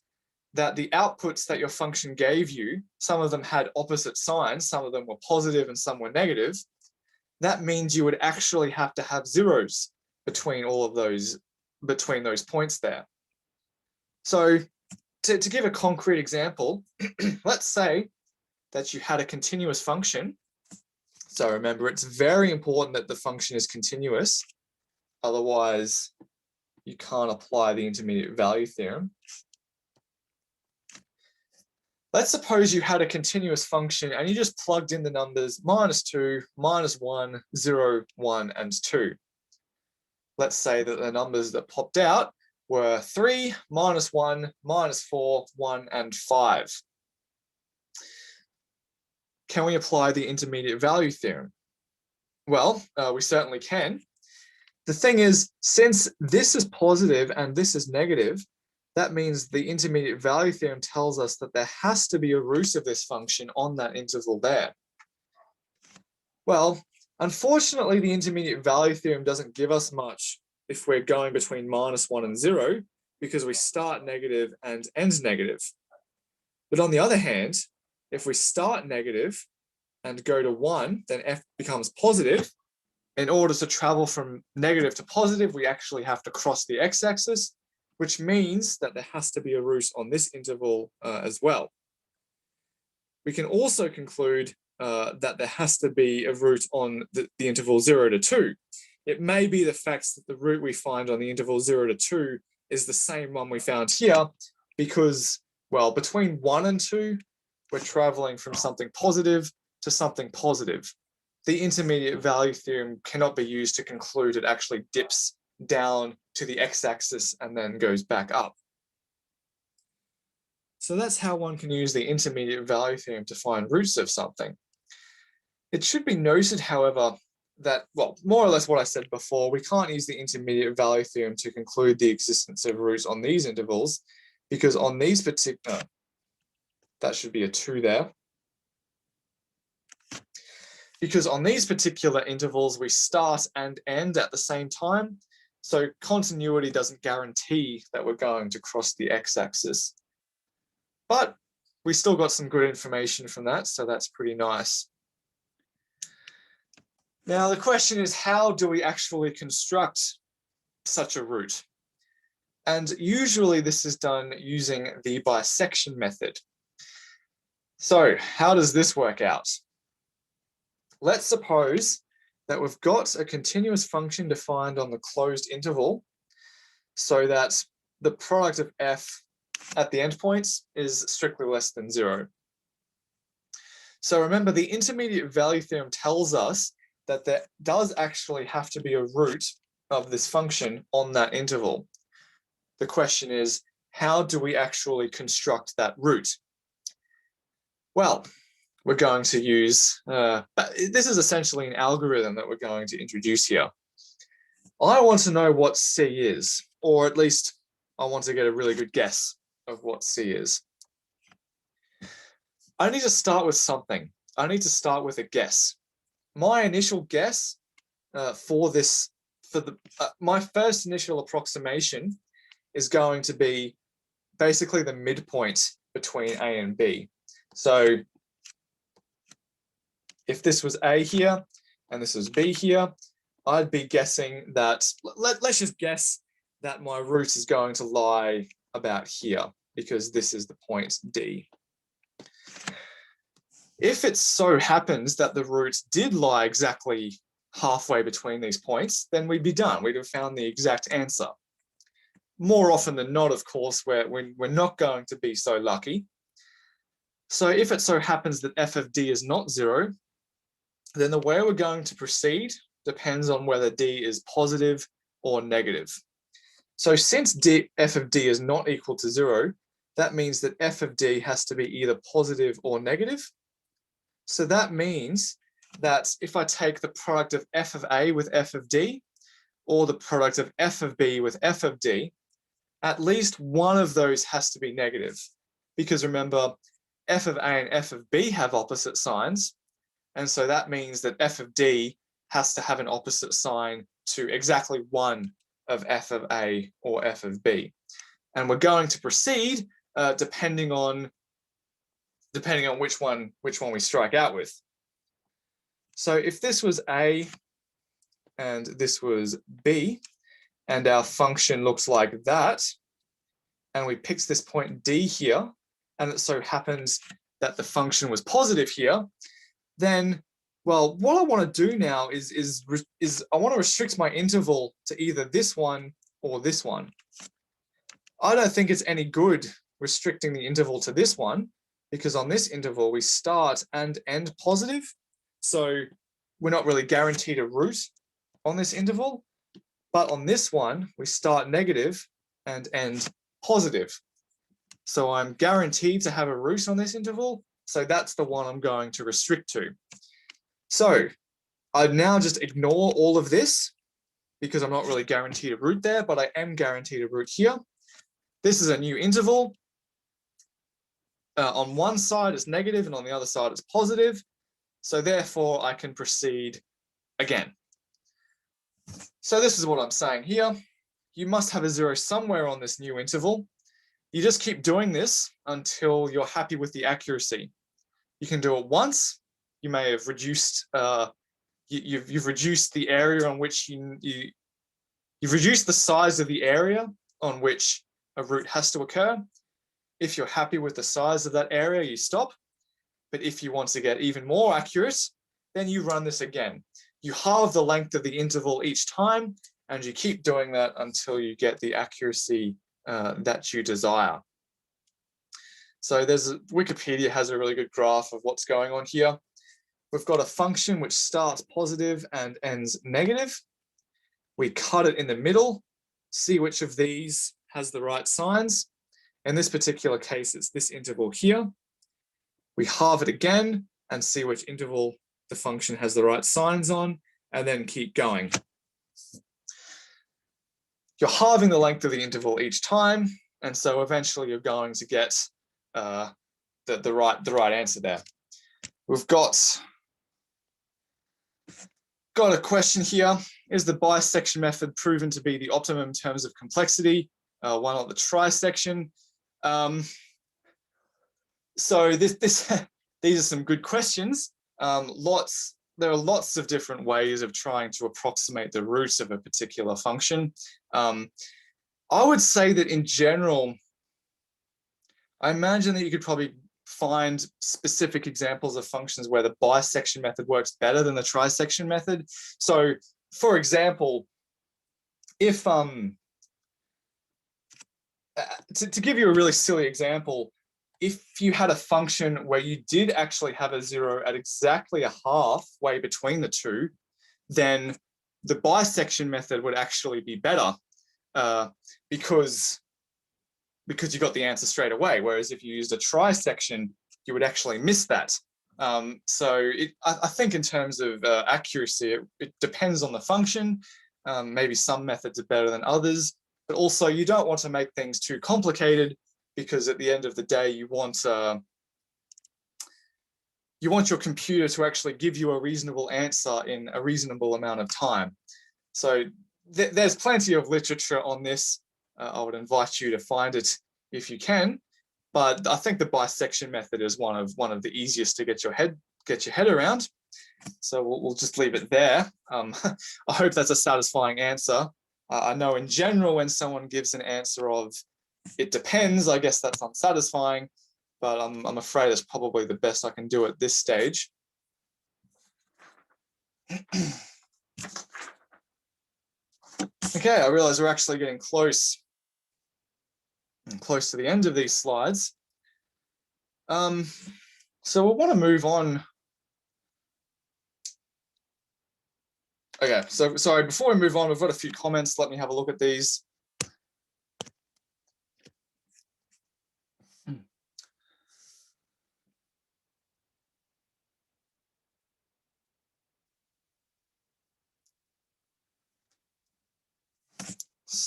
that the outputs that your function gave you, some of them had opposite signs, some of them were positive and some were negative, that means you would actually have to have zeros between all of those, between those points there. So to give a concrete example, let's say that you had a continuous function. So remember, it's very important that the function is continuous. Otherwise, you can't apply the intermediate value theorem. Let's suppose you had a continuous function and you just plugged in the numbers -2, -1, 0, 1, and 2. Let's say that the numbers that popped out were 3, -1, -4, 1, and 5. Can we apply the intermediate value theorem? Well, we certainly can. The thing is, since this is positive and this is negative, that means the intermediate value theorem tells us that there has to be a root of this function on that interval there. Well, unfortunately, the intermediate value theorem doesn't give us much if we're going between -1 and 0, because we start negative and end negative. But on the other hand, if we start negative and go to 1, then f becomes positive. In order to travel from negative to positive, we actually have to cross the x-axis, which means that there has to be a root on this interval as well. We can also conclude that there has to be a root on the interval 0 to 2. It may be the fact that the root we find on the interval 0 to 2 is the same one we found here, because, well, between 1 and 2, we're traveling from something positive to something positive. The intermediate value theorem cannot be used to conclude it actually dips down to the x-axis and then goes back up. So that's how one can use the intermediate value theorem to find roots of something. It should be noted, however, that, well, more or less what I said before, we can't use the intermediate value theorem to conclude the existence of roots on these intervals, because on these particular, that should be a 2 there. Because on these particular intervals, we start and end at the same time. So continuity doesn't guarantee that we're going to cross the x-axis. But we still got some good information from that, so that's pretty nice. Now the question is, how do we actually construct such a root? And usually this is done using the bisection method. So how does this work out? Let's suppose that we've got a continuous function defined on the closed interval so that the product of f at the endpoints is strictly less than 0. So remember, the intermediate value theorem tells us that there does actually have to be a root of this function on that interval. The question is, how do we actually construct that root? Well, we're going to use, this is essentially an algorithm that we're going to introduce here. I want to know what C is, or at least I want to get a really good guess of what C is. I need to start with something. I need to start with a guess. My initial guess my first initial approximation is going to be basically the midpoint between A and B. So if this was A here and this was B here, I'd be guessing that, let's just guess that my root is going to lie about here, because this is the point D. If it so happens that the root did lie exactly halfway between these points, then we'd be done. We'd have found the exact answer. More often than not, of course, we're not going to be so lucky. So if it so happens that f of D is not 0, then the way we're going to proceed depends on whether D is positive or negative. So since f of D is not equal to 0, that means that f of D has to be either positive or negative. So that means that if I take the product of f of A with f of D, or the product of f of B with f of D, at least one of those has to be negative. Because remember, f of a and f of b have opposite signs. And so that means that f of d has to have an opposite sign to exactly one of f of a or f of b. And we're going to proceed depending on which one we strike out with. So if this was a and this was b, and our function looks like that, and we picked this point d here, and it so happens that the function was positive here, then, well, what I want to do now is I want to restrict my interval to either this one or this one. I don't think it's any good restricting the interval to this one, because on this interval we start and end positive. So we're not really guaranteed a root on this interval. But on this one, we start negative and end positive. So I'm guaranteed to have a root on this interval. So that's the one I'm going to restrict to. So I'd now just ignore all of this because I'm not really guaranteed a root there, but I am guaranteed a root here. This is a new interval. On one side it's negative and on the other side it's positive. So therefore I can proceed again. So this is what I'm saying here. You must have a 0 somewhere on this new interval. You just keep doing this until you're happy with the accuracy. You can do it once. You may have reduced, you've reduced the area on which you've reduced the size of the area on which a root has to occur. If you're happy with the size of that area, you stop. But if you want to get even more accurate, then you run this again. You halve the length of the interval each time, and you keep doing that until you get the accuracy that you desire. So Wikipedia has a really good graph of what's going on here. We've got a function which starts positive and ends negative. We cut it in the middle, see which of these has the right signs. In this particular case, it's this interval here. We halve it again and see which interval the function has the right signs on, and then keep going. You're halving the length of the interval each time, and so eventually you're going to get the right answer there. We've got a question here. Is the bisection method proven to be the optimum in terms of complexity? Why not the trisection? So these are some good questions. There are lots of different ways of trying to approximate the root of a particular function. I would say that in general, I imagine that you could probably find specific examples of functions where the bisection method works better than the trisection method. So, for example, if to give you a really silly example, if you had a function where you did actually have a 0 at exactly a halfway between the two, then the bisection method would actually be better because you got the answer straight away. Whereas if you used a trisection, you would actually miss that. So I think in terms of accuracy, it depends on the function. Maybe some methods are better than others, but also you don't want to make things too complicated, because at the end of the day, you want your computer to actually give you a reasonable answer in a reasonable amount of time. So there's plenty of literature on this. I would invite you to find it if you can. But I think the bisection method is one of the easiest to get your head around. So we'll just leave it there. I hope that's a satisfying answer. I know in general when someone gives an answer of it depends, I guess that's unsatisfying, but I'm afraid it's probably the best I can do at this stage. Okay, I realize we're actually getting close to the end of these slides. So we'll want to move on. Okay, so sorry, before we move on, we've got a few comments. Let me have a look at these.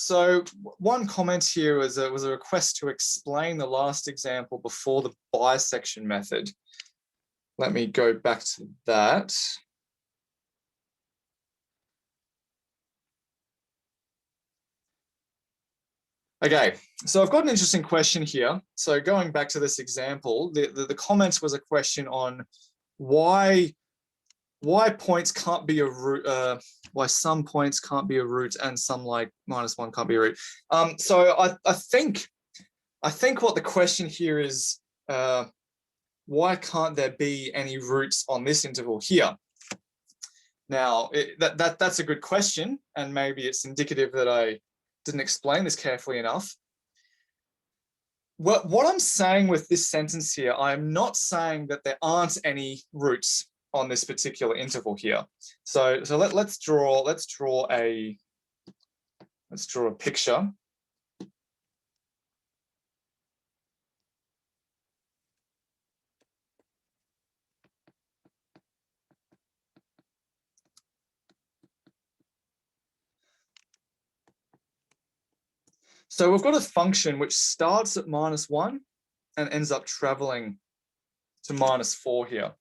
So one comment here was a request to explain the last example before the bisection method. Let me go back to that. Okay, so I've got an interesting question here. So going back to this example, the comments was a question on why points can't be a root, why some points can't be a root and some like -1 can't be a root. So I think what the question here is, why can't there be any roots on this interval here? Now, that's a good question, and maybe it's indicative that I didn't explain this carefully enough. What I'm saying with this sentence here, I'm not saying that there aren't any roots on this particular interval here. So let's draw a picture. So we've got a function which starts at -1 and ends up traveling to -4 here.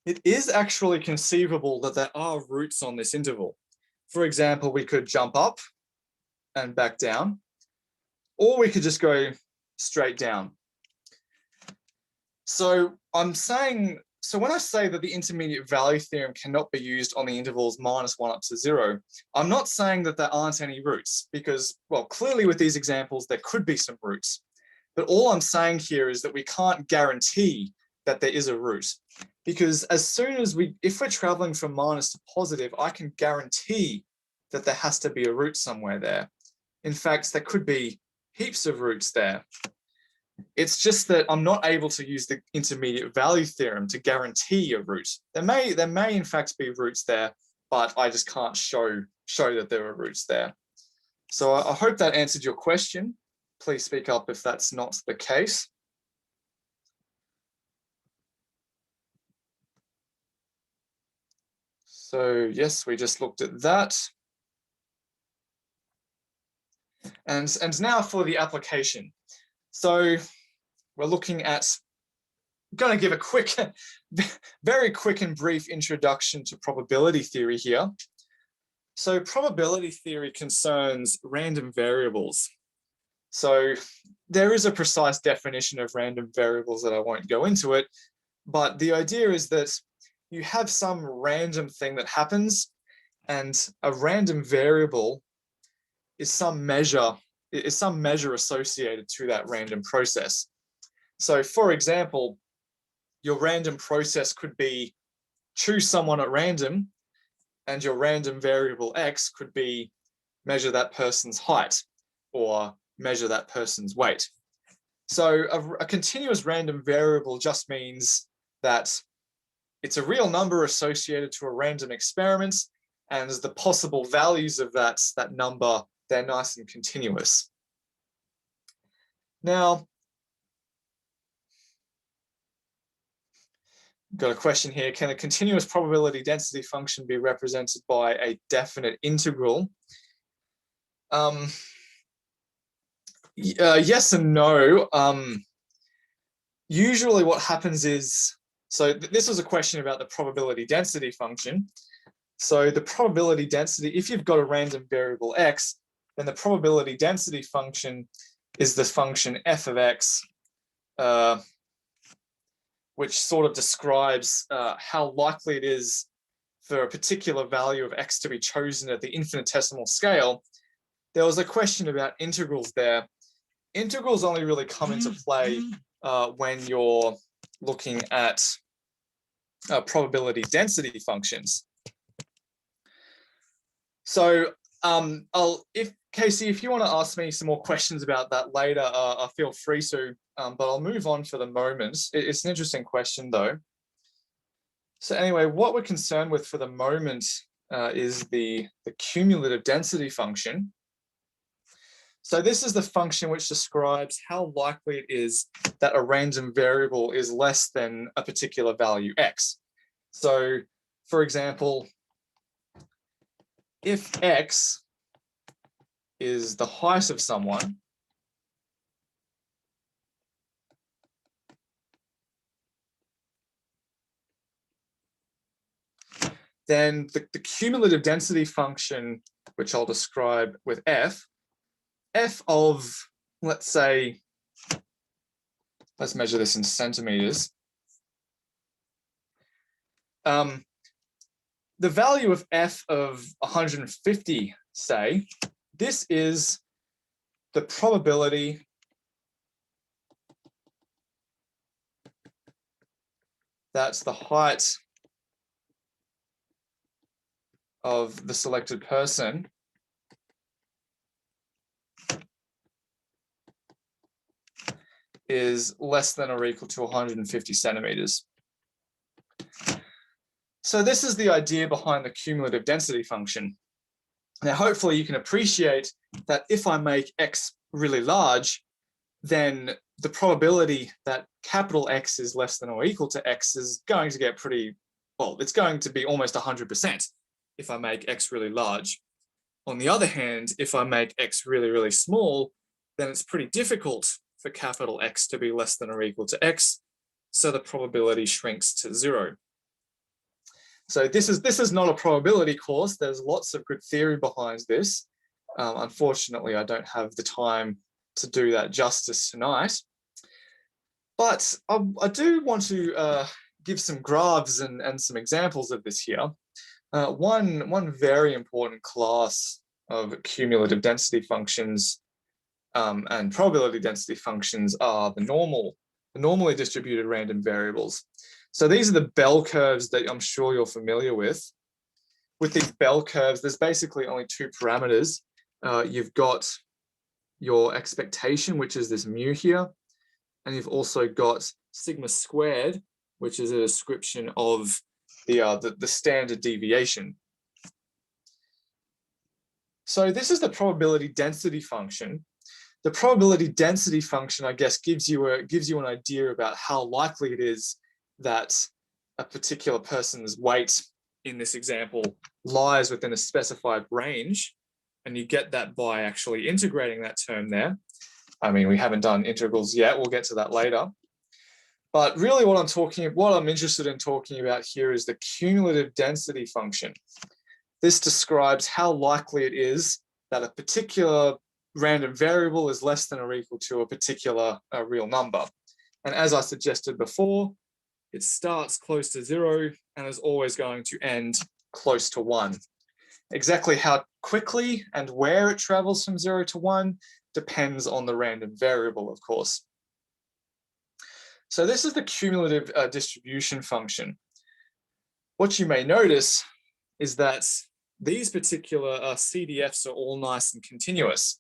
It is actually conceivable that there are roots on this interval. For example, we could jump up and back down, or we could just go straight down. So when I say that the intermediate value theorem cannot be used on the intervals -1 up to 0, I'm not saying that there aren't any roots, because, well, clearly with these examples, there could be some roots. But all I'm saying here is that we can't guarantee that there is a root, because as soon as if we're traveling from minus to positive, I can guarantee that there has to be a root somewhere there. In fact, there could be heaps of roots there. It's just that I'm not able to use the intermediate value theorem to guarantee a root. There may in fact be roots there, but I just can't show that there are roots there. So I hope that answered your question. Please speak up if that's not the case. So yes, we just looked at that. And now for the application. So we're looking at, I'm going to give a quick, very quick and brief introduction to probability theory here. So probability theory concerns random variables. So there is a precise definition of random variables that I won't go into it, but the idea is that you have some random thing that happens, and a random variable is some measure associated to that random process. So for example, your random process could be choose someone at random, and your random variable x could be measure that person's height or measure that person's weight. So a continuous random variable just means that it's a real number associated to a random experiment, and the possible values of that number, they're nice and continuous. Now, got a question here. Can a continuous probability density function be represented by a definite integral? Yes and no. Usually what happens is, so this was a question about the probability density function. So the probability density, if you've got a random variable x, then the probability density function is the function f of x, which sort of describes how likely it is for a particular value of x to be chosen at the infinitesimal scale. There was a question about integrals there. Integrals only really come into play when you're looking at probability density functions. So Casey, if you want to ask me some more questions about that later, feel free to, but I'll move on for the moment. It's an interesting question though. So anyway, what we're concerned with for the moment is the cumulative density function. So this is the function which describes how likely it is that a random variable is less than a particular value x. So for example, if x is the height of someone, then the cumulative density function, which I'll describe with f of, let's say, let's measure this in centimeters. The value of f of 150, say, this is the probability that the height of the selected person is less than or equal to 150 centimeters. So this is the idea behind the cumulative density function. Now, hopefully you can appreciate that if I make x really large, then the probability that capital X is less than or equal to x is going to get pretty, well, it's going to be almost 100% if I make x really large. On the other hand, if I make x really, really small, then it's pretty difficult for capital X to be less than or equal to x, so the probability shrinks to 0. So this is not a probability course. There's lots of good theory behind this. Unfortunately, I don't have the time to do that justice tonight. But I do want to give some graphs and some examples of this here. One very important class of cumulative density functions and probability density functions are the normally distributed random variables. So these are the bell curves that I'm sure you're familiar with. With these bell curves, there's basically only two parameters. You've got your expectation, which is this mu here, and you've also got sigma squared, which is a description of the standard deviation. So this is the probability density function. The probability density function, I guess, gives you an idea about how likely it is that a particular person's weight in this example lies within a specified range. And you get that by actually integrating that term there. I mean, we haven't done integrals yet. We'll get to that later. But really what I'm interested in talking about here is the cumulative density function. This describes how likely it is that a particular random variable is less than or equal to a particular real number. And as I suggested before, it starts close to 0 and is always going to end close to 1. Exactly how quickly and where it travels from 0 to 1 depends on the random variable, of course. So this is the cumulative distribution function. What you may notice is that these particular CDFs are all nice and continuous.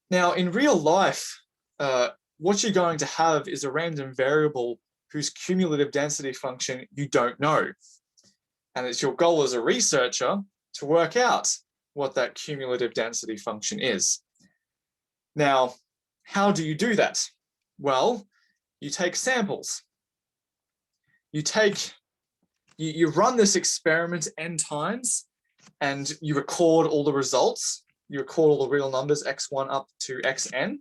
Now, in real life, what you're going to have is a random variable whose cumulative density function you don't know. And it's your goal as a researcher to work out what that cumulative density function is. Now, how do you do that? Well, you take samples. You run this experiment n times and you record all the results. You record all the real numbers, x1 up to xn.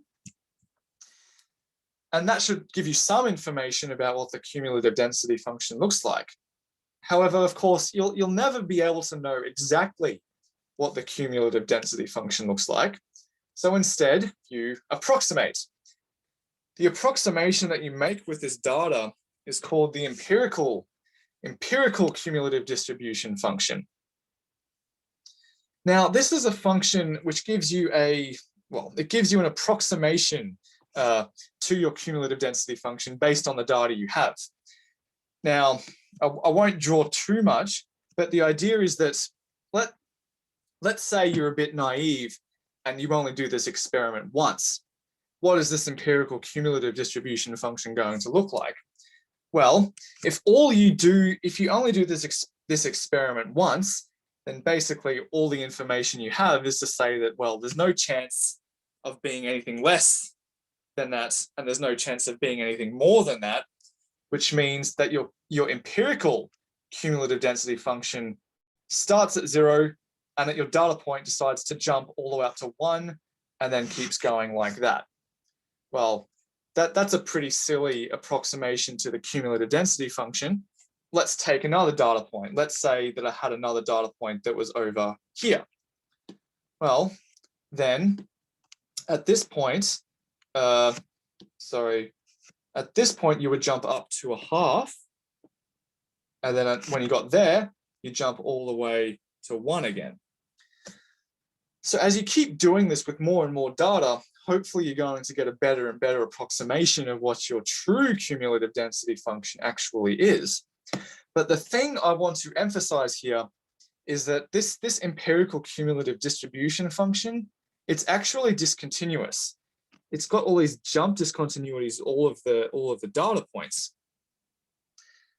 And that should give you some information about what the cumulative density function looks like. However, of course, you'll never be able to know exactly what the cumulative density function looks like. So instead, you approximate. The approximation that you make with this data is called the empirical cumulative distribution function. Now, this is a function which gives you it gives you an approximation to your cumulative density function based on the data you have. Now, I won't draw too much, but the idea is that let's say you're a bit naive and you only do this experiment once. What is this empirical cumulative distribution function going to look like? Well, if you only do this experiment once, then basically all the information you have is to say that, well, there's no chance of being anything less than that, and there's no chance of being anything more than that, which means that your empirical cumulative density function starts at 0 and at your data point decides to jump all the way up to 1 and then keeps going like that. Well, that's a pretty silly approximation to the cumulative density function. Let's take another data point. Let's say that I had another data point that was over here. Well, then at this point, at this point you would jump up to a half, and then when you got there, you jump all the way to 1 again. So as you keep doing this with more and more data, hopefully you're going to get a better and better approximation of what your true cumulative density function actually is. But the thing I want to emphasize here is that this empirical cumulative distribution function, it's actually discontinuous. It's got all these jump discontinuities, all of the data points.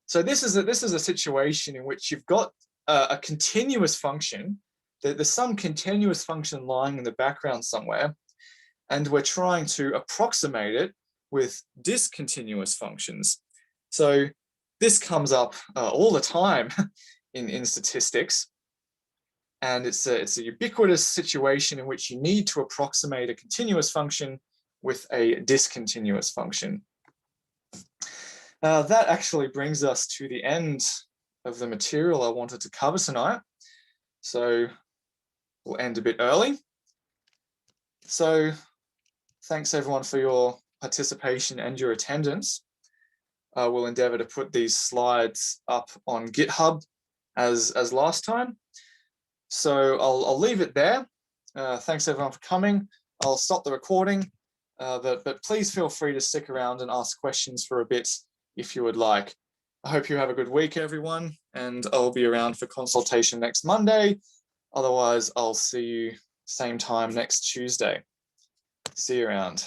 So this is a situation in which you've got a continuous function. There's some continuous function lying in the background somewhere, and we're trying to approximate it with discontinuous functions. So this comes up all the time in statistics, and it's a ubiquitous situation in which you need to approximate a continuous function with a discontinuous function. That actually brings us to the end of the material I wanted to cover tonight. So we'll end a bit early. So thanks everyone for your participation and your attendance. We'll endeavor to put these slides up on GitHub as last time. So I'll leave it there. Thanks everyone for coming. I'll stop the recording, but please feel free to stick around and ask questions for a bit if you would like. I hope you have a good week, everyone, and I'll be around for consultation next Monday. Otherwise, I'll see you same time next Tuesday. See you around.